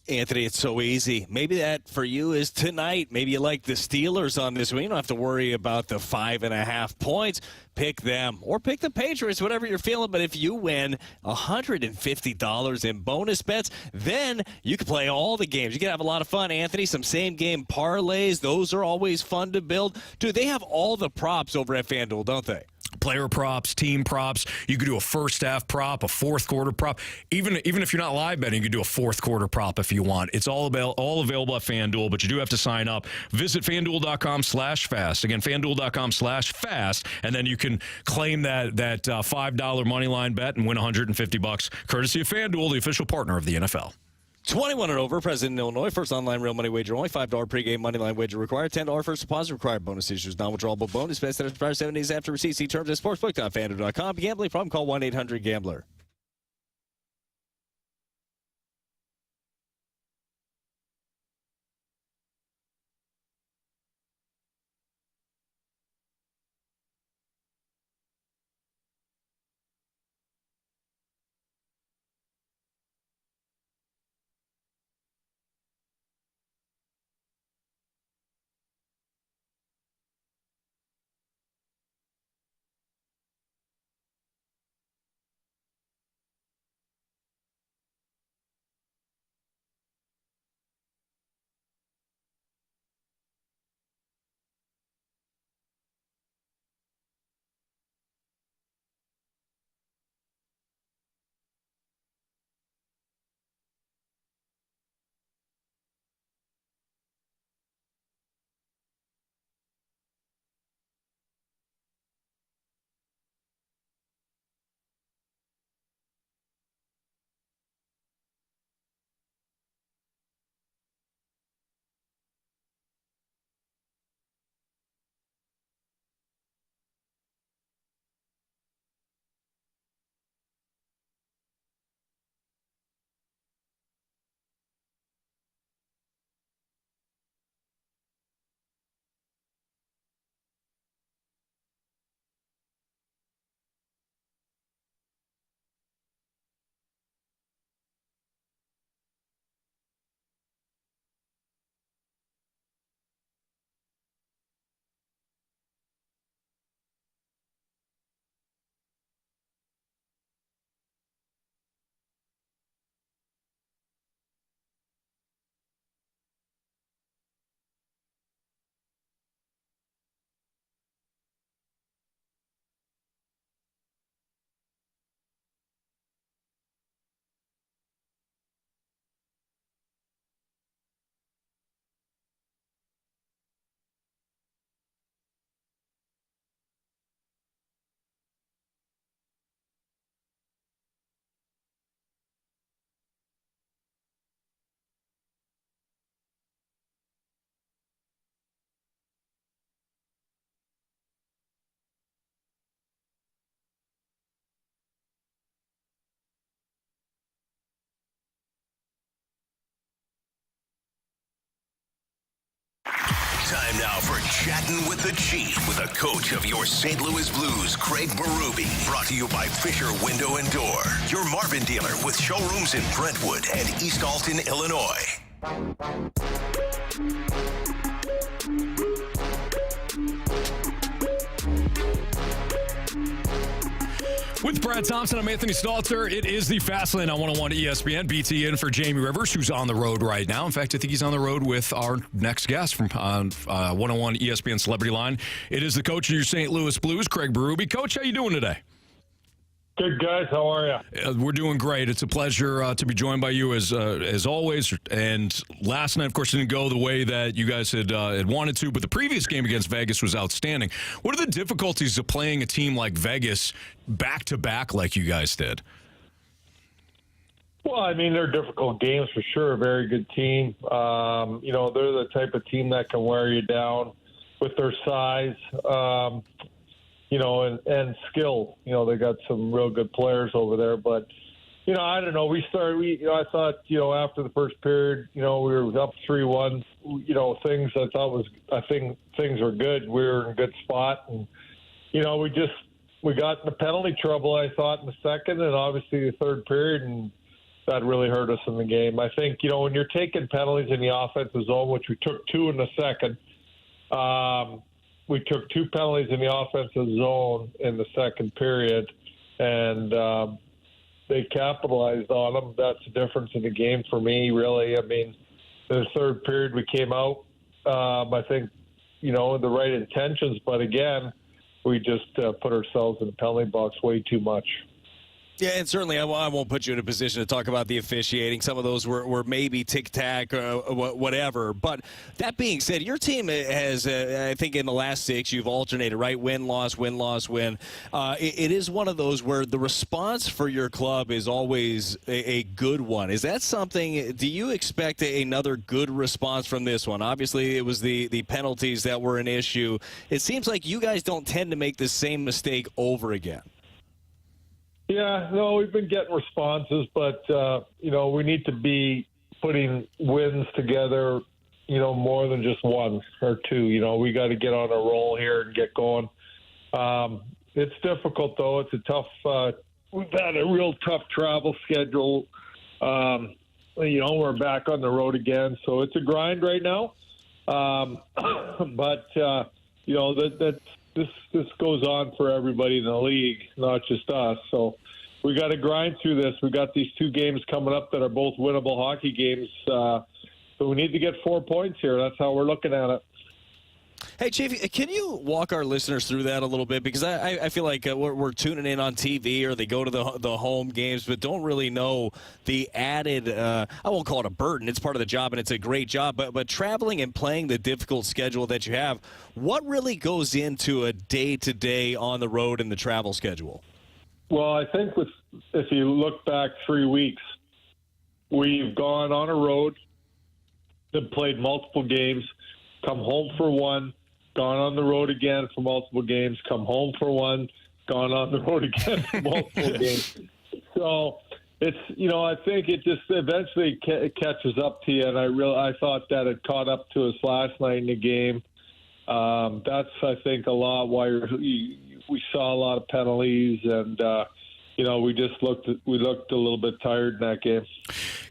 [SPEAKER 3] Anthony, it's so easy. Maybe that for you is tonight. Maybe you like the Steelers on this one. You don't have to worry about the 5.5 points. Pick them or pick the Patriots, whatever you're feeling. But if you win $150 in bonus bets, then you can play all the games. You can have a lot of fun, Anthony. Some same-game parlays. Those are always fun to build. Dude, they have all the props over at FanDuel, don't they?
[SPEAKER 1] Player props, team props. You could do a first half prop, a fourth quarter prop. Even if you're not live betting, you could do a fourth quarter prop if you want. It's all available at FanDuel, but you do have to sign up. Visit FanDuel.com/fast. Again, FanDuel.com/fast, and then you can claim that $5 money line bet and win $150, courtesy of FanDuel, the official partner of the NFL.
[SPEAKER 3] 21 and over, present in Illinois. First online real money wager only. $5 pregame money line wager required. $10 first deposit required. Bonus issues non-withdrawable bonus bets that expire 7 days after receipt. See terms at sportsbook.fanduel.com. Gambling problem? Call 1-800-GAMBLER.
[SPEAKER 10] Time now for Chatting with the Chief with the coach of your St. Louis Blues, Craig Berube. Brought to you by Fisher Window and Door, your Marvin dealer with showrooms in Brentwood and East Alton, Illinois.
[SPEAKER 1] With Brad Thompson, I'm Anthony Stalter. It is the Fast Lane on 101 ESPN. BT in for Jamie Rivers, who's on the road right now. In fact, I think he's on the road with our next guest from 101 ESPN Celebrity Line. It is the coach of your St. Louis Blues, Craig Berube. Coach, how you doing today?
[SPEAKER 13] Good, guys. How are you?
[SPEAKER 1] We're doing great. It's a pleasure to be joined by you as always. And last night, of course, didn't go the way that you guys had wanted to, but the previous game against Vegas was outstanding. What are the difficulties of playing a team like Vegas back-to-back like you guys did?
[SPEAKER 13] Well, I mean, they're difficult games for sure. A very good team. They're the type of team that can wear you down with their size. And skill. They got some real good players over there. But, I don't know. I thought, after the first period, we were up 3-1. I think things were good. We were in a good spot. And, we got into penalty trouble, I thought, in the second and obviously the third period. And that really hurt us in the game. I think, when you're taking penalties in the offensive zone, which we took 2 in the second, we took 2 penalties in the offensive zone in the second period, and they capitalized on them. That's the difference in the game for me, really. I mean, in the third period, we came out, I think, with the right intentions, but again, we just put ourselves in the penalty box way too much.
[SPEAKER 3] Yeah, and certainly I won't put you in a position to talk about the officiating. Some of those were maybe tic-tac or whatever. But that being said, your team has, I think in the last 6, you've alternated, right? Win, loss, win, loss, win. It is one of those where the response for your club is always a good one. Is that something, do you expect another good response from this one? Obviously, it was the penalties that were an issue. It seems like you guys don't tend to make the same mistake over again.
[SPEAKER 13] Yeah, no, we've been getting responses, but, we need to be putting wins together, more than just 1 or 2. We got to get on a roll here and get going. It's difficult, though. It's a tough we've had a real tough travel schedule. We're back on the road again, so it's a grind right now. This goes on for everybody in the league, not just us. So we got to grind through this. We got these 2 games coming up that are both winnable hockey games. So we need to get 4 points here. That's how we're looking at it.
[SPEAKER 3] Hey, Chief, can you walk our listeners through that a little bit? Because I feel like we're tuning in on TV or they go to the home games but don't really know the added, I won't call it a burden. It's part of the job, and it's a great job. But traveling and playing the difficult schedule that you have, what really goes into a day-to-day on the road and the travel schedule?
[SPEAKER 13] Well, I think if you look back 3 weeks, we've gone on a road and played multiple games, come home for 1, gone on the road again for multiple games, come home for 1, gone on the road again for multiple games. So it's, I think it just eventually catches up to you. And I thought that it caught up to us last night in the game. That's, I think, a lot why we saw a lot of penalties and, we just looked a little bit tired in that game.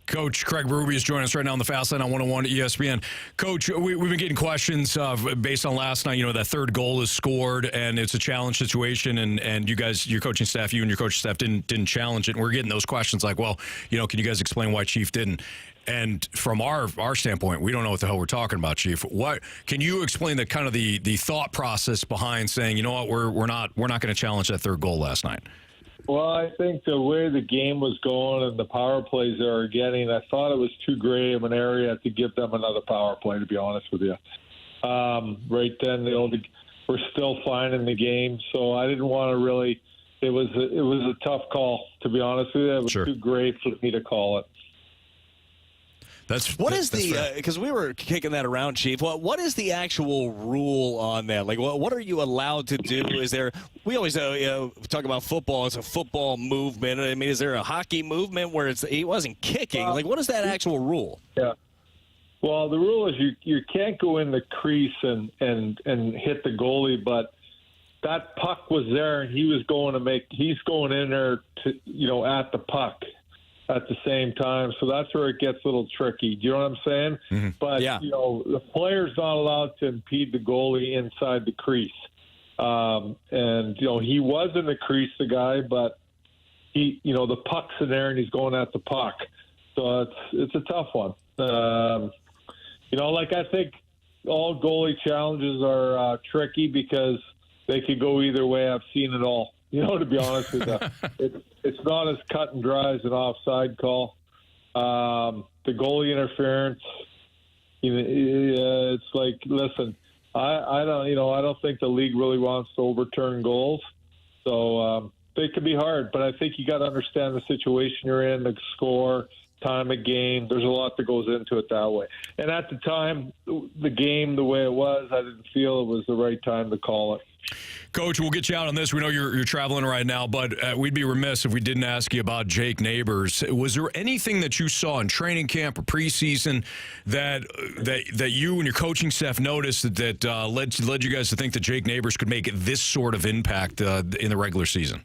[SPEAKER 1] Coach Craig Berube is joining us right now on the Fast Lane on 101 ESPN. Coach, we've been getting questions based on last night. That third goal is scored, and it's a challenge situation, and you guys, your coaching staff, you and your coaching staff didn't challenge it. And we're getting those questions like, well, can you guys explain why Chief didn't? And from our standpoint, we don't know what the hell we're talking about, Chief. What can you explain the kind of the thought process behind saying, we're not going to challenge that third goal last night?
[SPEAKER 13] Well, I think the way the game was going and the power plays they were getting, I thought it was too gray of an area to give them another power play, to be honest with you. Right then, we're still fine in the game, so I didn't want to really – it was a tough call, to be honest with you. It was too gray for me to call it.
[SPEAKER 3] Because we were kicking that around, Chief. What is the actual rule on that? Like, what are you allowed to do? Is there? We always talk about football. It's a football movement. I mean, is there a hockey movement where he wasn't kicking? Like, what is that actual rule?
[SPEAKER 13] Yeah. Well, the rule is you can't go in the crease and hit the goalie, but that puck was there, and he's going in there to at the puck at the same time. So that's where it gets a little tricky. Do you know what I'm saying? Mm-hmm. But, the player's not allowed to impede the goalie inside the crease. And, he was in the crease, the guy, but the puck's in there and he's going at the puck. So it's a tough one. I think all goalie challenges are tricky because they could go either way. I've seen it all. To be honest with you, it's not as cut and dry as an offside call. The goalie interference, it's like, listen, I don't think the league really wants to overturn goals. So they could be hard, but I think you got to understand the situation you're in, the score, time of game. There's a lot that goes into it that way. And at the time, the game, the way it was, I didn't feel it was the right time to call it.
[SPEAKER 1] Coach, we'll get you out on this. We know you're traveling right now, but we'd be remiss if we didn't ask you about Jake Neighbors. Was there anything that you saw in training camp or preseason that you and your coaching staff noticed that led you guys to think that Jake Neighbors could make this sort of impact in the regular season?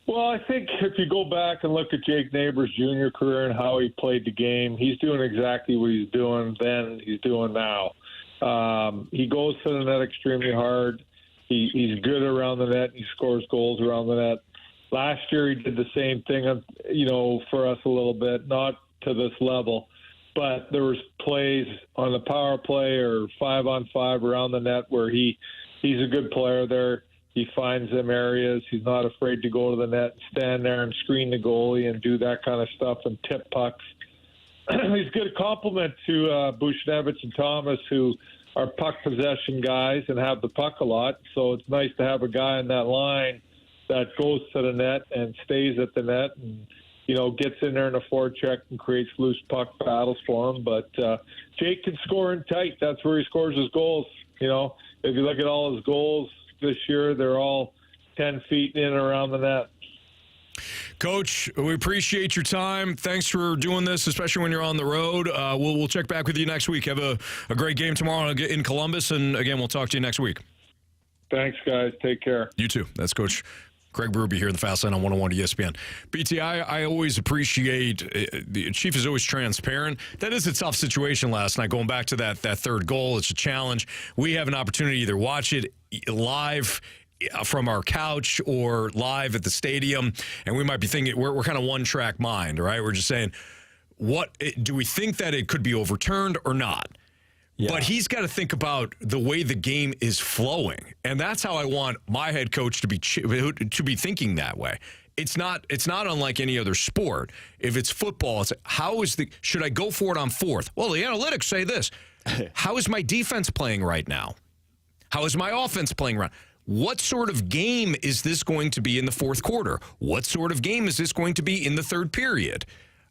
[SPEAKER 13] Well, I think if you go back and look at Jake Neighbors' junior career and how he played the game, he's doing exactly what he's doing then, he's doing now. He goes to the net extremely hard. He's good around the net. He scores goals around the net. Last year he did the same thing, for us a little bit, not to this level, but there was plays on the power play or 5-on-5 around the net where he's a good player there. He finds them areas. He's not afraid to go to the net, stand there and screen the goalie and do that kind of stuff and tip pucks. He's a good compliment to Bushnevich and Thomas, who are puck possession guys and have the puck a lot. So it's nice to have a guy in that line that goes to the net and stays at the net and, gets in there in a forecheck and creates loose puck battles for him. But Jake can score in tight. That's where he scores his goals. If you look at all his goals this year, they're all 10 feet in and around the net.
[SPEAKER 1] Coach, we appreciate your time. Thanks for doing this, especially when you're on the road. We'll check back with you next week. Have a great game tomorrow in Columbus, and again, we'll talk to you next week.
[SPEAKER 13] Thanks, guys. Take care.
[SPEAKER 1] You too. That's Coach Craig Berube here in the Fast Line on 101 ESPN. BT, I always appreciate the Chief is always transparent. That is a tough situation last night. Going back to that third goal, it's a challenge. We have an opportunity to either watch it live from our couch or live at the stadium, and we might be thinking we're kind of one-track mind, right? We're just saying, what do we think that it could be overturned or not? Yeah. But he's got to think about the way the game is flowing, and that's how I want my head coach to be thinking that way. It's not unlike any other sport. If it's football, it's should I go for it on fourth? Well, the analytics say this. How is my defense playing right now? How is my offense playing right? What sort of game is this going to be in the fourth quarter? What sort of game is this going to be in the third period?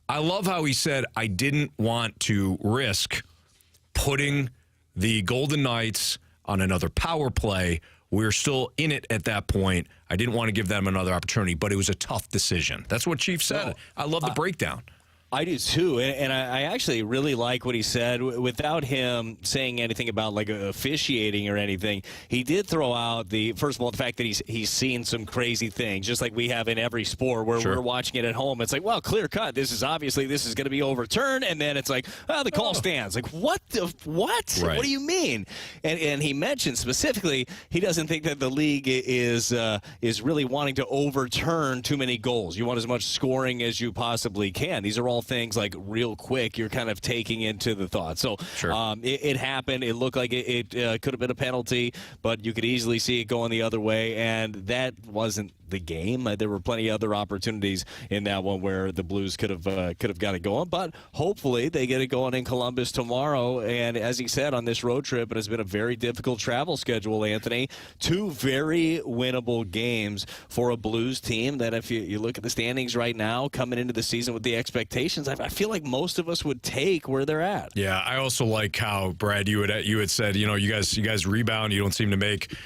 [SPEAKER 1] I love how he said, I didn't want to risk putting the Golden Knights on another power play. We're still in it at that point. I didn't want to give them another opportunity, but it was a tough decision. That's what Chief said. I love the breakdown.
[SPEAKER 3] I do too, and I actually really like what he said. Without him saying anything about like officiating or anything, he did throw out first of all the fact that he's seen some crazy things, just like we have in every sport where we're watching it at home. It's like, well, clear cut. This is going to be overturned, and then it's like, well, the call stands. Like, what? Right. What do you mean? And he mentioned specifically he doesn't think that the league is really wanting to overturn too many goals. You want as much scoring as you possibly can. These are all things like real quick you're kind of taking into the thought. So it happened. It looked like it could have been a penalty, but you could easily see it going the other way, and that wasn't the game. There were plenty of other opportunities in that one where the Blues could have got it going, but hopefully they get it going in Columbus tomorrow. And as he said, on this road trip, it has been a very difficult travel schedule, Anthony. 2 very winnable games for a Blues team that, if you look at the standings right now, coming into the season with the expectations, I feel like most of us would take where they're at. Yeah,
[SPEAKER 1] I also like how, Brad, you had said, you guys rebound, you don't seem to make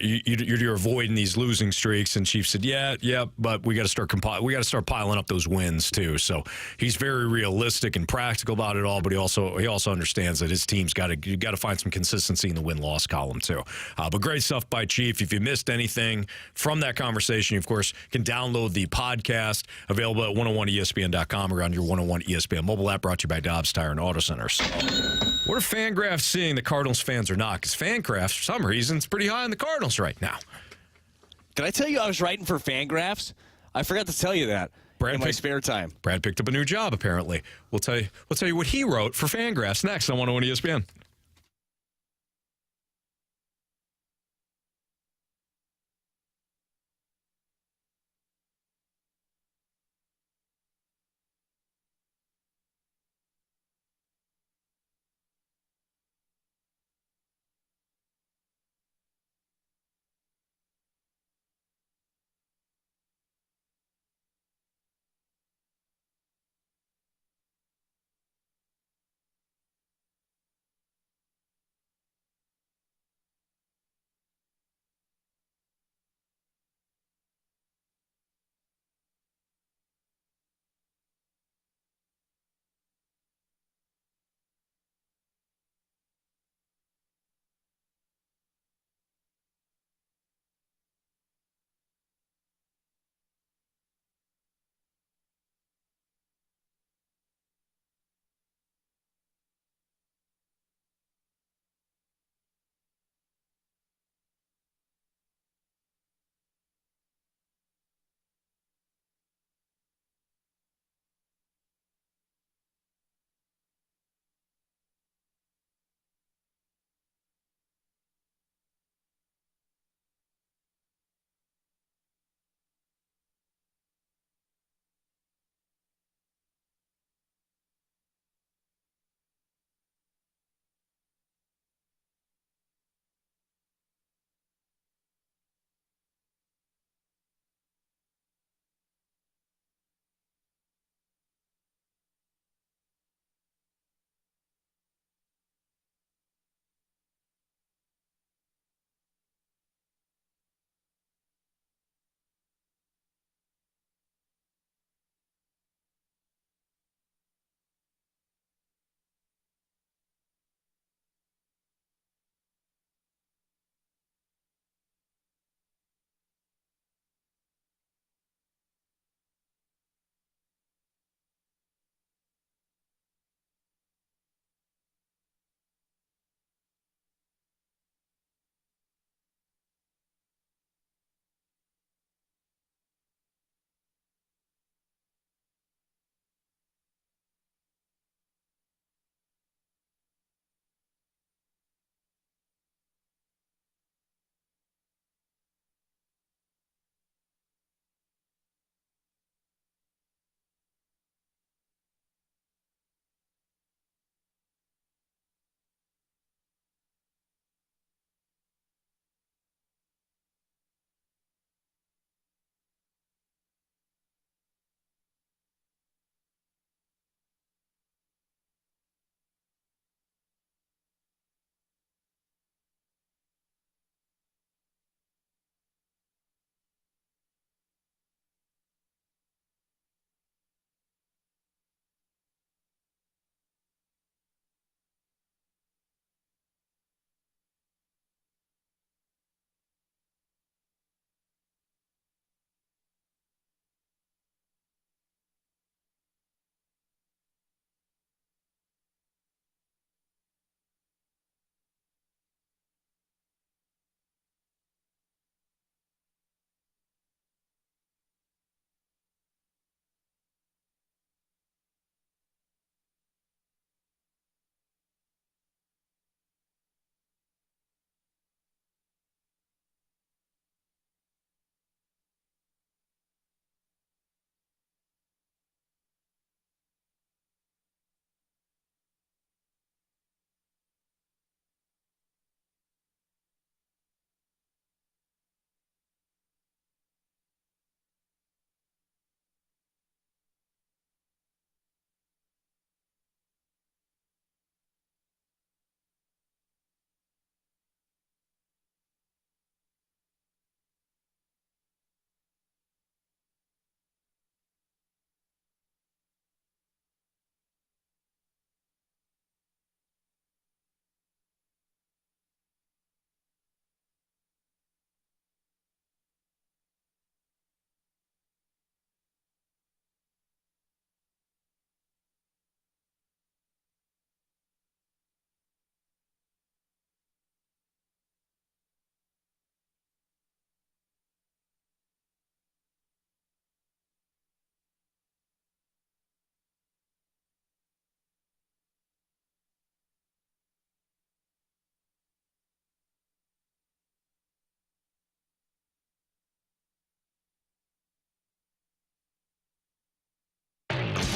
[SPEAKER 1] you're avoiding these losing streaks, and Chief said, yeah, but we got to start piling up those wins too. So he's very realistic and practical about it all, but he also understands that his team's got to find some consistency in the win-loss column too. But great stuff by Chief. If you missed anything from that conversation, you, of course, can download the podcast available at 101ESPN.com or on your 101 ESPN mobile app, brought to you by Dobbs Tire and Auto Centers. What are FanGraphs seeing the Cardinals fans are not? Because FanGraphs, for some reason, is pretty high on the Cardinals right now.
[SPEAKER 3] Did I tell you I was writing for FanGraphs? I forgot to tell you that in my spare time.
[SPEAKER 1] Brad picked up a new job, apparently. We'll tell you what he wrote for FanGraphs next on 101 ESPN.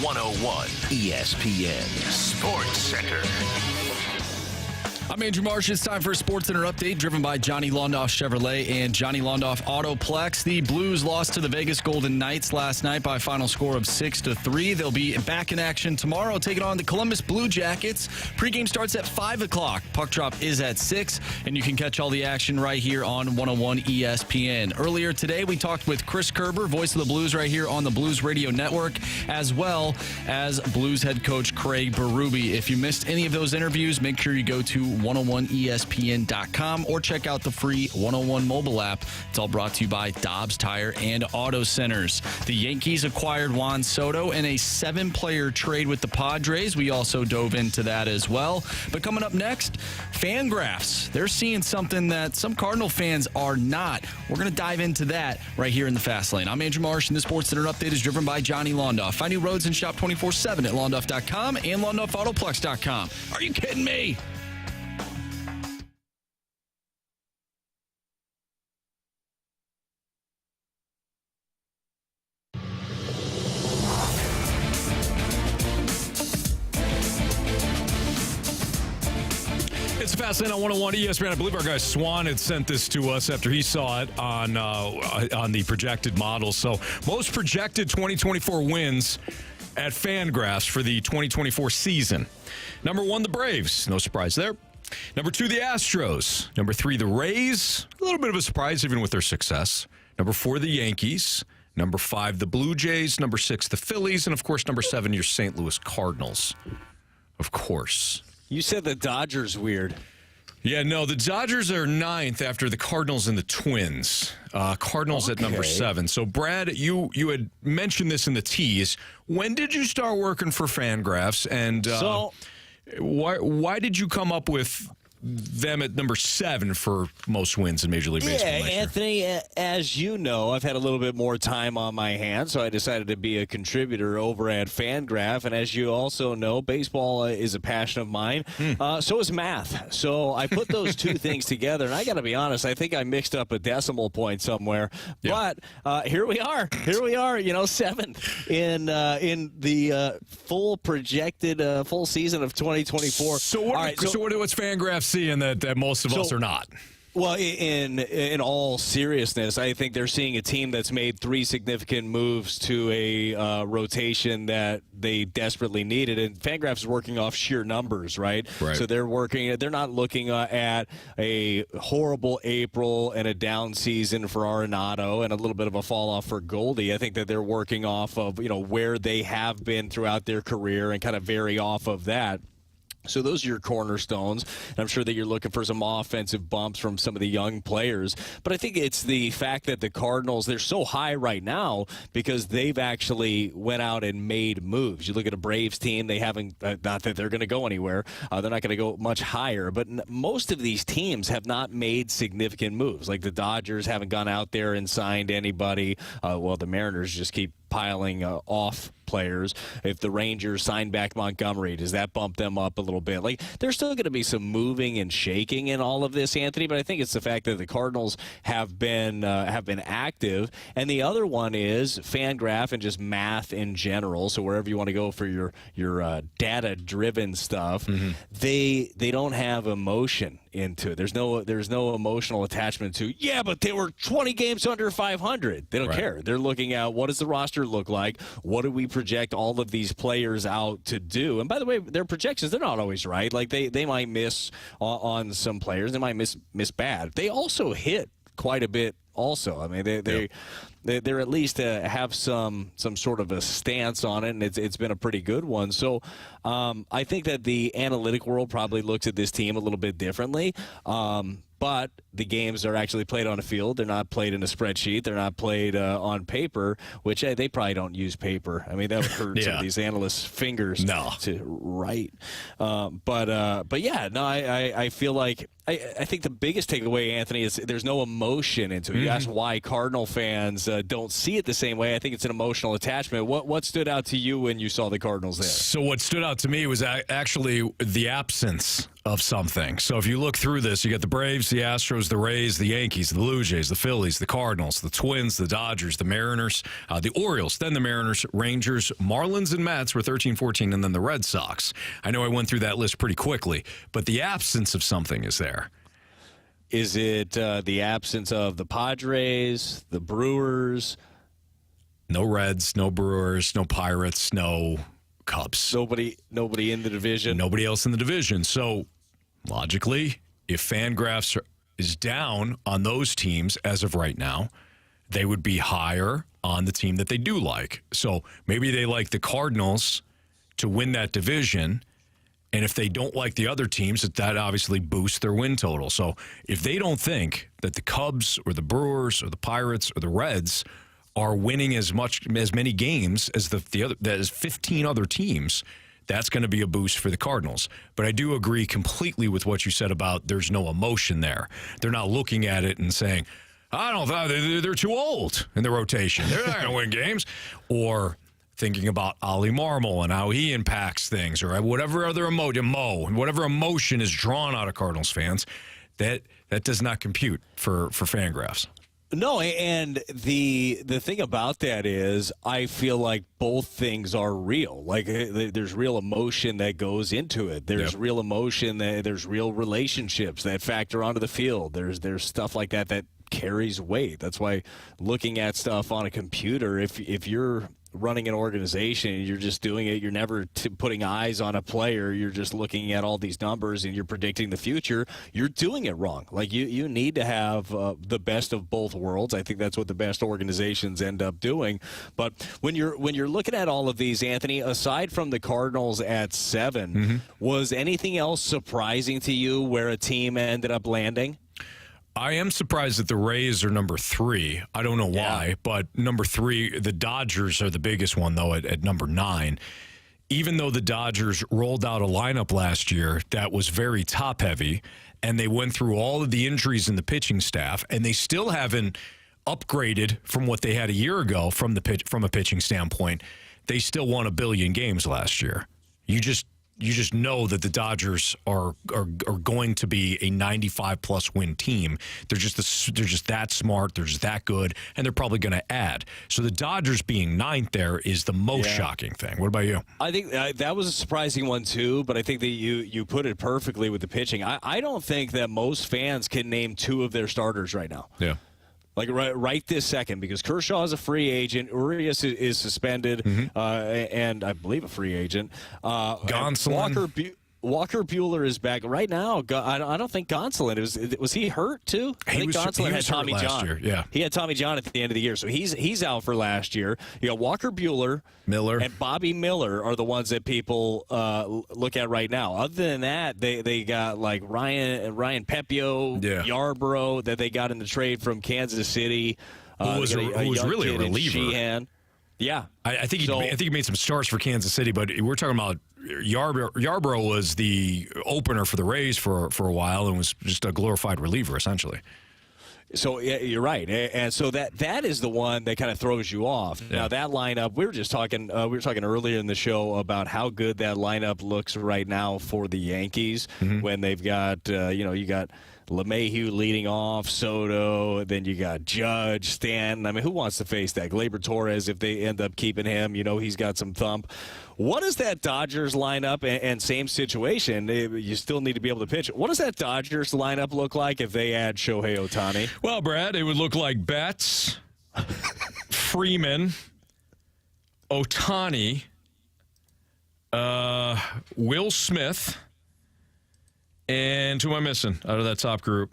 [SPEAKER 10] 101 ESPN Sports Center.
[SPEAKER 2] I'm Andrew Marsh. It's time for a Sports Center update driven by Johnny Londoff Chevrolet and Johnny Londoff Autoplex. The Blues lost to the Vegas Golden Knights last night by a final score of 6-3. They'll be back in action tomorrow, taking on the Columbus Blue Jackets. Pregame starts at 5 o'clock. Puck drop is at 6, and you can catch all the action right here on 101 ESPN. Earlier today, we talked with Chris Kerber, voice of the Blues, right here on the Blues Radio Network, as well as Blues head coach Craig Berube. If you missed any of those interviews, make sure you go to 101ESPN.com or check out the free 101 mobile app. It's all brought to you by Dobbs Tire and Auto Centers. The Yankees acquired Juan Soto in a 7-player trade with the Padres. We also dove into that as well. But coming up next, FanGraphs. They're seeing something that some Cardinal fans are not. We're going to dive into that right here in the Fast Lane. I'm Andrew Marsh, and the Sports Center update is driven by Johnny Londoff. Find new roads and shop 24/7 at Londoff.com and LondoffAutoplex.com. Are you kidding me?
[SPEAKER 1] It's Fast Lane on 101 ESPN. I believe our guy Swan had sent this to us after he saw it on the projected model. So most projected 2024 wins at FanGraphs for the 2024 season. Number 1, the Braves. No surprise there. Number 2, the Astros. Number 3, the Rays. A little bit of a surprise even with their success. Number 4, the Yankees. Number 5, the Blue Jays. Number 6, the Phillies. And, of course, number 7, your St. Louis Cardinals. Of course.
[SPEAKER 3] You said the Dodgers weird.
[SPEAKER 1] Yeah, no, the Dodgers are 9th after the Cardinals and the Twins. Cardinals at number 7. So, Brad, you had mentioned this in the tease. When did you start working for FanGraphs? And why did you come up with them at number 7 for most wins in Major League Baseball last year?
[SPEAKER 3] Anthony, as you know, I've had a little bit more time on my hands, so I decided to be a contributor over at FanGraph. And as you also know, baseball is a passion of mine. So is math. So I put those two things together, and I got to be honest, I think I mixed up a decimal point somewhere. Yeah. But here we are. Here we are, 7th in the full projected full season of 2024.
[SPEAKER 1] So what's FanGraphs seeing that most of us are not?
[SPEAKER 3] Well, in all seriousness, I think they're seeing a team that's made 3 significant moves to a rotation that they desperately needed, and FanGraphs is working off sheer numbers, right? So they're not looking at a horrible April and a down season for Arenado and a little bit of a fall off for Goldie. I think that they're working off of where they have been throughout their career and kind of vary off of that. So those are your cornerstones. And I'm sure that you're looking for some offensive bumps from some of the young players. But I think it's the fact that the Cardinals, they're so high right now because they've actually went out and made moves. You look at a Braves team, they haven't, not that they're going to go anywhere. They're not going to go much higher. But most of these teams have not made significant moves. Like the Dodgers haven't gone out there and signed anybody. The Mariners just keep piling off players. If the Rangers sign back Montgomery, does that bump them up a little bit? Like, there's still going to be some moving and shaking in all of this, Anthony, but I think it's the fact that the Cardinals have been active, and the other one is FanGraph and just math in general. So wherever you want to go for your data-driven stuff, they don't have emotion into it. There's no emotional attachment to, but they were 20 games under 500. They don't care. They're looking at what does the roster look like? What do we project all of these players out to do? And by the way, their projections, they're not always right. Like they might miss on some players. They might miss bad. They also hit quite a bit also. I mean, they're at least have some sort of a stance on it, and it's been a pretty good one. So I think that the analytic world probably looks at this team a little bit differently. But the games are actually played on a field. They're not played in a spreadsheet. They're not played on paper, which they probably don't use paper. I mean, that would hurt some of these analysts' fingers to write. But yeah, no, I feel like I think the biggest takeaway, Anthony, is there's no emotion into it. you ask why Cardinal fans don't see it the same way, I think it's an emotional attachment. What stood out to you when you saw the Cardinals there?
[SPEAKER 1] So what stood out to me was actually the absence of something. So if you look through this, you got the Braves, the Astros, the Rays, the Yankees, the Blue Jays, the Phillies, the Cardinals, the Twins, the Dodgers, the Mariners, the Orioles, then the Mariners, Rangers, Marlins, and Mets were 13-14, and then the Red Sox. I know I went through that list pretty quickly, but the absence of something is there.
[SPEAKER 3] Is it the absence of the Padres, the Brewers?
[SPEAKER 1] No Reds, no Brewers, no Pirates, no Cubs.
[SPEAKER 3] Nobody in the division.
[SPEAKER 1] Nobody else in the division. So logically, if FanGraphs is down on those teams as of right now, they would be higher on the team that they do like. So maybe they like the Cardinals to win that division. And if they don't like the other teams, that obviously boosts their win total. So if they don't think that the Cubs or the Brewers or the Pirates or the Reds are winning as many games as the other, that is 15 other teams, that's going to be a boost for the Cardinals. But I do agree completely with what you said about there's no emotion there. They're not looking at it and saying, I don't know, they're too old in the rotation. They're not going to win games. Or thinking about Ollie Marmol and how he impacts things, or whatever other whatever emotion is drawn out of Cardinals fans, that does not compute for FanGraphs.
[SPEAKER 3] No, and the thing about that is I feel like both things are real. Like there's real emotion that goes into it. There's real emotion, there's real relationships that factor onto the field. There's stuff like that carries weight. That's why looking at stuff on a computer, if you're running an organization and you're just doing it, you're never putting eyes on a player, you're just looking at all these numbers and you're predicting the future, you're doing it wrong. Like you need to have the best of both worlds. I think that's what the best organizations end up doing. But when you're looking at all of these, Anthony, aside from the Cardinals at 7, was anything else surprising to you where a team ended up landing?
[SPEAKER 1] I am surprised that the Rays are number 3. I don't know why, but number 3, the Dodgers are the biggest one, though, at number 9. Even though the Dodgers rolled out a lineup last year that was very top-heavy, and they went through all of the injuries in the pitching staff, and they still haven't upgraded from what they had a year ago from a pitching standpoint, they still won 1 billion games last year. You just know that the Dodgers are going to be a 95-plus win team. They're just that smart. They're just that good, and they're probably going to add. So the Dodgers being 9th there is the most shocking thing. What about you?
[SPEAKER 3] I think that was a surprising one, too, but I think that you put it perfectly with the pitching. I don't think that most fans can name 2 of their starters right now.
[SPEAKER 1] Yeah.
[SPEAKER 3] Like right this second, because Kershaw is a free agent, Urias is suspended, and I believe a free agent.
[SPEAKER 1] Gonsolin.
[SPEAKER 3] Walker Buehler is back right now. I don't think Gonsolin was he hurt too? I think Gonsolin had Tommy John.
[SPEAKER 1] Year, yeah,
[SPEAKER 3] he had Tommy John at the end of the year, so he's out for last year. You got Walker Buehler,
[SPEAKER 1] Miller,
[SPEAKER 3] and Bobby Miller are the ones that people look at right now. Other than that, they got like Ryan Pepio, Yarbrough that they got in the trade from Kansas City.
[SPEAKER 1] Who was really a reliever.
[SPEAKER 3] Sheehan. Yeah,
[SPEAKER 1] I think he made some starts for Kansas City, but we're talking about Yarbrough was the opener for the Rays for a while and was just a glorified reliever essentially.
[SPEAKER 3] So yeah, you're right, and so that is the one that kind of throws you off. Yeah. Now that lineup, we were talking earlier in the show about how good that lineup looks right now for the Yankees when they've got you got LeMahieu leading off, Soto, then you got Judge, Stanton. I mean, who wants to face that? Gleyber Torres, if they end up keeping him, he's got some thump. What is that Dodgers lineup, and same situation, you still need to be able to pitch. What does that Dodgers lineup look like if they add Shohei Ohtani?
[SPEAKER 1] Well, Brad, it would look like Betts, Freeman, Ohtani, Will Smith, and who am I missing out of that top group?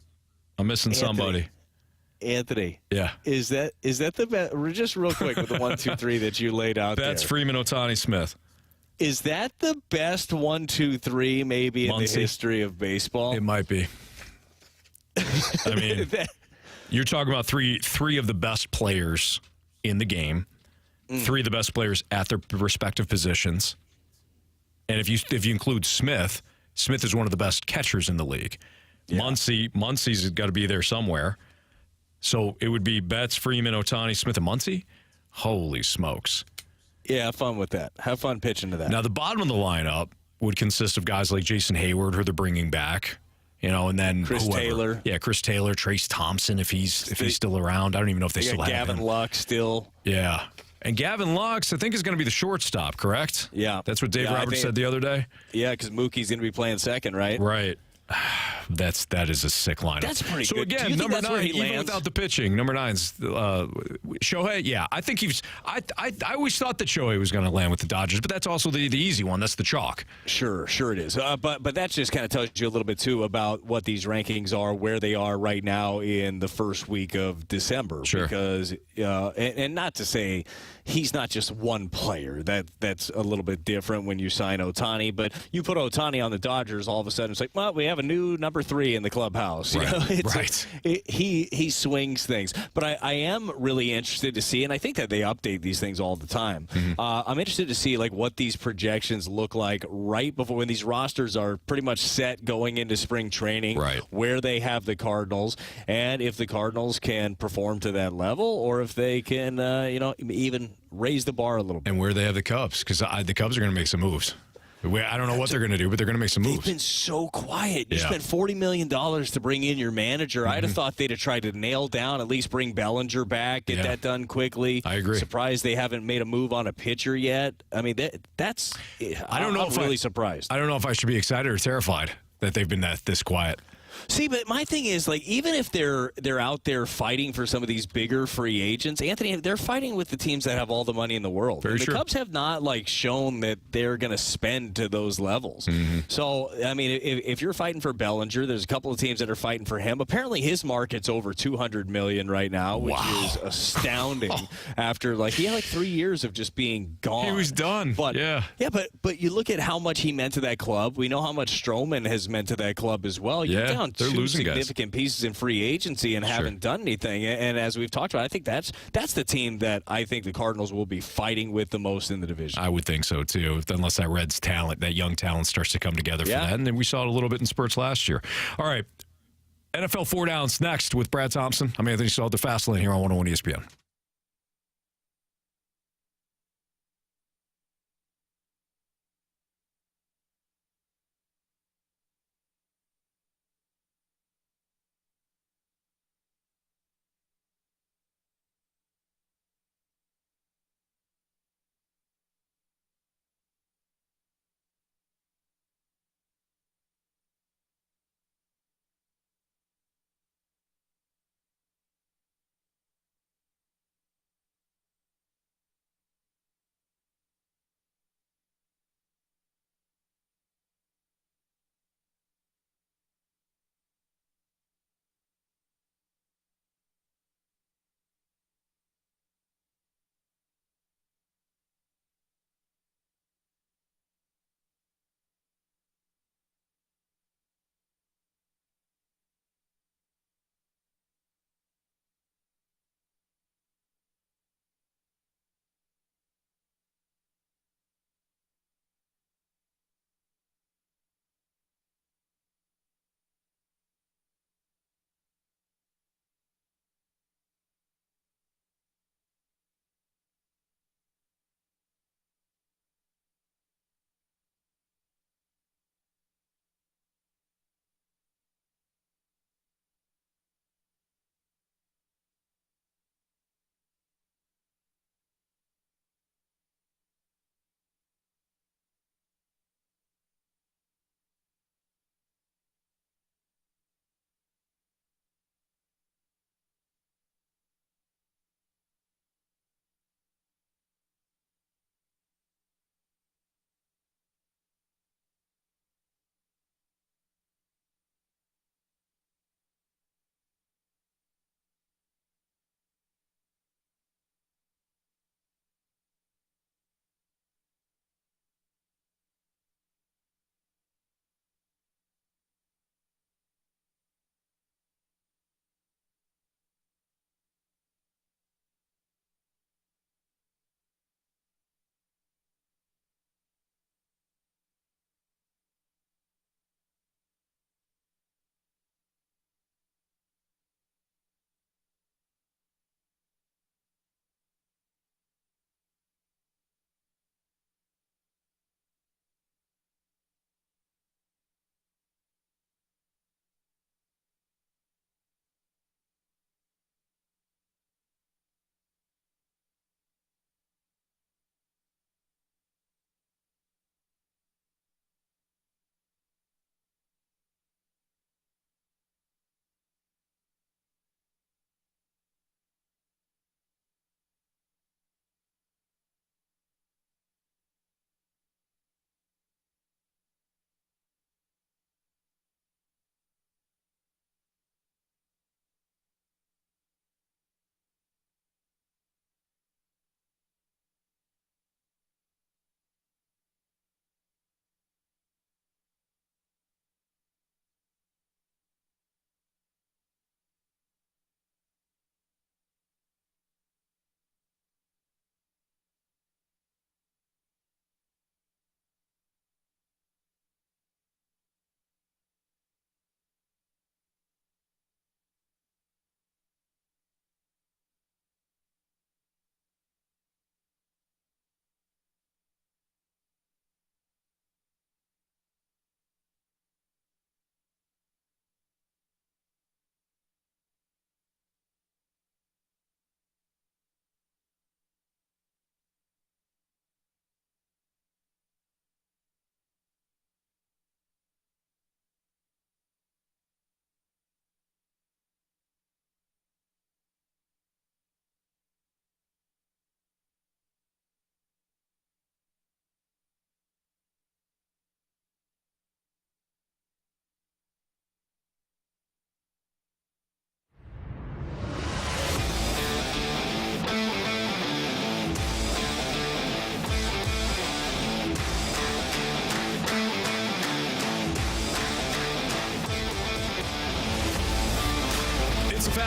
[SPEAKER 1] I'm missing somebody.
[SPEAKER 3] Anthony.
[SPEAKER 1] Yeah.
[SPEAKER 3] Is that the best? Just real quick with the 1, 2, 3 that you laid out
[SPEAKER 1] Betts, Freeman, Ohtani, Smith.
[SPEAKER 3] Is that the best 1, 2, 3 maybe in the history of baseball?
[SPEAKER 1] It might be. I mean, you're talking about three of the best players in the game, 3 of the best players at their respective positions. And if you include Smith is one of the best catchers in the league. Yeah. Muncie's got to be there somewhere. So it would be Betts, Freeman, Ohtani, Smith, and Muncy? Holy smokes.
[SPEAKER 3] Yeah, have fun with that. Have fun pitching to that.
[SPEAKER 1] Now, the bottom of the lineup would consist of guys like Jason Hayward, who they're bringing back, and then
[SPEAKER 3] Chris
[SPEAKER 1] whoever.
[SPEAKER 3] Taylor.
[SPEAKER 1] Yeah, Chris Taylor, Trace Thompson, if he's still around. I don't even know if they still have
[SPEAKER 3] Gavin
[SPEAKER 1] him.
[SPEAKER 3] Lux still.
[SPEAKER 1] Yeah. And Gavin Lux, I think, is going to be the shortstop, correct?
[SPEAKER 3] Yeah.
[SPEAKER 1] That's what Dave Roberts said the other day?
[SPEAKER 3] Yeah, because Mookie's going to be playing second, right?
[SPEAKER 1] Right. That is a sick lineup.
[SPEAKER 3] That's pretty
[SPEAKER 1] so
[SPEAKER 3] good.
[SPEAKER 1] Again,
[SPEAKER 3] Do you think
[SPEAKER 1] number
[SPEAKER 3] that's where
[SPEAKER 1] 9,
[SPEAKER 3] he
[SPEAKER 1] even
[SPEAKER 3] lands?
[SPEAKER 1] without the pitching, number 9's Shohei. Yeah, I think he's. I always thought that Shohei was going to land with the Dodgers, but that's also the easy one. That's the chalk.
[SPEAKER 3] Sure it is. But that just kind of tells you a little bit too about what these rankings are, where they are right now in the first week of December.
[SPEAKER 1] Sure.
[SPEAKER 3] Because and not to say he's not just one player. That's a little bit different when you sign Ohtani, but you put Ohtani on the Dodgers, all of a sudden it's like, well, we have a new number 3 in the clubhouse.
[SPEAKER 1] Right.
[SPEAKER 3] He swings things. But I am really interested to see, and I think that they update these things all the time.
[SPEAKER 1] Mm-hmm.
[SPEAKER 3] I'm interested to see like what these projections look like right before when these rosters are pretty much set going into spring training,
[SPEAKER 1] right,
[SPEAKER 3] where they have the Cardinals, and if the Cardinals can perform to that level, or if they can, even raise the bar a little bit.
[SPEAKER 1] And where they have the Cubs, because the Cubs are going to make some moves. I don't know what they're going to do, but they're going to make some moves.
[SPEAKER 3] They've been so quiet. You spent $40 million to bring in your manager.
[SPEAKER 1] Mm-hmm.
[SPEAKER 3] I'd have thought they'd have tried to nail down, at least bring Bellinger back, get that done quickly.
[SPEAKER 1] I agree.
[SPEAKER 3] Surprised they haven't made a move on a pitcher yet. I mean, that's.
[SPEAKER 1] I don't know.
[SPEAKER 3] I'm really surprised.
[SPEAKER 1] I don't know if I should be excited or terrified that they've been this quiet.
[SPEAKER 3] See, but my thing is, like, even if they're out there fighting for some of these bigger free agents, Anthony, they're fighting with the teams that have all the money in the world.
[SPEAKER 1] Very
[SPEAKER 3] the
[SPEAKER 1] true.
[SPEAKER 3] Cubs have not, like, shown that they're going to spend to those levels.
[SPEAKER 1] Mm-hmm.
[SPEAKER 3] So, I mean, if you're fighting for Bellinger, there's a couple of teams that are fighting for him. Apparently, his market's over $200 million right now, which is astounding. After, like, he had, like, 3 years of just being gone.
[SPEAKER 1] He was done.
[SPEAKER 3] But
[SPEAKER 1] yeah,
[SPEAKER 3] but you look at how much he meant to that club. We know how much Stroman has meant to that club as well. You're down
[SPEAKER 1] they're
[SPEAKER 3] two
[SPEAKER 1] losing
[SPEAKER 3] significant pieces in free agency and haven't done anything. And as we've talked about, I think that's the team that I think the Cardinals will be fighting with the most in the division.
[SPEAKER 1] I would think so too, unless that Reds talent, that young talent, starts to come together for that. And then we saw it a little bit in spurts last year. All right, NFL 4 Downs next with Brad Thompson. I'm Anthony Stalter, Fast Lane here on 101 ESPN.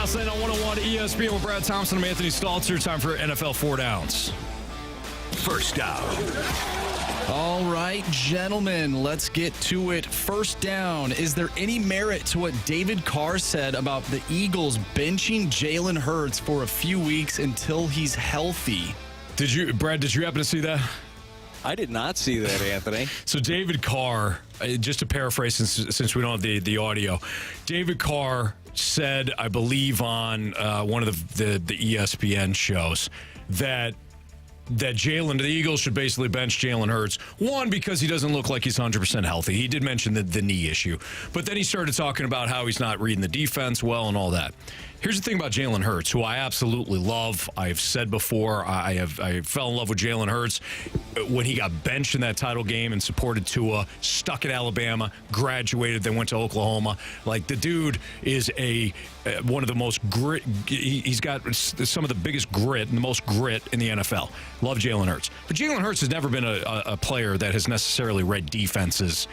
[SPEAKER 1] last night on 101 ESPN with Brad Thompson. I'm Anthony Stalter. Time for NFL 4 Downs.
[SPEAKER 10] First down.
[SPEAKER 2] All right, gentlemen, let's get to it. First down. Is there any merit to what David Carr said about the Eagles benching Jalen Hurts for a few weeks until he's healthy?
[SPEAKER 1] Brad, did you happen to see that?
[SPEAKER 3] I did not see that, Anthony.
[SPEAKER 1] So David Carr, just to paraphrase since we don't have the audio, David Carr said, I believe on one of the ESPN shows, that the Eagles should basically bench Jalen Hurts. One, because he doesn't look like he's 100% healthy. He did mention the knee issue. But then he started talking about how he's not reading the defense well and all that. Here's the thing about Jalen Hurts, who I absolutely love. I've said before, I fell in love with Jalen Hurts when he got benched in that title game and supported Tua, stuck at Alabama, graduated, then went to Oklahoma. Like, the dude is one of the most grit. He's got some of the biggest grit and the most grit in the NFL. Love Jalen Hurts. But Jalen Hurts has never been a player that has necessarily read defenses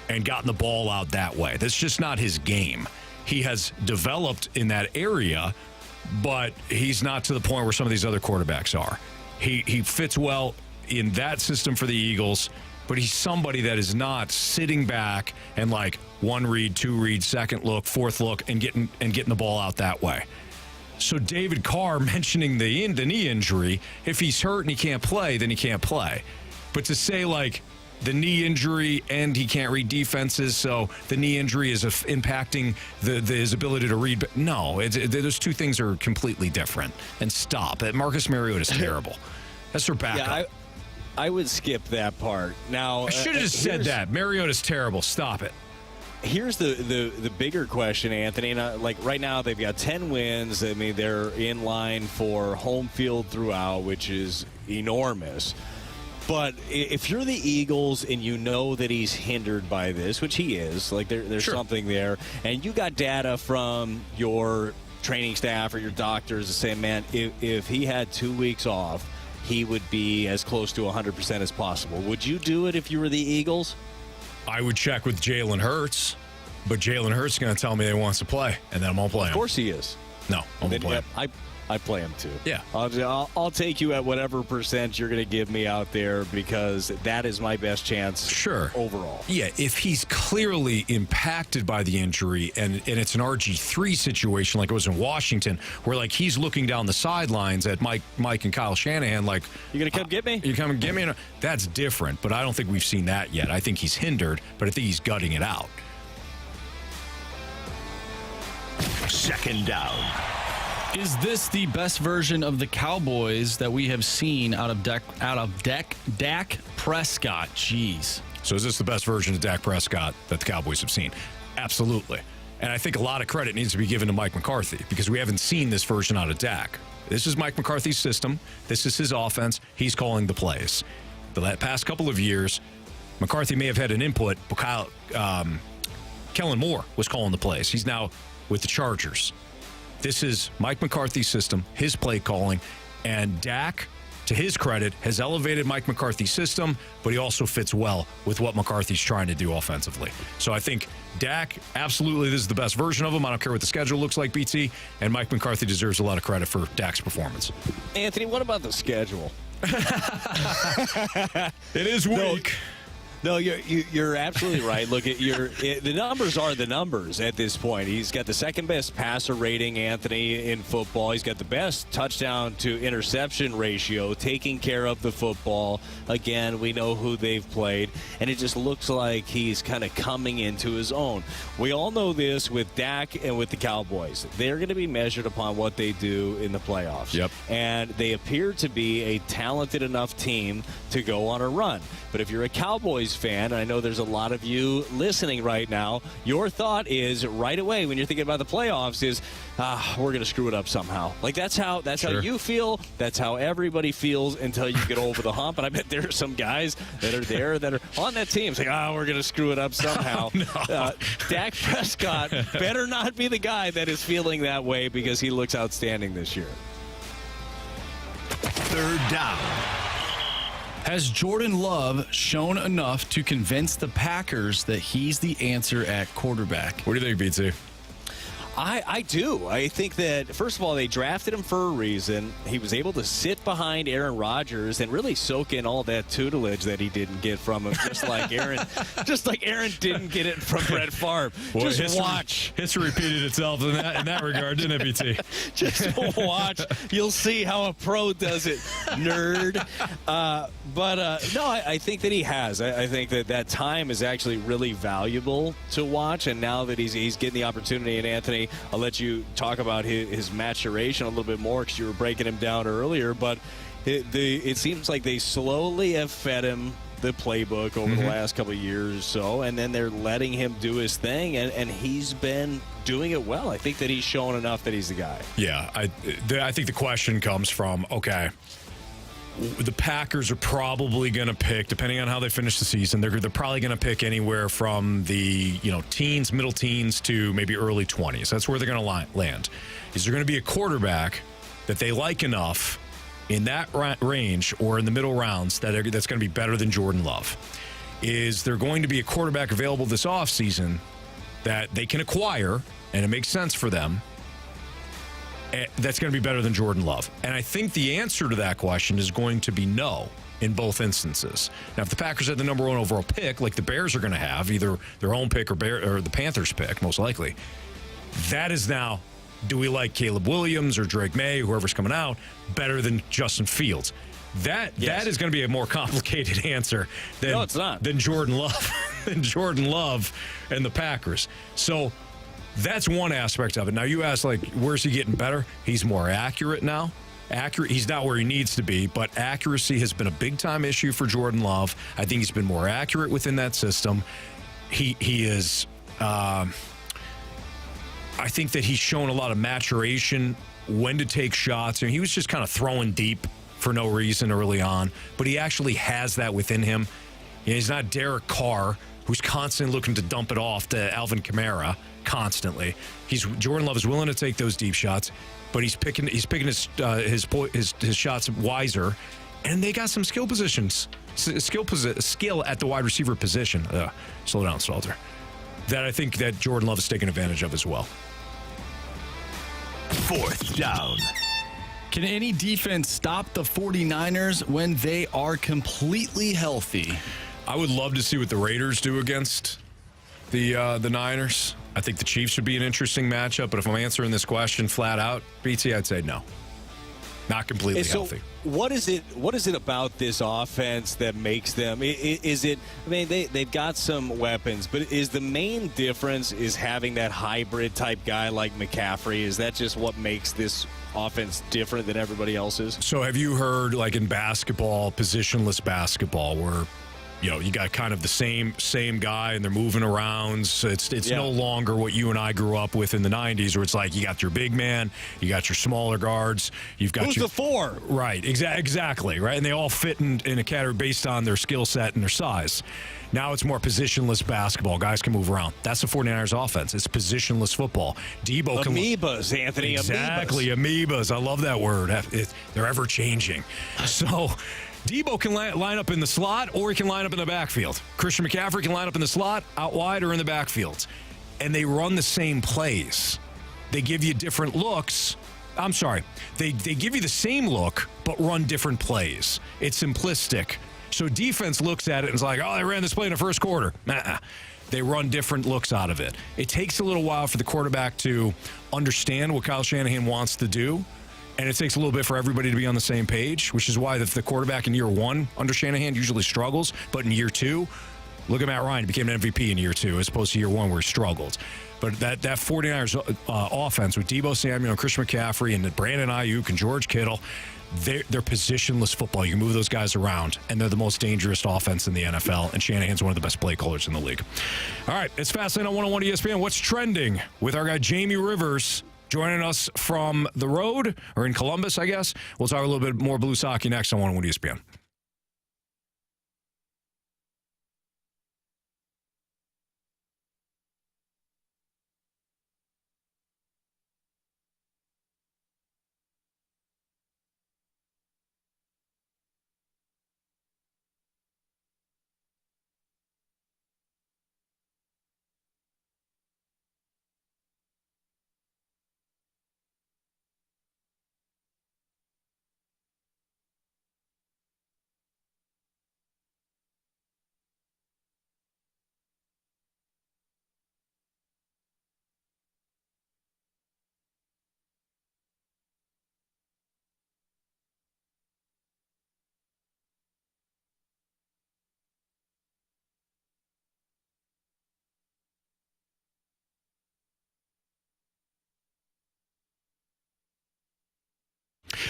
[SPEAKER 1] and gotten the ball out that way. That's just not his game. He has developed in that area, but he's not to the point where some of these other quarterbacks are. He fits well in that system for the Eagles, but he's somebody that is not sitting back and like one read, two read, second look, fourth look, and getting the ball out that way. So David Carr mentioning the knee injury, if he's hurt and he can't play, then he can't play. But to say like the knee injury and he can't read defenses, so the knee injury is impacting his ability to read. No, those two things are completely different. And stop. Marcus Mariota is terrible. That's their backup.
[SPEAKER 3] Yeah, I would skip that part. Now,
[SPEAKER 1] I should have just said that. Mariota's terrible. Stop it.
[SPEAKER 3] Here's the bigger question, Anthony. And like right now, they've got 10 wins. I mean, they're in line for home field throughout, which is enormous. But if you're the Eagles and you know that he's hindered by this, which he is, like there's
[SPEAKER 1] sure.
[SPEAKER 3] something there, and you got data from your training staff or your doctors saying, man, if he had 2 weeks off, he would be as close to 100% as possible. Would you do it if you were the Eagles?
[SPEAKER 1] I would check with Jalen Hurts, but Jalen Hurts is going to tell me he wants to play, and then I'm going to play him.
[SPEAKER 3] Of course he is.
[SPEAKER 1] No, I'm going to play him.
[SPEAKER 3] I play him too.
[SPEAKER 1] Yeah.
[SPEAKER 3] I'll take you at whatever percent you're going to give me out there because that is my best chance overall.
[SPEAKER 1] Yeah, if he's clearly impacted by the injury and it's an RG3 situation like it was in Washington where like he's looking down the sidelines at Mike and Kyle Shanahan like,
[SPEAKER 3] you going to come get me?
[SPEAKER 1] You come and get me? That's different, but I don't think we've seen that yet. I think he's hindered, but I think he's gutting it out.
[SPEAKER 10] Second down.
[SPEAKER 2] Is this the best version of the Cowboys that we have seen out of Dak Prescott? Jeez.
[SPEAKER 1] So is this the best version of Dak Prescott that the Cowboys have seen? Absolutely. And I think a lot of credit needs to be given to Mike McCarthy because we haven't seen this version out of Dak. This is Mike McCarthy's system. This is his offense. He's calling the plays. The past couple of years, McCarthy may have had an input, but Kellen Moore was calling the plays. He's now with the Chargers. This is Mike McCarthy's system, his play calling, and Dak, to his credit, has elevated Mike McCarthy's system, but he also fits well with what McCarthy's trying to do offensively. So I think Dak, absolutely, this is the best version of him. I don't care what the schedule looks like, BT, and Mike McCarthy deserves a lot of credit for Dak's performance.
[SPEAKER 3] Anthony, what about the schedule?
[SPEAKER 1] It is weak.
[SPEAKER 3] No, you're absolutely right. Look at the numbers are the numbers at this point. He's got the second best passer rating, Anthony, in football. He's got the best touchdown to interception ratio, taking care of the football. Again, we know who they've played, and it just looks like he's kind of coming into his own. We all know this with Dak and with the Cowboys. They're going to be measured upon what they do in the playoffs.
[SPEAKER 1] Yep.
[SPEAKER 3] And they appear to be a talented enough team to go on a run. But if you're a Cowboys fan, and I know there's a lot of you listening right now, your thought is right away when you're thinking about the playoffs is, we're going to screw it up somehow. Like that's how you feel. That's how everybody feels until you get over the hump. And I bet there are some guys that are there that are on that team saying, we're going to screw it up somehow.
[SPEAKER 1] No.
[SPEAKER 3] Dak Prescott better not be the guy that is feeling that way because he looks outstanding this year.
[SPEAKER 10] Third down.
[SPEAKER 2] Has Jordan Love shown enough to convince the Packers that he's the answer at quarterback?
[SPEAKER 1] What do you think, BT?
[SPEAKER 3] I do. I think that, first of all, they drafted him for a reason. He was able to sit behind Aaron Rodgers and really soak in all that tutelage that he didn't get from him, just like Aaron didn't get it from Brett Favre.
[SPEAKER 1] Well,
[SPEAKER 3] just watch.
[SPEAKER 1] History repeated itself in that regard, didn't it, BT?
[SPEAKER 3] Just watch. You'll see how a pro does it, nerd. No, I think that he has. I think that time is actually really valuable to watch, and now that he's getting the opportunity, and Anthony, I'll let you talk about his maturation a little bit more because you were breaking him down earlier, but it seems like they slowly have fed him the playbook over the last couple of years or so, and then they're letting him do his thing, and he's been doing it well. I think that he's shown enough that he's the guy.
[SPEAKER 1] Yeah, I think the question comes from, okay, the Packers are probably going to pick, depending on how they finish the season, they're probably going to pick anywhere from the teens, middle teens to maybe early 20s. That's where they're going to land. Is there going to be a quarterback that they like enough in that range or in the middle rounds that's going to be better than Jordan Love? Is there going to be a quarterback available this offseason that they can acquire, and it makes sense for them, that's going to be better than Jordan Love? And I think the answer to that question is going to be no in both instances. Now, if the Packers had the number 1 overall pick, like the Bears are going to have, either their own pick or the Panthers pick, most likely, that is now, do we like Caleb Williams or Drake May, whoever's coming out, better than Justin Fields? That is going to be a more complicated answer than,
[SPEAKER 3] no, it's not.
[SPEAKER 1] than Jordan Love than Jordan Love and the Packers. So that's one aspect of it. Now, you ask, where's he getting better? He's more accurate now. He's not where he needs to be, but accuracy has been a big-time issue for Jordan Love. I think he's been more accurate within that system. He is... I think that he's shown a lot of maturation, when to take shots. He was just kind of throwing deep for no reason early on, but he actually has that within him. He's not Derek Carr, who's constantly looking to dump it off to Alvin Kamara constantly. Jordan Love is willing to take those deep shots, but he's picking his shots wiser, and they got some skill at the wide receiver position. Slow down, Stalter. That I think that Jordan Love is taking advantage of as well.
[SPEAKER 10] 4th down.
[SPEAKER 2] Can any defense stop the 49ers when they are completely healthy?
[SPEAKER 1] I would love to see what the Raiders do against the Niners. I think the Chiefs would be an interesting matchup, but if I'm answering this question flat out, BT, I'd say no. Not completely healthy.
[SPEAKER 3] What is it about this offense that makes them? Is it? I mean, they've got some weapons, but is the main difference is having that hybrid type guy like McCaffrey? Is that just what makes this offense different than everybody else's?
[SPEAKER 1] So have you heard, like in basketball, positionless basketball, where you got kind of the same guy and they're moving around. So it's no longer what you and I grew up with in the 90s, where it's like you got your big man, you got your smaller guards, you've got
[SPEAKER 3] who's the 4?
[SPEAKER 1] Right, exactly, right? And they all fit in a category based on their skill set and their size. Now it's more positionless basketball. Guys can move around. That's the 49ers offense. It's positionless football. Debo can...
[SPEAKER 3] Amoebas, Anthony.
[SPEAKER 1] Exactly, amoebas. I love that word. They're ever-changing. So... Debo can line up in the slot, or he can line up in the backfield. Christian McCaffrey can line up in the slot, out wide, or in the backfield. And they run the same plays. They give you different looks. I'm sorry. They give you the same look, but run different plays. It's simplistic. So defense looks at it and is like, oh, they ran this play in the first quarter. Nah. They run different looks out of it. It takes a little while for the quarterback to understand what Kyle Shanahan wants to do. And it takes a little bit for everybody to be on the same page, which is why the quarterback in year 1 under Shanahan usually struggles. But in year 2, look at Matt Ryan. He became an MVP in year 2 as opposed to year 1 where he struggled. But that 49ers offense with Debo Samuel and Christian McCaffrey and Brandon Ayuk and George Kittle, they're positionless football. You can move those guys around, and they're the most dangerous offense in the NFL, and Shanahan's one of the best play callers in the league. All right, it's Fastlane on 101 ESPN. What's trending with our guy Jamie Rivers joining us from the road, or in Columbus, I guess. We'll talk a little bit more Blues hockey next on 101 ESPN.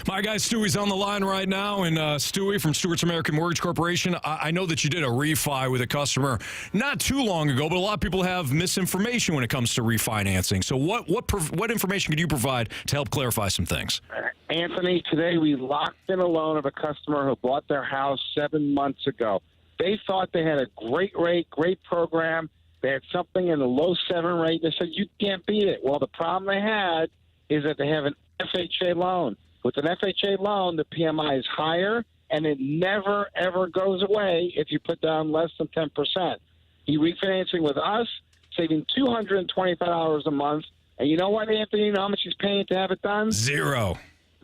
[SPEAKER 1] My guy Stewie's on the line right now, and Stewie from Stewart's American Mortgage Corporation. I know that you did a refi with a customer not too long ago, but a lot of people have misinformation when it comes to refinancing. So what information could you provide to help clarify some things?
[SPEAKER 14] Anthony, today we locked in a loan of a customer who bought their house 7 months ago. They thought they had a great rate, great program. They had something in the low 7 rate. They said, you can't beat it. Well, the problem they had is that they have an FHA loan. With an FHA loan, the PMI is higher, and it never, ever goes away if you put down less than 10%. He refinancing with us, saving $225 a month. And you know what, Anthony? You know how much he's paying to have it done?
[SPEAKER 1] Zero.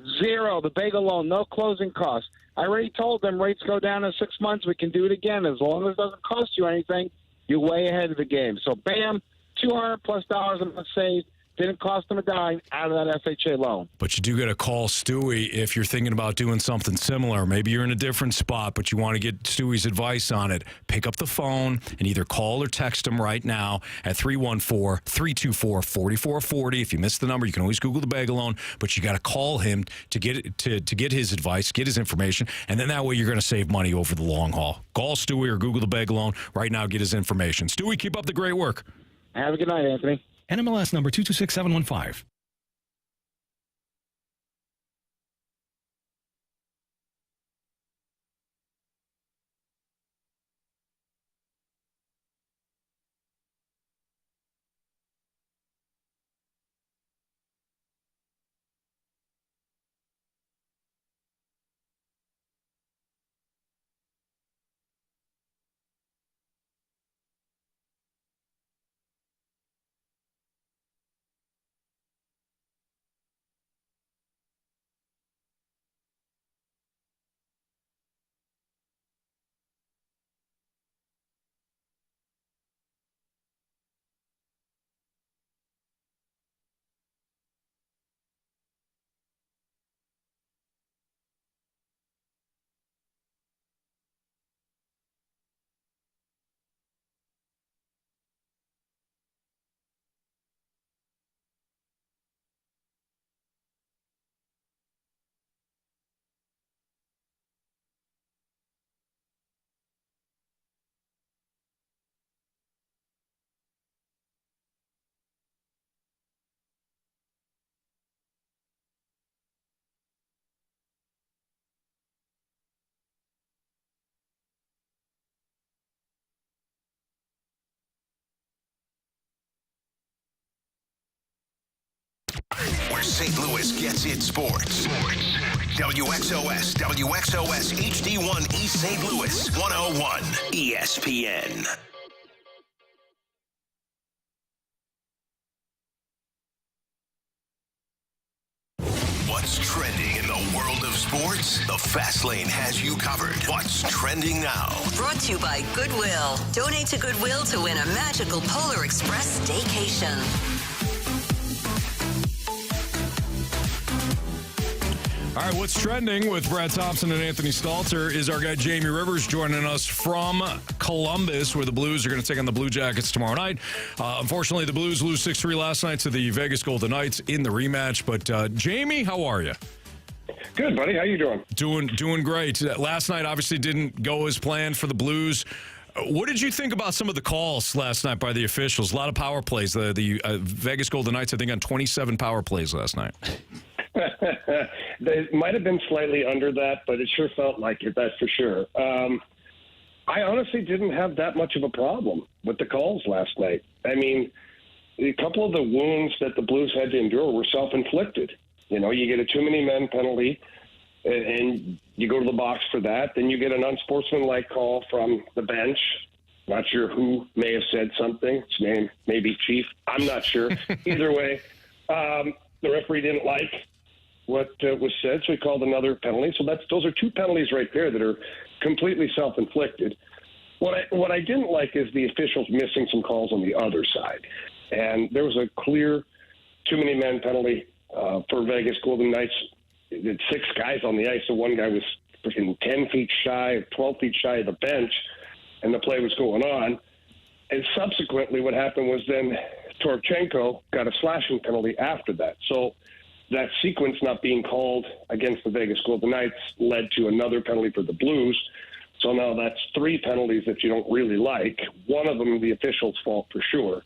[SPEAKER 14] The bagel loan, no closing costs. I already told them rates go down in 6 months. We can do it again. As long as it doesn't cost you anything, you're way ahead of the game. So, bam, $200+ a month saved. Didn't cost them a dime out of that FHA loan.
[SPEAKER 1] But you do got to call Stewie if you're thinking about doing something similar. Maybe you're in a different spot, but you want to get Stewie's advice on it. Pick up the phone and either call or text him right now at 314-324-4440. If you missed the number, you can always Google the bagel loan, but you got to call him to get his advice, get his information, and then that way you're going to save money over the long haul. Call Stewie or Google the bagel loan right now, get his information. Stewie, keep up the great work.
[SPEAKER 14] Have a good night, Anthony.
[SPEAKER 15] NMLS number 226715.
[SPEAKER 10] Where St. Louis gets its sports. WXOS HD1 East St. Louis 101 ESPN. What's trending in the world of sports? The Fast Lane has you covered. What's trending now?
[SPEAKER 11] Brought to you by Goodwill. Donate to Goodwill to win a magical Polar Express staycation.
[SPEAKER 1] All right, what's trending with Brad Thompson and Anthony Stalter is our guy Jamie Rivers joining us from Columbus, where the Blues are going to take on the Blue Jackets tomorrow night. Unfortunately, the Blues lose 6-3 last night to the Vegas Golden Knights in the rematch. But Jamie, how are you?
[SPEAKER 16] Good, buddy. How you doing?
[SPEAKER 1] Doing great. Last night obviously didn't go as planned for the Blues. What did you think about some of the calls last night by the officials? A lot of power plays. The Vegas Golden Knights, I think, on 27 power plays last night.
[SPEAKER 16] They might have been slightly under that, but it sure felt like it, that's for sure. I honestly didn't have that much of a problem with the calls last night. I mean, a couple of the wounds that the Blues had to endure were self-inflicted. You know, you get a too-many-men penalty, and you go to the box for that. Then you get an unsportsmanlike call from the bench. Not sure who may have said something. Its name may be Chief. I'm not sure. Either way, the referee didn't like what was said, so he called another penalty. So those are two penalties right there that are completely self-inflicted. What I didn't like is the officials missing some calls on the other side. And there was a clear too-many-men penalty for Vegas Golden Knights. It's 6 guys on the ice, so one guy was freaking 10 feet shy, 12 feet shy of the bench, and the play was going on. And subsequently what happened was then Torchenko got a slashing penalty after that. So that sequence not being called against the Vegas Golden Knights led to another penalty for the Blues. So now that's 3 penalties that you don't really like. One of them, the official's fault for sure.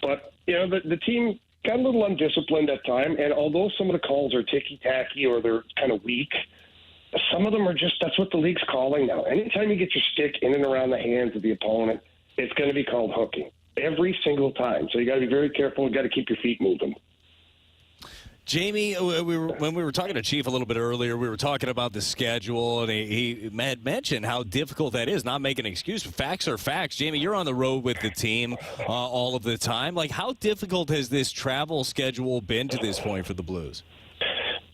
[SPEAKER 16] But, the team got a little undisciplined at time, and although some of the calls are ticky-tacky or they're kind of weak, some of them are just, that's what the league's calling now. Anytime you get your stick in and around the hands of the opponent, it's going to be called hooking. Every single time. So you got to be very careful. You got to keep your feet moving.
[SPEAKER 3] Jamie, when we were talking to Chief a little bit earlier, we were talking about the schedule, and he had mentioned how difficult that is. Not making an excuse, but facts are facts. Jamie, you're on the road with the team all of the time. Like, how difficult has this travel schedule been to this point for the Blues?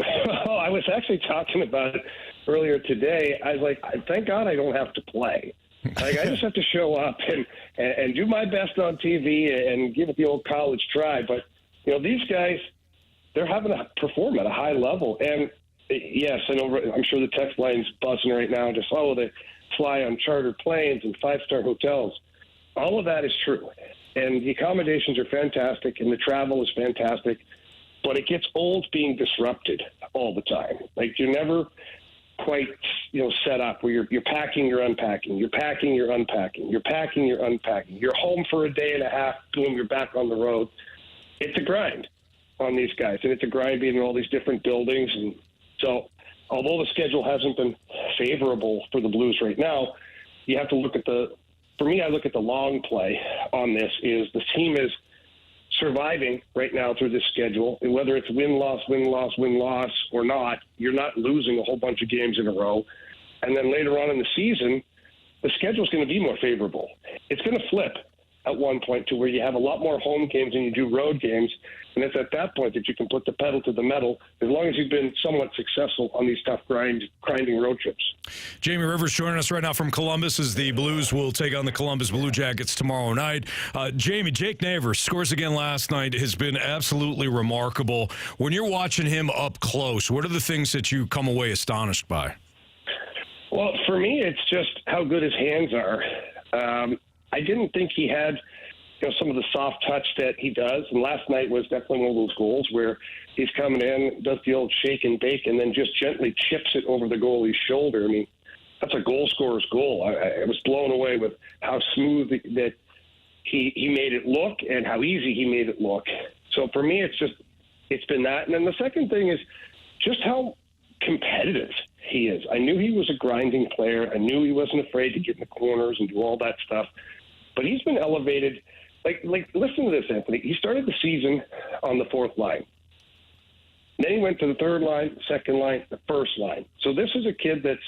[SPEAKER 16] Oh, I was actually talking about it earlier today. I was like, thank God I don't have to play. Like, I just have to show up and do my best on TV and give it the old college try. But, these guys, they're having to perform at a high level. And, yes, I'm sure the text line's buzzing right now. Just, they fly on chartered planes and 5-star hotels. All of that is true. And the accommodations are fantastic, and the travel is fantastic. But it gets old being disrupted all the time. Like, you're never quite, set up where you're packing, you're unpacking, you're packing, you're unpacking, you're packing, you're unpacking. You're home for a day and a half, boom, you're back on the road. It's a grind on these guys, and it's a grind being in all these different buildings. And so, although the schedule hasn't been favorable for the Blues right now, you have to look at for me, I look at the long play on this is the team is surviving right now through this schedule, and whether it's win-loss, win-loss, win-loss or not, you're not losing a whole bunch of games in a row. And then later on in the season, the schedule is going to be more favorable. It's going to flip at one point to where you have a lot more home games than you do road games, and it's at that point that you can put the pedal to the metal as long as you've been somewhat successful on these tough grinding road trips.
[SPEAKER 1] Jamie Rivers joining us right now from Columbus as the Blues will take on the Columbus Blue Jackets tomorrow night. Jamie, Jake Neighbors scores again last night, has been absolutely remarkable. When you're watching him up close, what are the things that you come away astonished by?
[SPEAKER 16] Well, for me, it's just how good his hands are. I didn't think he had some of the soft touch that he does. And last night was definitely one of those goals where he's coming in, does the old shake and bake, and then just gently chips it over the goalie's shoulder. I mean, that's a goal scorer's goal. I was blown away with how smooth that he made it look and how easy he made it look. So for me, it's been that. And then the second thing is just how competitive he is. I knew he was a grinding player. I knew he wasn't afraid to get in the corners and do all that stuff. But he's been elevated. Like, listen to this, Anthony. He started the season on the 4th line. Then he went to the 3rd line, 2nd line, the 1st line. So this is a kid that's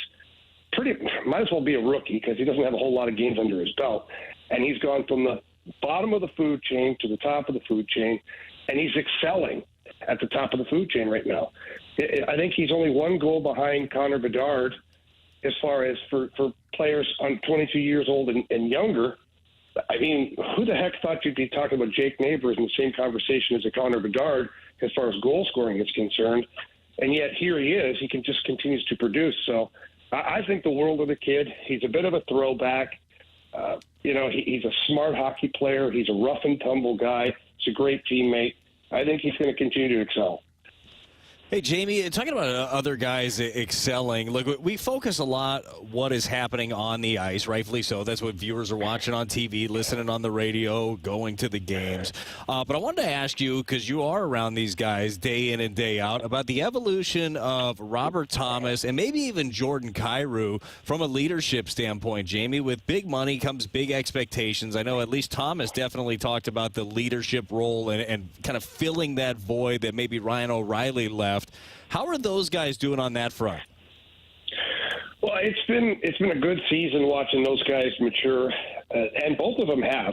[SPEAKER 16] might as well be a rookie because he doesn't have a whole lot of games under his belt. And he's gone from the bottom of the food chain to the top of the food chain, and he's excelling at the top of the food chain right now. I think he's only 1 goal behind Connor Bedard as far as for players on 22 years old and younger. I mean, who the heck thought you'd be talking about Jake Neighbors in the same conversation as a Connor Bedard as far as goal scoring is concerned? And yet here he is. He just continues to produce. So I think the world of the kid. He's a bit of a throwback. He's a smart hockey player. He's a rough and tumble guy. He's a great teammate. I think he's going to continue to excel.
[SPEAKER 3] Hey, Jamie, talking about other guys excelling, look, we focus a lot what is happening on the ice, rightfully so. That's what viewers are watching on TV, listening on the radio, going to the games. But I wanted to ask you, because you are around these guys day in and day out, about the evolution of Robert Thomas and maybe even Jordan Kyrou from a leadership standpoint, Jamie. With big money comes big expectations. I know at least Thomas definitely talked about the leadership role and kind of filling that void that maybe Ryan O'Reilly left. How are those guys doing on that front?
[SPEAKER 16] Well, it's been a good season watching those guys mature, and both of them have.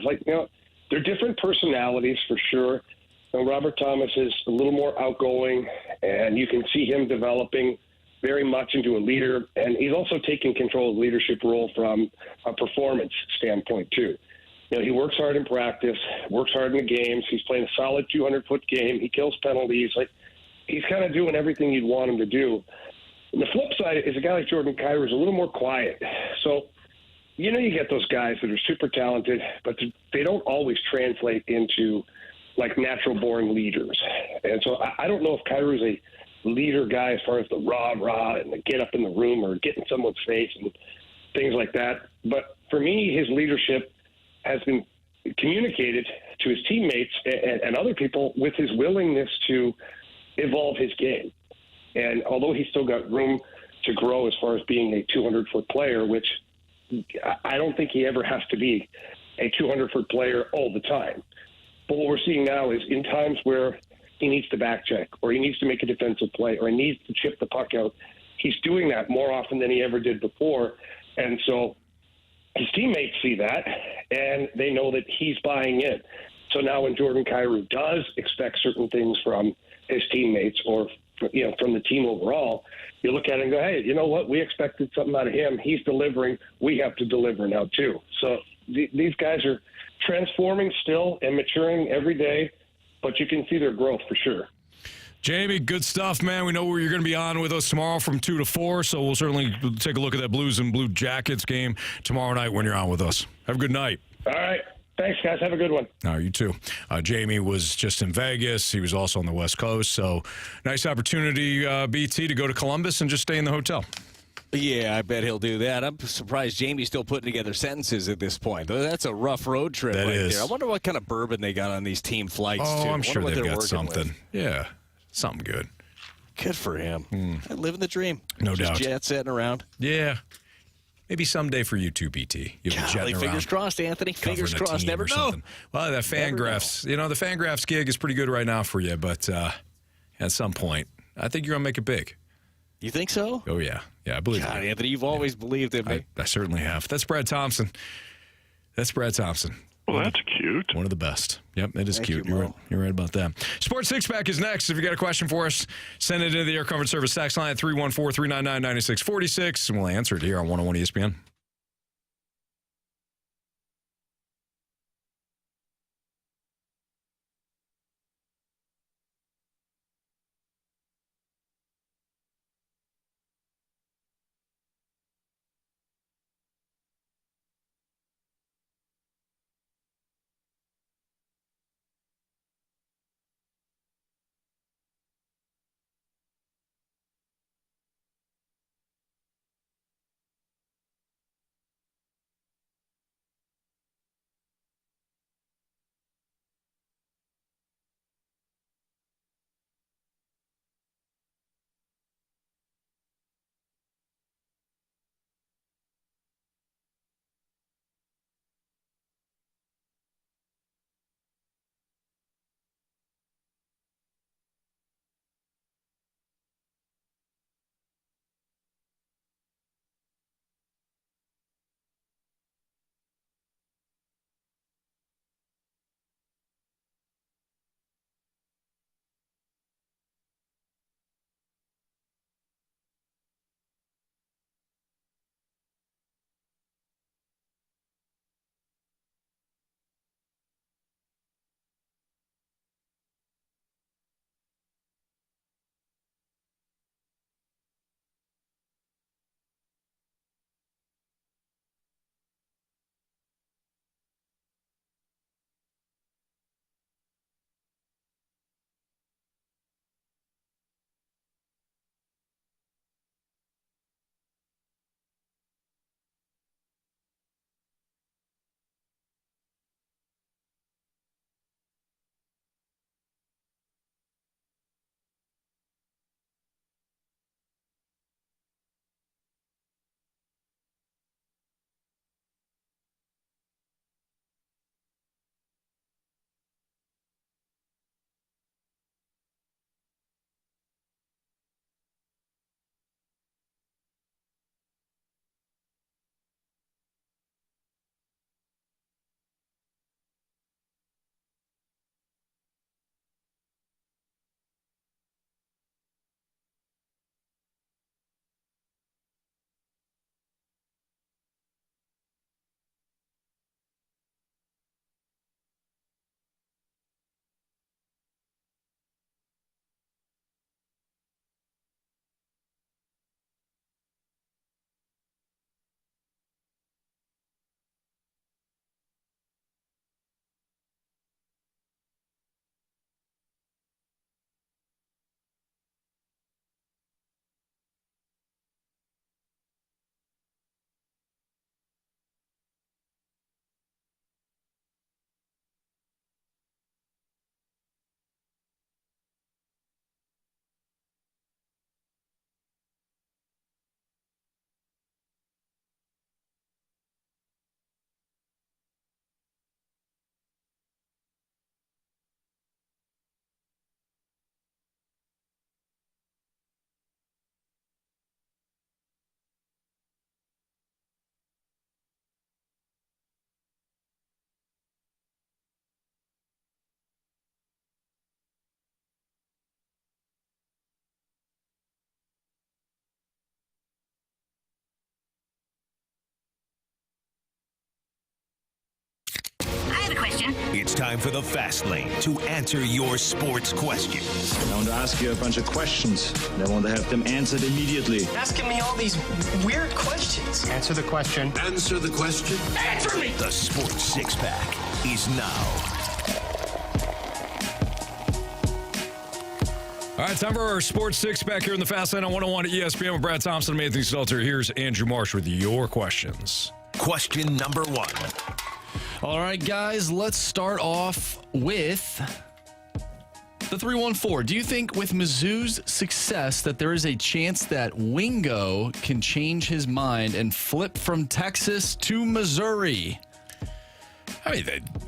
[SPEAKER 16] They're different personalities for sure. Robert Thomas is a little more outgoing, and you can see him developing very much into a leader, and he's also taking control of the leadership role from a performance standpoint too. He works hard in practice, works hard in the games. He's playing a solid 200-foot game. He kills penalties. He's kind of doing everything you'd want him to do. And the flip side is a guy like Jordan Kyrou is a little more quiet. So, you get those guys that are super talented, but they don't always translate into like natural-born leaders. And so I don't know if Kyrie's a leader guy as far as the rah-rah and the get up in the room or get in someone's face and things like that. But for me, his leadership has been communicated to his teammates and other people with his willingness to evolve his game. And although he's still got room to grow as far as being a 200-foot player, which I don't think he ever has to be a 200-foot player all the time. But what we're seeing now is in times where he needs to back check or he needs to make a defensive play or he needs to chip the puck out, he's doing that more often than he ever did before. And so his teammates see that, and they know that he's buying in. So now when Jordan Kyrou does expect certain things from his teammates or from the team overall, you look at it and go, hey, you know what? We expected something out of him. He's delivering. We have to deliver now too. So these guys are transforming still and maturing every day, but you can see their growth for sure.
[SPEAKER 1] Jamie, good stuff, man. We know where you're going to be on with us tomorrow from 2 to 4, so we'll certainly take a look at that Blues and Blue Jackets game tomorrow night when you're on with us. Have a good night.
[SPEAKER 16] All right. Thanks, guys. Have a good one.
[SPEAKER 1] You too. Jamie was just in Vegas. He was also on the West Coast, so nice opportunity, BT, to go to Columbus and just stay in the hotel.
[SPEAKER 3] Yeah, I bet he'll do that. I'm surprised Jamie's still putting together sentences at this point. That's a rough road trip there. I wonder what kind of bourbon they got on these team flights, too.
[SPEAKER 1] I'm sure they've got something.
[SPEAKER 3] With.
[SPEAKER 1] Yeah, something good.
[SPEAKER 3] Good for him. Living the dream.
[SPEAKER 1] No
[SPEAKER 3] just
[SPEAKER 1] doubt.
[SPEAKER 3] Jet setting around.
[SPEAKER 1] Yeah. Maybe someday for you too, BT. You'll be jetting around.
[SPEAKER 3] Fingers crossed, Anthony. Fingers crossed. Never know.
[SPEAKER 1] Something. Well, that FanGraphs, the FanGraphs gig is pretty good right now for you, but at some point, I think you're going to make it big.
[SPEAKER 3] You think so?
[SPEAKER 1] Oh, yeah. Yeah, I believe it.
[SPEAKER 3] Anthony, you've always believed in me.
[SPEAKER 1] I certainly have. That's Brad Thompson.
[SPEAKER 6] Well, that's cute.
[SPEAKER 1] One of the best. Yep, it is cute.
[SPEAKER 3] You,
[SPEAKER 1] You're right about that. Sports Six Pack is next. If you got a question for us, send it into the Air Comfort Service text line at 314-399-9646, and we'll answer it here on 101 ESPN.
[SPEAKER 10] question. It's time for the Fast Lane to answer your sports questions.
[SPEAKER 17] I want to ask you a bunch of questions, and I want to have them answered immediately.
[SPEAKER 18] Asking me all these weird questions.
[SPEAKER 19] Answer the question.
[SPEAKER 10] Answer the question.
[SPEAKER 18] Answer me!
[SPEAKER 10] The Sports Six-Pack is now.
[SPEAKER 1] All right, time for our Sports Six-Pack here in the Fast Lane on 101 at ESPN with Brad Thompson and Anthony Stalter. Here's Andrew Marsh with your questions.
[SPEAKER 10] Question number 1.
[SPEAKER 2] All right, guys, let's start off with the 314. Do you think with Mizzou's success that there is a chance that Wingo can change his mind and flip from Texas to Missouri?
[SPEAKER 1] I mean,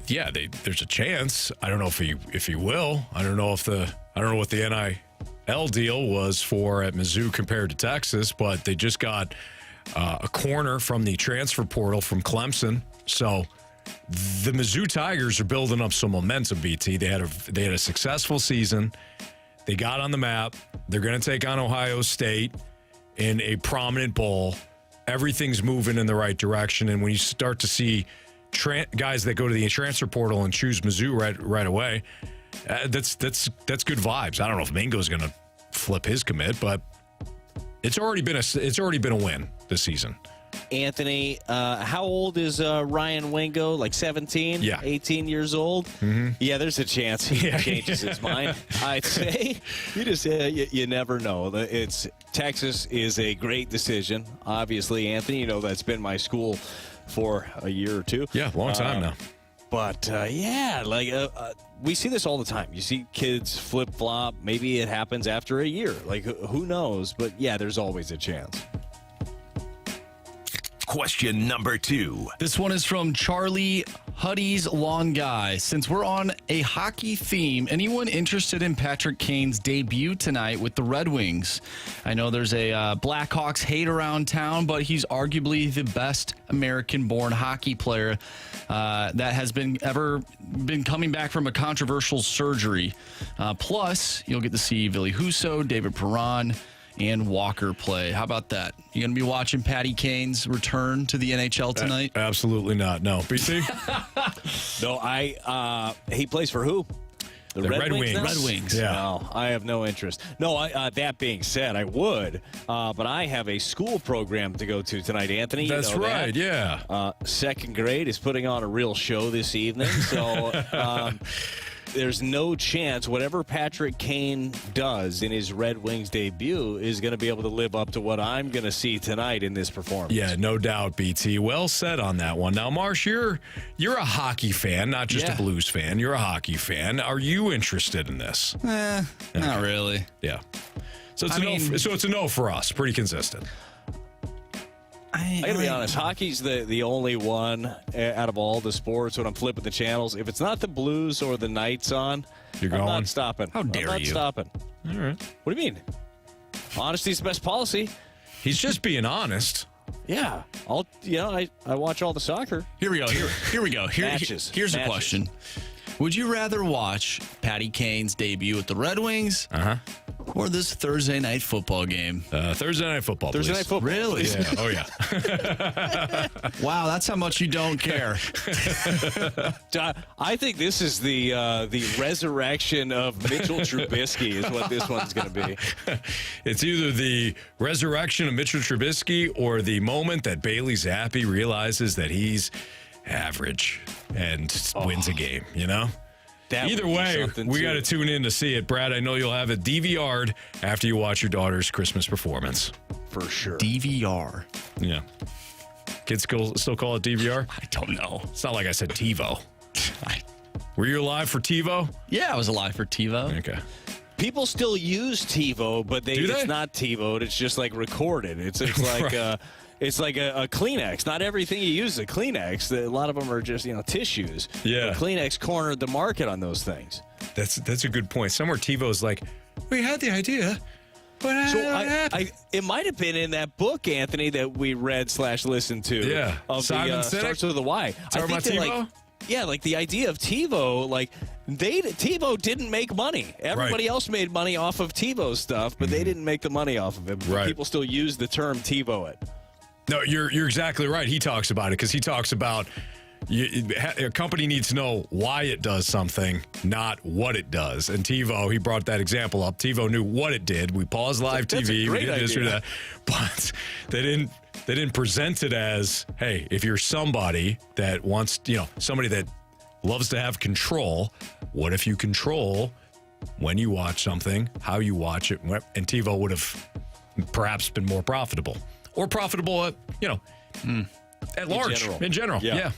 [SPEAKER 1] there's a chance. I don't know if he will. I don't know what the NIL deal was for at Mizzou compared to Texas, but they just got a corner from the transfer portal from Clemson. So the Mizzou Tigers are building up some momentum, BT. They had a successful season. They got on the map. They're going to take on Ohio State in a prominent bowl. Everything's moving in the right direction. And when you start to see guys that go to the transfer portal and choose Mizzou right away, that's good vibes. I don't know if Mingo's going to flip his commit, but it's already been a win this season.
[SPEAKER 3] Anthony, how old is Ryan Wingo? Like 17?
[SPEAKER 1] Yeah.
[SPEAKER 3] 18 years old?
[SPEAKER 1] Mm-hmm.
[SPEAKER 3] Yeah, there's a chance he changes his mind. I'd say you never know. Texas is a great decision. Obviously, Anthony, that's been my school for a year or two.
[SPEAKER 1] Yeah, long time now.
[SPEAKER 3] But, we see this all the time. You see kids flip-flop. Maybe it happens after a year. Like, who knows? But, yeah, there's always a chance.
[SPEAKER 10] Question number 2.
[SPEAKER 2] This one is from Charlie Huddy's Long Guy. Since we're on a hockey theme, anyone interested in Patrick Kane's debut tonight with the Red Wings? I know there's a Blackhawks hate around town, but he's arguably the best American-born hockey player that has been coming back from a controversial surgery. Plus, you'll get to see Ville Husso, David Perron, and Walker play. How about that? You going to be watching Patty Kane's return to the NHL tonight?
[SPEAKER 1] Absolutely not. No. BC?
[SPEAKER 3] No, he plays for who? The Red Wings.
[SPEAKER 2] Red Wings.
[SPEAKER 1] Yeah.
[SPEAKER 3] No, I have no interest. No, that being said, I would. But I have a school program to go to tonight, Anthony.
[SPEAKER 1] That's right, yeah.
[SPEAKER 3] Second grade is putting on a real show this evening. So there's no chance whatever Patrick Kane does in his Red Wings debut is going to be able to live up to what I'm going to see tonight in this performance.
[SPEAKER 1] Yeah, no doubt, BT. Well said on that one. Now, Marsh, you're a hockey fan, not just a Blues fan. You're a hockey fan. Are you interested in this?
[SPEAKER 2] Not really.
[SPEAKER 1] Yeah. So it's a no for us. Pretty consistent.
[SPEAKER 3] I gotta be honest, hockey's the only one out of all the sports when I'm flipping the channels. If it's not the Blues or the Knights on,
[SPEAKER 1] I'm
[SPEAKER 3] not stopping.
[SPEAKER 1] How dare you?
[SPEAKER 3] I'm not stopping.
[SPEAKER 1] All right.
[SPEAKER 3] What do you mean? Honesty's the best policy.
[SPEAKER 1] He's just being honest.
[SPEAKER 3] Yeah. I watch all the soccer.
[SPEAKER 2] Here we go. Here we go.
[SPEAKER 3] Matches.
[SPEAKER 2] Here's a question. Would you rather watch Patty Kane's debut with the Red Wings or this Thursday night football game?
[SPEAKER 1] Thursday night football,
[SPEAKER 3] Thursday night football.
[SPEAKER 2] Really?
[SPEAKER 1] Yeah. Oh, yeah.
[SPEAKER 2] Wow, that's how much you don't care.
[SPEAKER 3] I think this is the resurrection of Mitchell Trubisky is what this one's going to be.
[SPEAKER 1] It's either the resurrection of Mitchell Trubisky or the moment that Bailey Zappi realizes that he's average and wins a game, Either way, we got to tune in to see it. Brad, I know you'll have it DVR'd after you watch your daughter's Christmas performance.
[SPEAKER 3] For sure.
[SPEAKER 2] DVR.
[SPEAKER 1] Yeah. Kids still call it DVR?
[SPEAKER 2] I don't know.
[SPEAKER 1] It's not like I said TiVo. Were you alive for TiVo?
[SPEAKER 2] Yeah, I was alive for TiVo.
[SPEAKER 1] Okay.
[SPEAKER 3] People still use TiVo, but it's not TiVo'd. It's just like recorded. It's like
[SPEAKER 1] Right.
[SPEAKER 3] It's like a Kleenex. Not everything you use is a Kleenex. A lot of them are just tissues.
[SPEAKER 1] Yeah.
[SPEAKER 3] But Kleenex cornered the market on those things.
[SPEAKER 1] That's a good point. Somewhere TiVo's like, we had the idea, but
[SPEAKER 3] it might have been in that book, Anthony, that we read / listened to.
[SPEAKER 1] Yeah.
[SPEAKER 3] Of
[SPEAKER 1] Simon
[SPEAKER 3] the
[SPEAKER 1] Sinek?
[SPEAKER 3] Starts with a Y.
[SPEAKER 1] Talking about TiVo?
[SPEAKER 3] Like the idea of TiVo, TiVo didn't make money. Everybody else made money off of TiVo stuff, but they didn't make the money off of it.
[SPEAKER 1] Right.
[SPEAKER 3] People still use the term TiVo it.
[SPEAKER 1] No, you're exactly right. He talks about it because he talks about A company needs to know why it does something, not what it does. And TiVo, he brought that example up. TiVo knew what it did. We paused live TV. We did this or that. But they didn't present it as, hey, if you're somebody that wants, somebody that loves to have control, what if you control when you watch something, how you watch it? And TiVo would have perhaps been more profitable. Or profitable at, at large. In general. Yeah.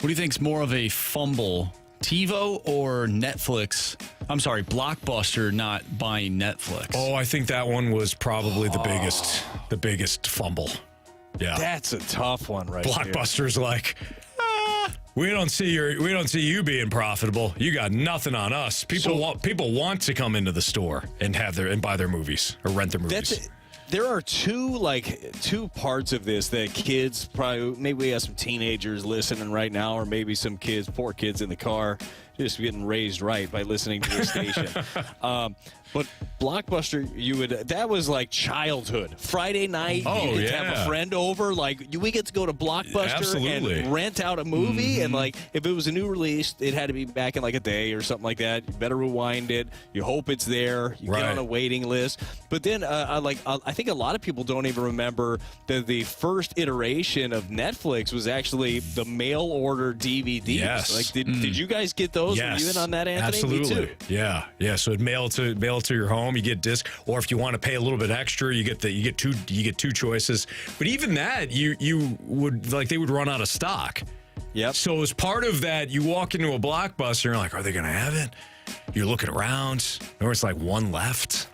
[SPEAKER 2] What do you think's more of a fumble, TiVo or Netflix? I'm sorry, Blockbuster not buying Netflix.
[SPEAKER 1] Oh, I think that one was probably the biggest fumble. Yeah.
[SPEAKER 3] That's a tough one right
[SPEAKER 1] Blockbuster's there. Like, we don't see you being profitable. You got nothing on us. People want to come into the store and buy their movies or rent their movies.
[SPEAKER 3] There are two parts of this that kids probably, maybe we have some teenagers listening right now, or maybe some poor kids in the car, just getting raised right by listening to this station. But Blockbuster, that was like childhood. Friday night, you'd have a friend over. Like, we get to go to Blockbuster and rent out a movie. And like, if it was a new release, it had to be back in like a day or something like that. You better rewind it. You hope it's there. You get on a waiting list. But then, I think a lot of people don't even remember that the first iteration of Netflix was actually the mail order DVDs.
[SPEAKER 1] Yes.
[SPEAKER 3] Like, did you guys get those?
[SPEAKER 1] Yes.
[SPEAKER 3] Were you in on that, Anthony?
[SPEAKER 1] Absolutely.
[SPEAKER 3] Me too.
[SPEAKER 1] Yeah. So it'd mail to your home. You get disc, or if you want to pay a little bit extra, you get two choices. But even that, you would they would run out of stock.
[SPEAKER 3] Yep.
[SPEAKER 1] So as part of that, you walk into a Blockbuster, you're like, are they going to have it? You're looking around, or it's like one left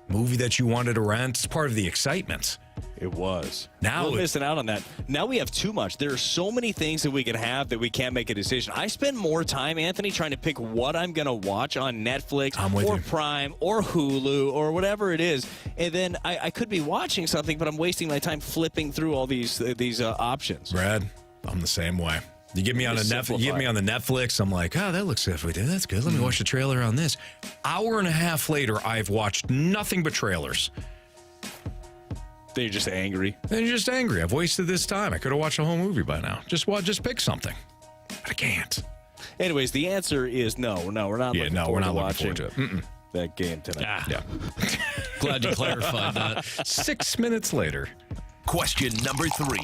[SPEAKER 1] movie that you wanted to rent. It's part of the excitement.
[SPEAKER 3] It was.
[SPEAKER 1] Now
[SPEAKER 3] we're missing out on that. Now we have too much. There are so many things that we can have that we can't make a decision. I spend more time, Anthony, trying to pick what I'm going to watch on Netflix or Prime or Hulu or whatever it is. And then I could be watching something, but I'm wasting my time flipping through all these options.
[SPEAKER 1] Brad, I'm the same way. You get me on the Netflix, I'm like, oh, that looks good. That's good. Let me watch the trailer on this. Hour and a half later, I've watched nothing but trailers.
[SPEAKER 3] They're just angry.
[SPEAKER 1] I've wasted this time. I could have watched a whole movie by now. Just pick something. But I can't.
[SPEAKER 3] Anyways, the answer is no. We're not looking forward to watching that game tonight.
[SPEAKER 1] Yeah.
[SPEAKER 2] Glad you clarified that.
[SPEAKER 1] 6 minutes later.
[SPEAKER 10] Question number 3.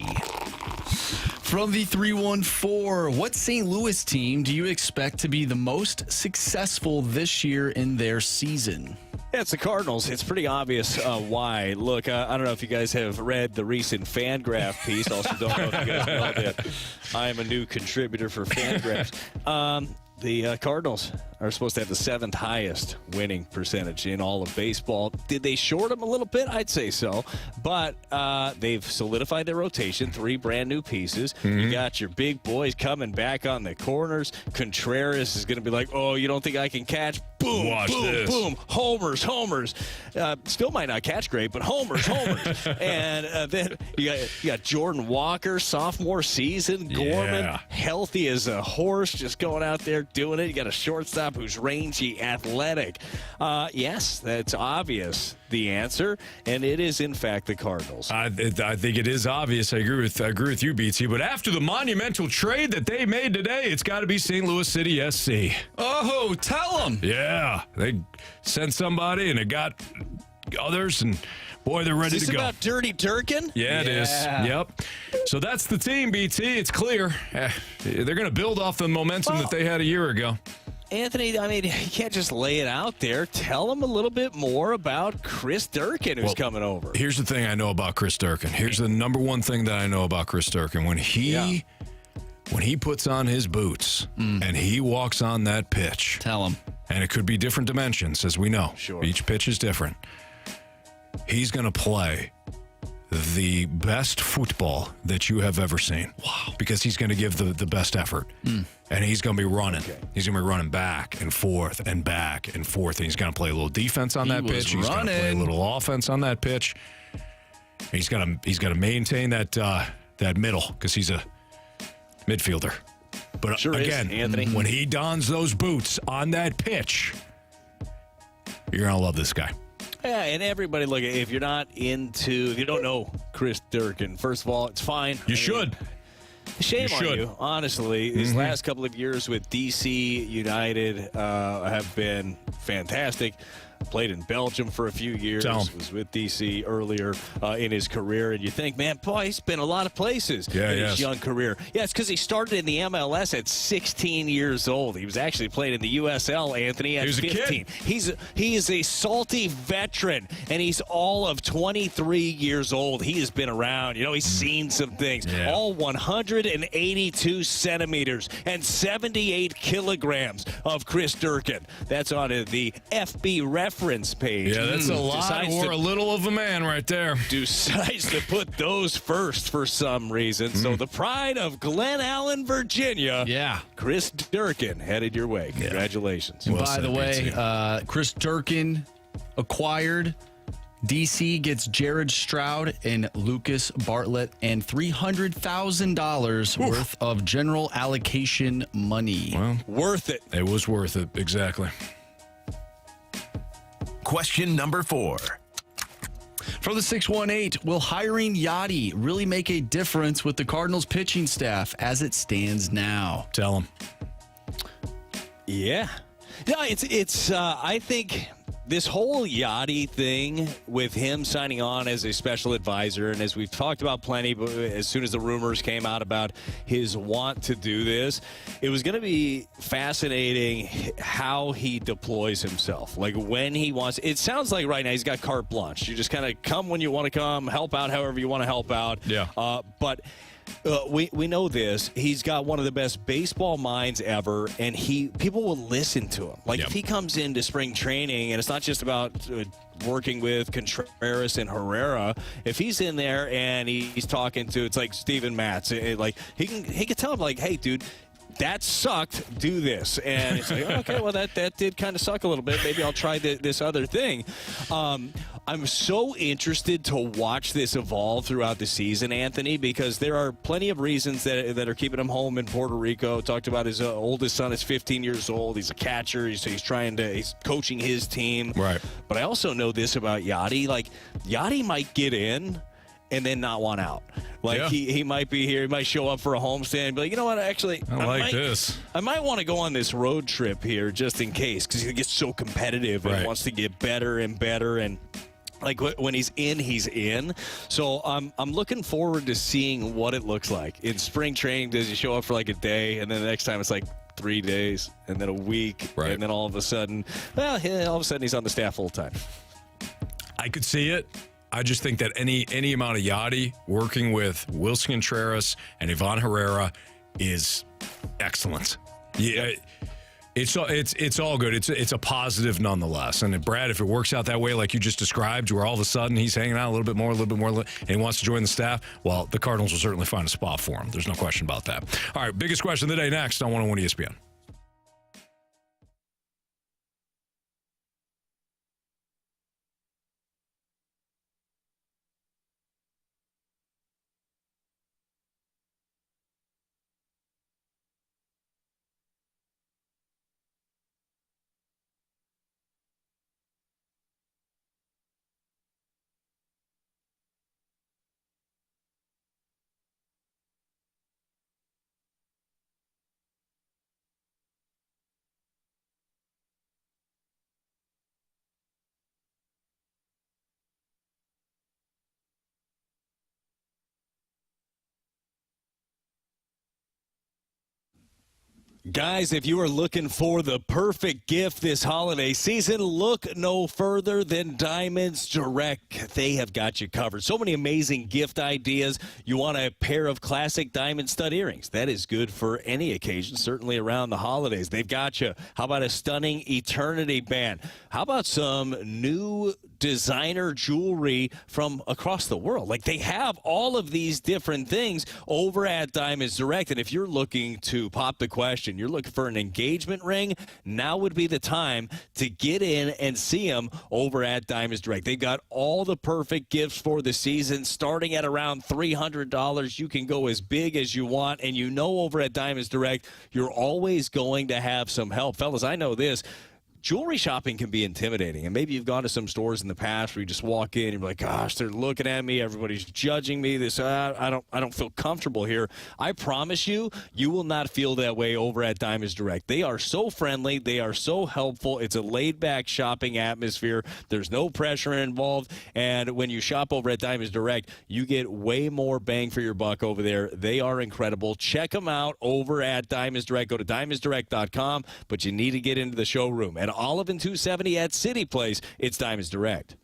[SPEAKER 2] From the 314, what St. Louis team do you expect to be the most successful this year in their season?
[SPEAKER 3] Yeah, it's the Cardinals. It's pretty obvious why. Look, I don't know if you guys have read the recent FanGraphs piece. Also, don't know if you guys know that I am a new contributor for FanGraphs. The Cardinals are supposed to have the 7th highest winning percentage in all of baseball. Did they short them a little bit? I'd say so. But they've solidified their rotation, 3 brand new pieces. You got your big boys coming back on the corners. Contreras is going to be like, oh, you don't think I can catch? Boom,
[SPEAKER 1] Watch
[SPEAKER 3] boom,
[SPEAKER 1] this.
[SPEAKER 3] boom. Homers. Still might not catch great, but homers. And then you got Jordan Walker, sophomore season. Gorman, healthy as a horse, just going out there doing it. You got a shortstop who's rangy, athletic. Yes, that's obvious, the answer, and it is in fact the Cardinals.
[SPEAKER 1] I think it is obvious. I agree with you, BT. But after the monumental trade that they made today, it's got to be St. Louis City SC.
[SPEAKER 2] Oh, tell them.
[SPEAKER 1] Yeah, they sent somebody and it got others, and boy, they're ready to go.
[SPEAKER 3] Is this about Dirty Durkin?
[SPEAKER 1] Yeah, it is. Yep. So that's the team, BT. It's clear. They're going to build off the momentum that they had a year ago.
[SPEAKER 3] Anthony, I mean, you can't just lay it out there. Tell them a little bit more about Chris Durkin, who's coming over.
[SPEAKER 1] Here's the thing I know about Chris Durkin. Here's the number one thing that I know about Chris Durkin. When he puts on his boots and he walks on that pitch.
[SPEAKER 2] Tell him.
[SPEAKER 1] And it could be different dimensions, as we know.
[SPEAKER 3] Sure.
[SPEAKER 1] Each pitch is different. He's going to play the best football that you have ever seen.
[SPEAKER 2] Wow.
[SPEAKER 1] Because he's going to give the best effort. And he's going to be running. Okay. He's going to be running back and forth and back and forth. And he's going to play a little defense on that pitch. He's going to play a little offense on that pitch. He's got to maintain that middle because he's a midfielder. But
[SPEAKER 3] sure
[SPEAKER 1] again,
[SPEAKER 3] is, Anthony.
[SPEAKER 1] When he dons those boots on that pitch, you're going to love this guy.
[SPEAKER 3] Yeah, and everybody, look, if you don't know Chris Durkin, first of all, it's fine.
[SPEAKER 1] You should.
[SPEAKER 3] Shame on you, honestly. These last couple of years with D.C. United have been fantastic. Played in Belgium for a few years. Was with D.C. earlier in his career. And you think, man, boy, he's been a lot of places in his young career. Yeah, it's because he started in the MLS at 16 years old. He was actually playing in the USL, Anthony, at 15. He is a salty veteran, and he's all of 23 years old. He has been around. You know, he's seen some things. All 182 centimeters and 78 kilograms of Chris Durkin. That's on the FB reference page.
[SPEAKER 1] Yeah, that's a lot or a little of a man right there.
[SPEAKER 3] Decides to put those first for some reason. So the pride of Glen Allen, Virginia.
[SPEAKER 1] Yeah.
[SPEAKER 3] Chris Durkin headed your way. Congratulations.
[SPEAKER 2] And by the way, Chris Durkin acquired. DC gets Jared Stroud and Lucas Bartlett and $300,000 worth of general allocation money.
[SPEAKER 1] Well,
[SPEAKER 3] worth it.
[SPEAKER 1] It was worth it. Exactly.
[SPEAKER 10] Question number 4.
[SPEAKER 2] From the 618, will hiring Yachty really make a difference with the Cardinals pitching staff as it stands now?
[SPEAKER 1] Tell him.
[SPEAKER 3] Yeah. No, it's I think this whole Yachty thing with him signing on as a special advisor, and as we've talked about plenty, but as soon as the rumors came out about his want to do this, it was going to be fascinating how he deploys himself. Like when he wants, it sounds like right now he's got carte blanche. You just kind of come when you want to come, help out however you want to help out.
[SPEAKER 1] Yeah.
[SPEAKER 3] But we know this. He's got one of the best baseball minds ever, and people will listen to him. Like if he comes into spring training, and it's not just about working with Contreras and Herrera. If he's in there and he's talking to, it's like Steven Matz. Like he can tell him like, hey, dude, that sucked. Do this, and it's like, okay, well that did kind of suck a little bit. Maybe I'll try this other thing. I'm so interested to watch this evolve throughout the season, Anthony, because there are plenty of reasons that are keeping him home in Puerto Rico. Talked about his oldest son is 15 years old. He's a catcher. He's coaching his team.
[SPEAKER 1] Right.
[SPEAKER 3] But I also know this about Yachty. Like Yachty might get in and then not want out. Like he might be here, he might show up for a homestand and be like, you know what, actually,
[SPEAKER 1] I like this.
[SPEAKER 3] I might want to go on this road trip here just in case, because he gets so competitive and wants to get better and better, and like when he's in, he's in. So I'm looking forward to seeing what it looks like. In spring training, does he show up for like a day, and then the next time it's like 3 days, and then a week, and then all of a sudden, he's on the staff full time.
[SPEAKER 1] I could see it. I just think that any amount of Yachty working with Wilson Contreras and Ivan Herrera is excellent. Yeah, it's all good. It's a positive nonetheless. And Brad, if it works out that way, like you just described, where all of a sudden he's hanging out a little bit more, and he wants to join the staff, well, the Cardinals will certainly find a spot for him. There's no question about that. All right, biggest question of the day next on 101 ESPN.
[SPEAKER 3] Guys, if you are looking for the perfect gift this holiday season, look no further than Diamonds Direct. They have got you covered. So many amazing gift ideas. You want a pair of classic diamond stud earrings. That is good for any occasion, certainly around the holidays. They've got you. How about a stunning Eternity band? How about some new designer jewelry from across the world? Like, they have all of these different things over at Diamonds Direct. And if you're looking to pop the question, you're looking for an engagement ring, now would be the time to get in and see them over at Diamonds Direct. They've got all the perfect gifts for the season, starting at around $300. You can go as big as you want, and you know over at Diamonds Direct, you're always going to have some help. Fellas, I know this. jewelry shopping can be intimidating. And maybe you've gone to some stores in the past where you just walk in and you're like, gosh, they're looking at me. Everybody's judging me. I don't feel comfortable here. I promise you, you will not feel that way over at Diamonds Direct. They are so friendly. They are so helpful. It's a laid-back shopping atmosphere. There's no pressure involved. And when you shop over at Diamonds Direct, you get way more bang for your buck over there. They are incredible. Check them out over at Diamonds Direct. Go to diamondsdirect.com, but you need to get into the showroom. At Olive and 270 at City Place, it's Diamonds Direct.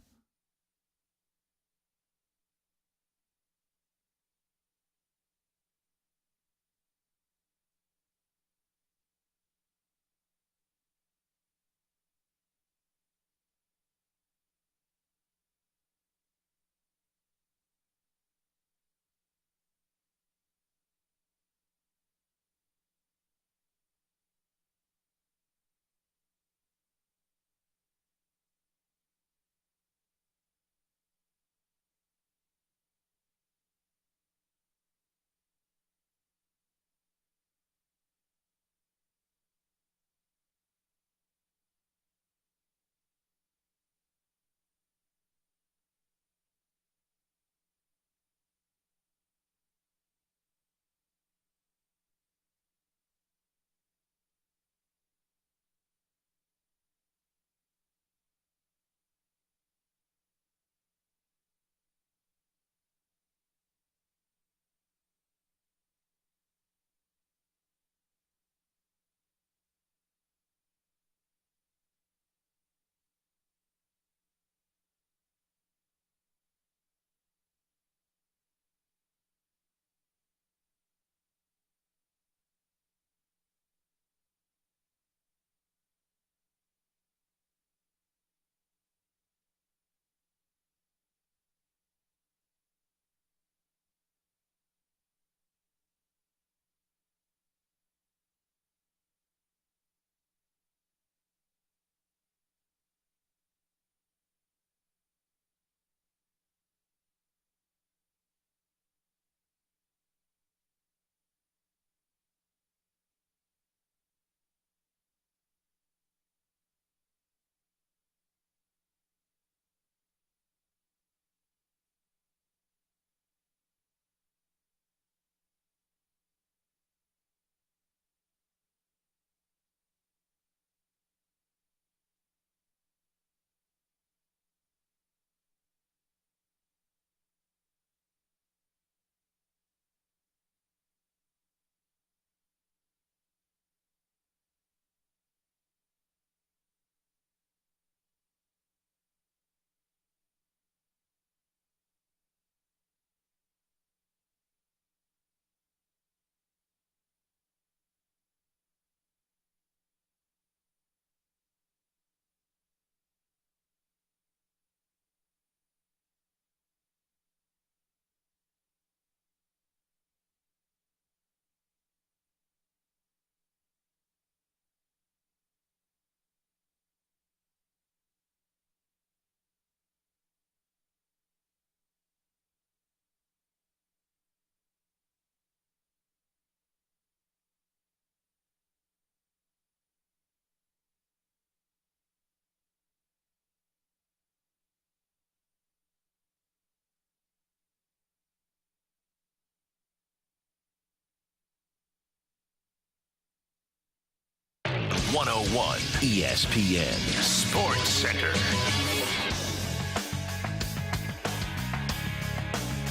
[SPEAKER 10] .101 ESPN Sports Center.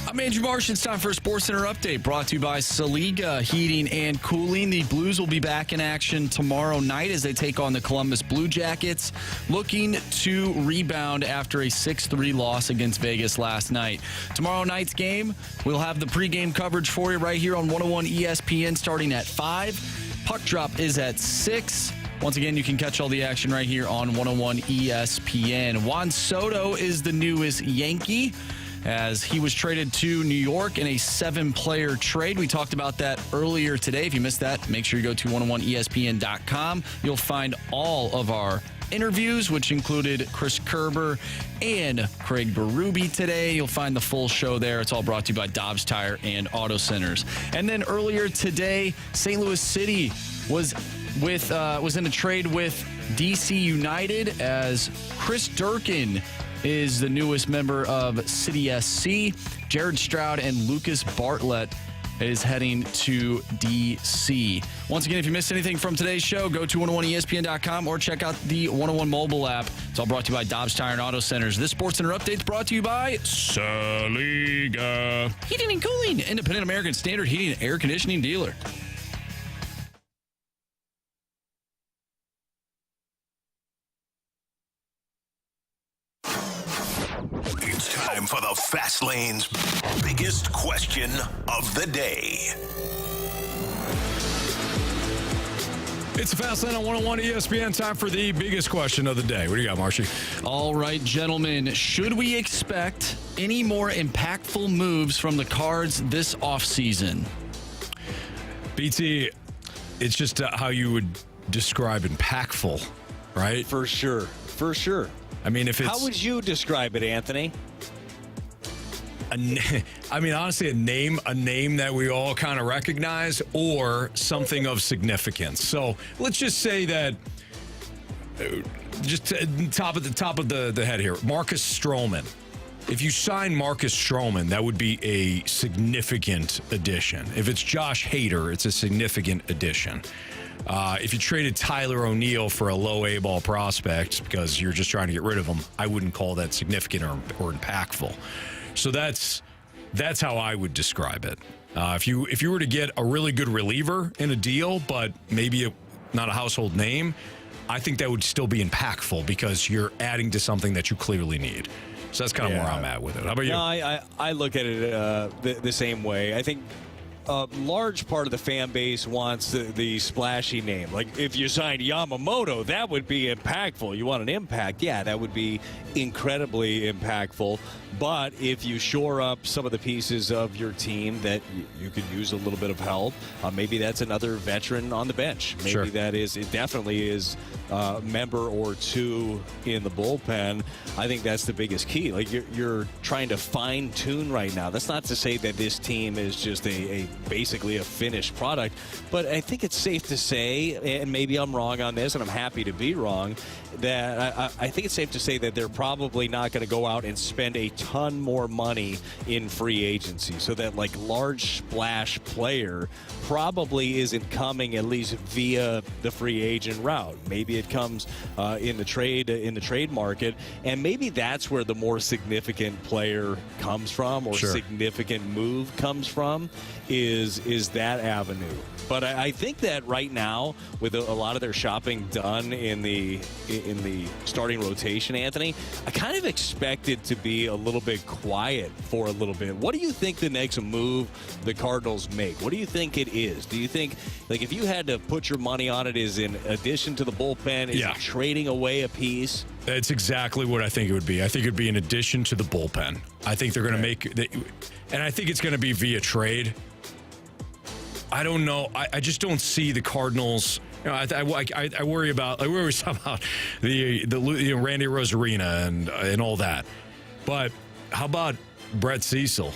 [SPEAKER 2] I'm Andrew Marsh. It's time for a Sports Center update brought to you by Saliga Heating and Cooling. The Blues will be back in action tomorrow night as they take on the Columbus Blue Jackets, looking to rebound after a 6-3 loss against Vegas last night. Tomorrow night's game, we'll have the pregame coverage for you right here on 101 ESPN starting at 5. Puck drop is at 6. Once again, you can catch all the action right here on 101 ESPN. Juan Soto is the newest Yankee, as he was traded to New York in a 7-player trade. We talked about that earlier today. If you missed that, make sure you go to 101ESPN.com. You'll find all of our interviews, which included Chris Kerber and Craig Berube today. You'll find the full show there. It's all brought to you by Dobbs Tire and Auto Centers. And then earlier today, St. Louis City was in a trade with DC United, as Chris Durkin is the newest member of City SC. Jared Stroud and Lucas Bartlett is heading to DC. Once again, if you missed anything from today's show, go to 101ESPN.com or check out the 101 mobile app. It's all brought to you by Dobbs Tire and Auto Centers. This Sports Center update is brought to you by Saliga Heating and Cooling, independent American Standard heating and air conditioning dealer.
[SPEAKER 10] It's time for the Fast Lane's biggest question of the day.
[SPEAKER 1] It's the Fast Lane on 101 ESPN. Time for the biggest question of the day. What do you got, Marshy?
[SPEAKER 2] All right, gentlemen. Should we expect any more impactful moves from the Cards this offseason?
[SPEAKER 1] BT, it's just how you would describe impactful, right?
[SPEAKER 3] For sure. For sure.
[SPEAKER 1] I mean, if it's...
[SPEAKER 3] How would you describe it, Anthony?
[SPEAKER 1] Honestly, a name that we all kind of recognize, or something of significance. So let's just say that, just top of the head here, Marcus Stroman. If you sign Marcus Stroman, that would be a significant addition. If it's Josh Hader, it's a significant addition. If you traded Tyler O'Neill for a low A-ball prospect because you're just trying to get rid of him, I wouldn't call that significant or impactful. So that's how I would describe it. If you were to get a really good reliever in a deal, but maybe not a household name, I think that would still be impactful because you're adding to something that you clearly need. So that's kind of where I'm at with it. How about you?
[SPEAKER 3] No, I look at it the same way. I think a large part of the fan base wants the splashy name. Like, if you signed Yamamoto, that would be impactful. You want an impact? Yeah, that would be incredibly impactful. But if you shore up some of the pieces of your team that you could use a little bit of help, maybe that's another veteran on the bench. Maybe it definitely is a member or two in the bullpen. I think that's the biggest key. Like, you're trying to fine tune right now. That's not to say that this team is just basically a finished product, but I think it's safe to say, and maybe I'm wrong on this, and I'm happy to be wrong, that I think it's safe to say that they're probably not going to go out and spend a ton more money in free agency. So that, like, large splash player probably isn't coming, at least via the free agent route. Maybe it comes in the trade market, and maybe that's where the more significant player comes from, or significant move comes from, is that avenue. But I think that right now, with a lot of their shopping done in the starting rotation, Anthony, I kind of expect it to be a little bit quiet for a little bit. What do you think the next move the Cardinals make? What do you think it is? Do you think, like, if you had to put your money on it, is in addition to the bullpen, is it trading away a piece?
[SPEAKER 1] That's exactly what I think it would be. I think it would be in addition to the bullpen. I think they're going to and I think it's going to be via trade. I don't know. I just don't see the Cardinals. You know, I worry about. We always talk about the Randy Rosarina and all that. But how about Brett Cecil?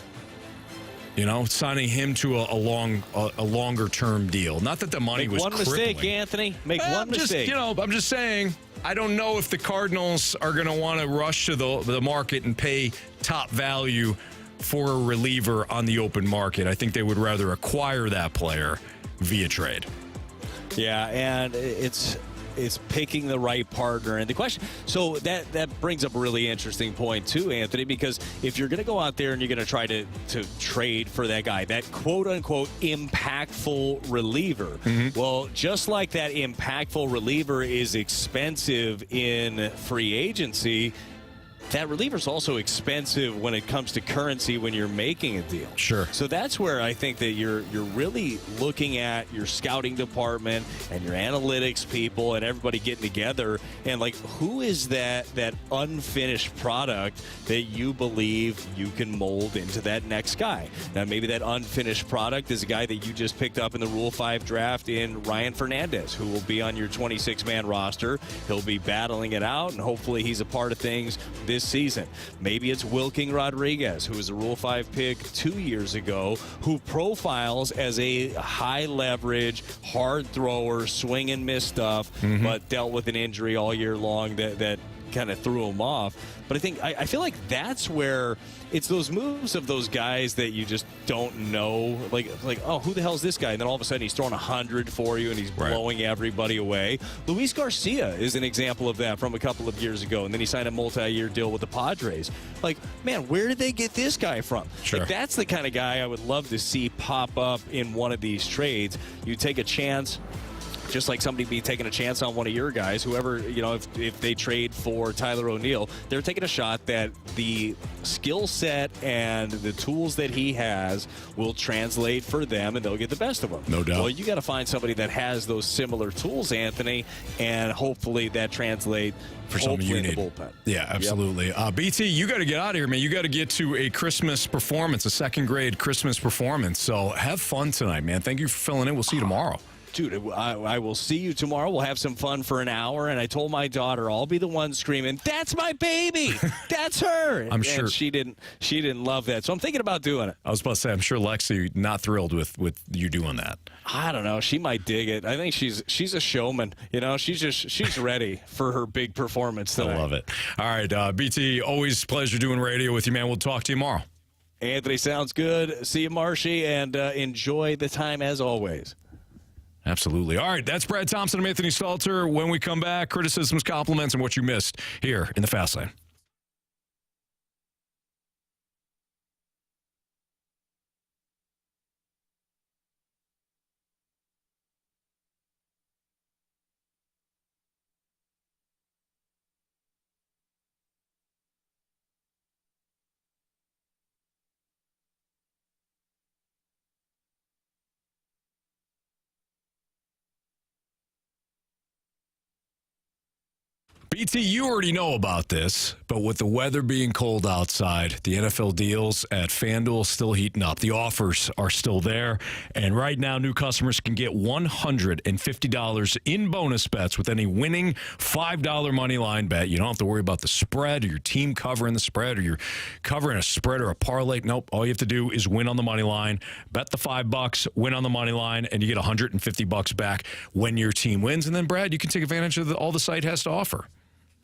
[SPEAKER 1] You know, signing him to a longer term deal. Not that the money was crippling.
[SPEAKER 3] Mistake, Anthony. Make one mistake.
[SPEAKER 1] I'm just saying. I don't know if the Cardinals are going to want to rush to the market and pay top value for a reliever on the open market. I think they would rather acquire that player via trade.
[SPEAKER 3] Yeah, and it's picking the right partner. And the question, so that brings up a really interesting point too, Anthony, because if you're going to go out there and you're going to try to trade for that guy, that quote-unquote impactful reliever, well, just like that impactful reliever is expensive in free agency, that reliever's also expensive when it comes to currency when you're making a deal.
[SPEAKER 1] Sure.
[SPEAKER 3] So that's where I think that you're really looking at your scouting department and your analytics people and everybody getting together and, like, who is that unfinished product that you believe you can mold into that next guy. Now, maybe that unfinished product is a guy that you just picked up in the Rule 5 draft in Ryan Fernandez, who will be on your 26-man roster. He'll be battling it out, and hopefully he's a part of things this this season. Maybe it's Wilking Rodriguez, who was a Rule 5 pick 2 years ago, who profiles as a high leverage, hard thrower, swing and miss stuff, but dealt with an injury all year long that kind of threw him off. But I feel like that's where it's those moves of those guys that you just don't know, like oh, who the hell is this guy? And then all of a sudden he's throwing 100 for you and he's blowing everybody away. Luis Garcia is an example of that from a couple of years ago, and then he signed a multi-year deal with the Padres. Like, man, where did they get this guy from?
[SPEAKER 1] Sure.
[SPEAKER 3] Like, that's the kind of guy I would love to see pop up in one of these trades. You take a chance, just like somebody be taking a chance on one of your guys, whoever, if they trade for Tyler O'Neill, they're taking a shot that the skill set and the tools that he has will translate for them and they'll get the best of them.
[SPEAKER 1] No doubt.
[SPEAKER 3] Well, you got to find somebody that has those similar tools, Anthony, and hopefully that translates
[SPEAKER 1] for something you need.
[SPEAKER 3] bullpen.
[SPEAKER 1] Yeah, absolutely. Yep. BT, you got to get out of here, man. You got to get to a Christmas performance, a second grade Christmas performance. So have fun tonight, man. Thank you for filling in. We'll see you tomorrow.
[SPEAKER 3] Dude, I will see you tomorrow. We'll have some fun for an hour. And I told my daughter I'll be the one screaming, "That's my baby! That's her!"
[SPEAKER 1] I'm sure
[SPEAKER 3] she didn't love that. So I'm thinking about doing it.
[SPEAKER 1] I was about to say, I'm sure Lexi not thrilled with you doing that.
[SPEAKER 3] I don't know. She might dig it. I think she's a showman. She's ready for her big performance tonight.
[SPEAKER 1] I love it. All right, BT, always pleasure doing radio with you, man. We'll talk to you tomorrow.
[SPEAKER 3] Anthony, sounds good. See you, Marshy, and enjoy the time as always.
[SPEAKER 1] Absolutely. All right, that's Brad Thompson. I'm Anthony Stalter. When we come back, criticisms, compliments, and what you missed here in the Fast Lane. BT, you already know about this, but with the weather being cold outside, the NFL deals at FanDuel still heating up. The offers are still there, and right now new customers can get $150 in bonus bets with any winning $5 money line bet. You don't have to worry about the spread or your team covering the spread or you're covering a spread or a parlay. Nope, all you have to do is win on the money line, bet the $5, win on the money line, and you get $150 back when your team wins. And then, Brad, you can take advantage of all the site has to offer.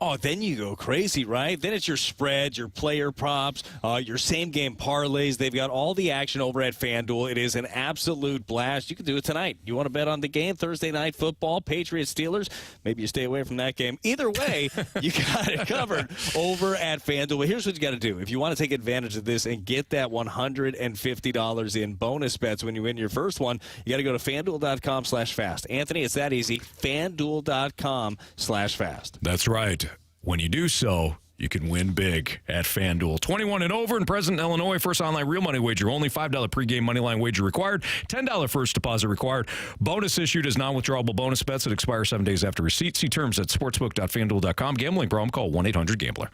[SPEAKER 3] Oh, then you go crazy, right? Then it's your spreads, your player props, your same-game parlays. They've got all the action over at FanDuel. It is an absolute blast. You can do it tonight. You want to bet on the game, Thursday night football, Patriots, Steelers? Maybe you stay away from that game. Either way, you got it covered over at FanDuel. Here's what you got to do. If you want to take advantage of this and get that $150 in bonus bets when you win your first one, you got to go to FanDuel.com/fast. Anthony, it's that easy. FanDuel.com/fast.
[SPEAKER 1] That's right. When you do so, you can win big at FanDuel. 21 and over in present Illinois. First online real money wager. Only $5 pregame moneyline wager required. $10 first deposit required. Bonus issued as non-withdrawable bonus bets that expire 7 days after receipt. See terms at sportsbook.fanduel.com. Gambling problem? Call 1-800-GAMBLER.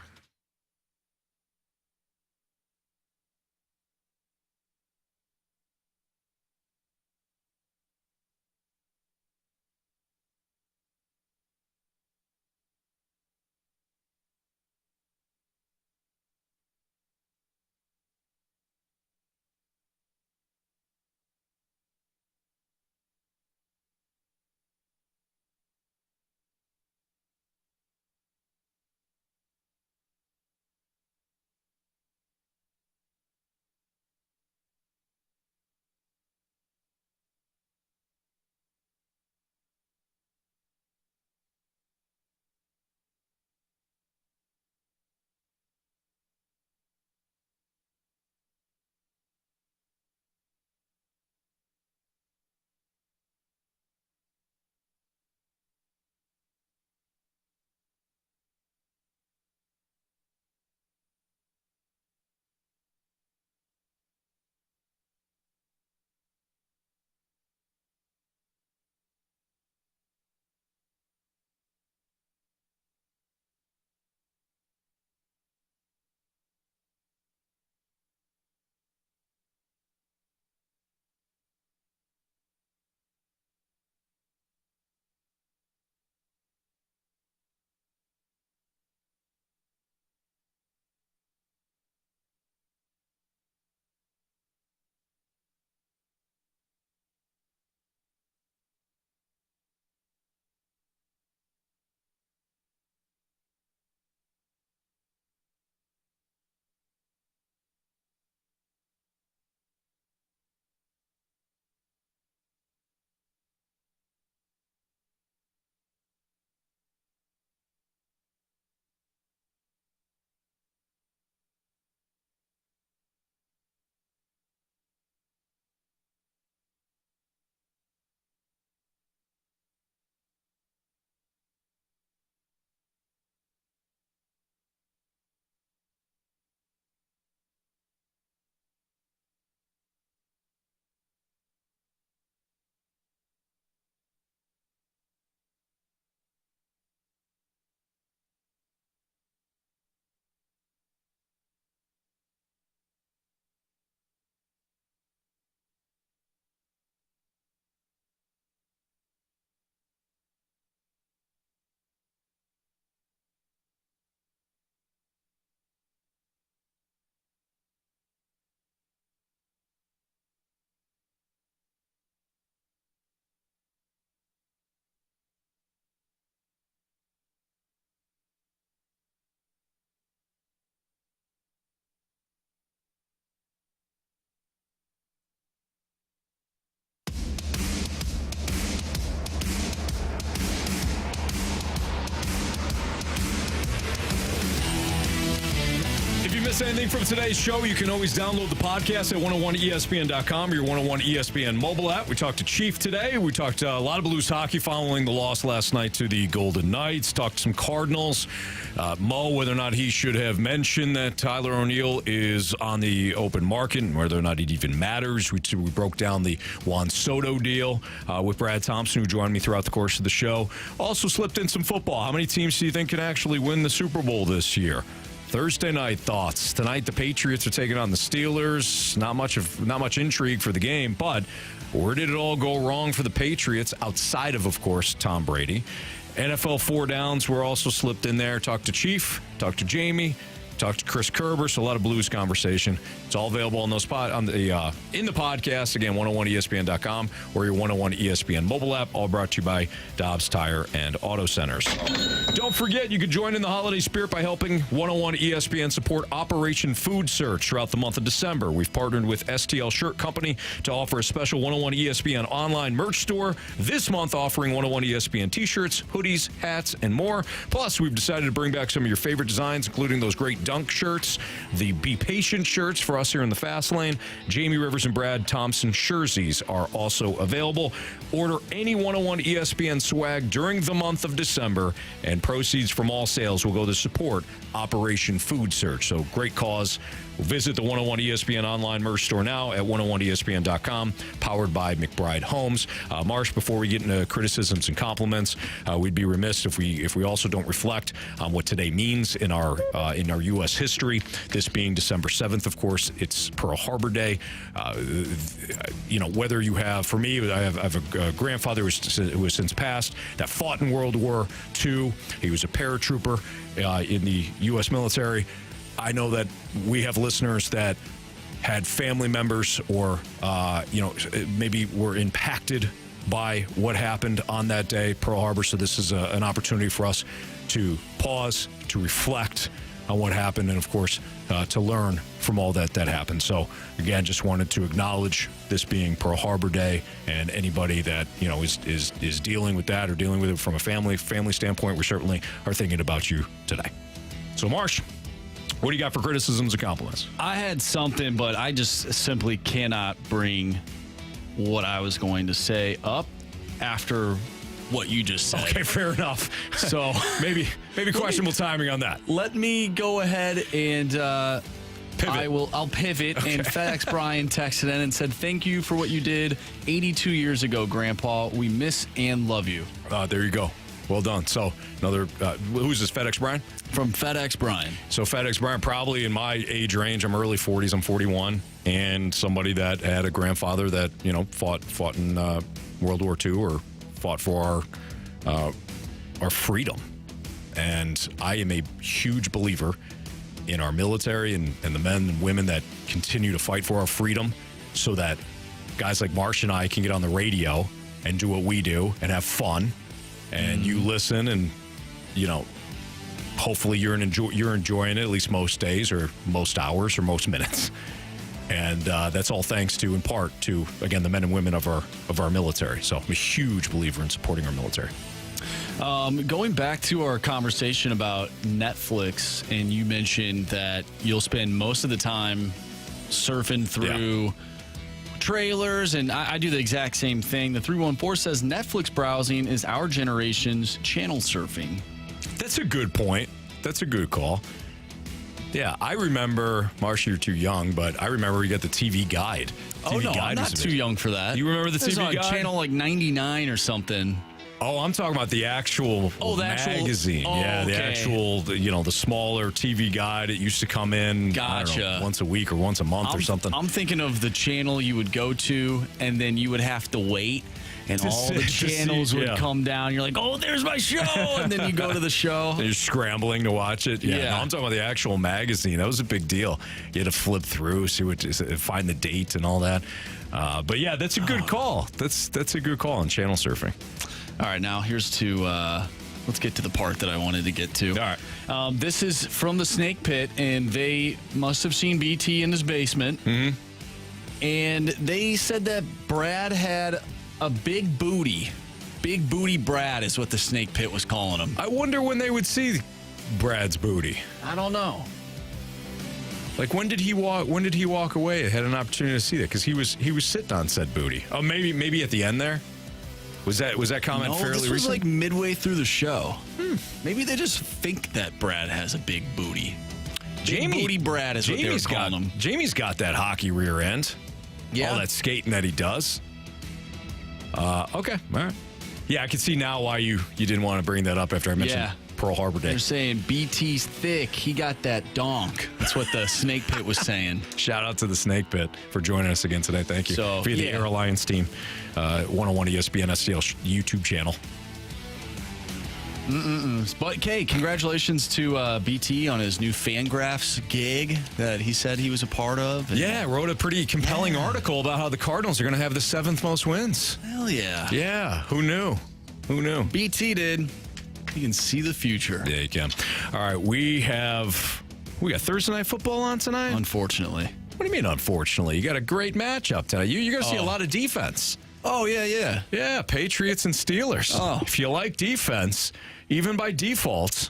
[SPEAKER 1] miss anything from today's show, you can always download the podcast at 101ESPN.com or your 101 ESPN mobile app. We talked to Chief today. We talked a lot of Blues hockey following the loss last night to the Golden Knights. Talked some Cardinals. Mo, whether or not he should have mentioned that Tyler O'Neill is on the open market and whether or not it even matters. We broke down the Juan Soto deal with Brad Thompson, who joined me throughout the course of the show. Also slipped in some football. How many teams do you think can actually win the Super Bowl this year? Thursday night thoughts. Tonight the Patriots are taking on the Steelers. Not much intrigue for the game, but where did it all go wrong for the Patriots outside of course, Tom Brady? NFL 4 downs were also slipped in there. Talked to Chief, talked to Jamie, talked to Chris Kerber, so a lot of Blues conversation. It's all available on those in the podcast, again, 101ESPN.com or your 101 ESPN mobile app, all brought to you by Dobbs Tire and Auto Centers. Don't forget, you can join in the holiday spirit by helping 101 ESPN support Operation Food Search throughout the month of December. We've partnered with STL Shirt Company to offer a special 101 ESPN online merch store this month, offering 101 ESPN t-shirts, hoodies, hats, and more. Plus, we've decided to bring back some of your favorite designs, including those great Dunk shirts, the Be Patient shirts for us here in the Fast Lane. Jamie Rivers and Brad Thompson jerseys are also available. Order any 101 ESPN swag during the month of December, and proceeds from all sales will go to support Operation Food Search. So great cause. Visit the 101 ESPN online merch store now at 101ESPN.com, powered by McBride Homes. Marsh, before we get into criticisms and compliments, we'd be remiss if we also don't reflect on what today means in our U.S. history. This being December 7th, of course, it's Pearl Harbor Day. Whether you have, for me, I have a grandfather who has since passed that fought in World War II. He was a paratrooper in the U.S. military. I know that we have listeners that had family members or, maybe were impacted by what happened on that day, Pearl Harbor. So this is an opportunity for us to pause, to reflect on what happened, and, of course, to learn from all that happened. So, again, just wanted to acknowledge this being Pearl Harbor Day, and anybody that, is dealing with that or dealing with it from a family standpoint, we certainly are thinking about you today. So, Marsh, what do you got for criticisms and compliments?
[SPEAKER 2] I had something, but I just simply cannot bring what I was going to say up after what you just said.
[SPEAKER 1] Okay, fair enough. So maybe questionable timing on that.
[SPEAKER 2] Let me go ahead and
[SPEAKER 1] pivot.
[SPEAKER 2] I'll pivot.
[SPEAKER 1] Okay.
[SPEAKER 2] And FedEx Brian texted in and said, "Thank you for what you did 82 years ago, Grandpa. We miss and love you."
[SPEAKER 1] There you go. Well done. So another, who's this, FedEx Brian?
[SPEAKER 2] From FedEx Brian.
[SPEAKER 1] So FedEx Brian, probably in my age range, I'm early 40s, I'm 41, and somebody that had a grandfather that, fought in World War II or fought for our freedom. And I am a huge believer in our military and the men and women that continue to fight for our freedom, so that guys like Marsh and I can get on the radio and do what we do and have fun. And you listen, and hopefully you're enjoying it at least most days or most hours or most minutes. And that's all thanks to, in part, to, again, the men and women of our military. So I'm a huge believer in supporting our military.
[SPEAKER 2] Going back to our conversation about Netflix, and you mentioned that you'll spend most of the time surfing through trailers, and I do the exact same thing. The 314 says Netflix browsing is our generation's channel surfing.
[SPEAKER 1] That's a good point. That's a good call. Yeah, I remember, Marcia, you're too young, but I remember we got the TV Guide.
[SPEAKER 2] I'm not too young for that.
[SPEAKER 1] You remember the TV Guide?
[SPEAKER 2] Channel like 99 or something.
[SPEAKER 1] Oh, I'm talking about the actual magazine. The actual, the smaller TV Guide. It used to come in once a week or once a month or something.
[SPEAKER 2] I'm thinking of the channel you would go to, and then you would have to wait, and all the channels would come down. You're like, oh, there's my show. And then you go to the show.
[SPEAKER 1] And you're scrambling to watch it. Yeah. No, I'm talking about the actual magazine. That was a big deal. You had to flip through, find the date and all that. But yeah, that's a good call. That's a good call on channel surfing.
[SPEAKER 2] All right, now here's let's get to the part that I wanted to get to.
[SPEAKER 1] All right.
[SPEAKER 2] This is from the Snake Pit, and they must have seen BT in his basement.
[SPEAKER 1] Mm-hmm.
[SPEAKER 2] And they said that Brad had a big booty. Big Booty Brad is what the Snake Pit was calling him.
[SPEAKER 1] I wonder when they would see Brad's booty.
[SPEAKER 2] I don't know.
[SPEAKER 1] Like, when did he walk away? I had an opportunity to see that because he was sitting on said booty. Oh, maybe at the end there. Was that comment fairly
[SPEAKER 2] this was
[SPEAKER 1] recent?
[SPEAKER 2] like midway through the show. Maybe they just think that Brad has a big booty. Booty Brad is what they were calling him.
[SPEAKER 1] Jamie's got that hockey rear end.
[SPEAKER 2] Yeah.
[SPEAKER 1] All that skating that he does. Okay. All right. Yeah, I can see now why you didn't want to bring that up after I mentioned Pearl Harbor Day.
[SPEAKER 2] They're saying BT's thick. He got that donk. That's what the Snake Pit was saying.
[SPEAKER 1] Shout out to the Snake Pit for joining us again today. Thank you.
[SPEAKER 2] So,
[SPEAKER 1] via the Air Alliance team, 101 ESPN STL YouTube channel.
[SPEAKER 2] But, Kay, congratulations to BT on his new FanGraphs gig that he said he was a part of.
[SPEAKER 1] And wrote a pretty compelling article about how the Cardinals are going to have the 7th most wins.
[SPEAKER 2] Hell yeah.
[SPEAKER 1] Yeah, who knew?
[SPEAKER 2] BT did. You can see the future.
[SPEAKER 1] Yeah, you can. All right, we got Thursday Night Football on tonight?
[SPEAKER 2] Unfortunately.
[SPEAKER 1] What do you mean, unfortunately? You got a great matchup tonight. You're going to see a lot of defense.
[SPEAKER 2] Oh, yeah.
[SPEAKER 1] Yeah, Patriots and Steelers.
[SPEAKER 2] Oh.
[SPEAKER 1] If you like defense, even by default,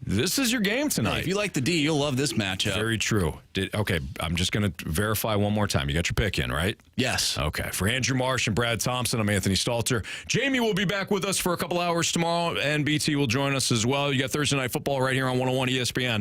[SPEAKER 1] this is your game tonight.
[SPEAKER 2] Hey, if you like the D, you'll love this matchup.
[SPEAKER 1] Very true. Okay, I'm just going to verify one more time. You got your pick in, right?
[SPEAKER 2] Yes.
[SPEAKER 1] Okay. For Andrew Marsh and Brad Thompson, I'm Anthony Stalter. Jamie will be back with us for a couple hours tomorrow, and BT will join us as well. You got Thursday Night Football right here on 101 ESPN.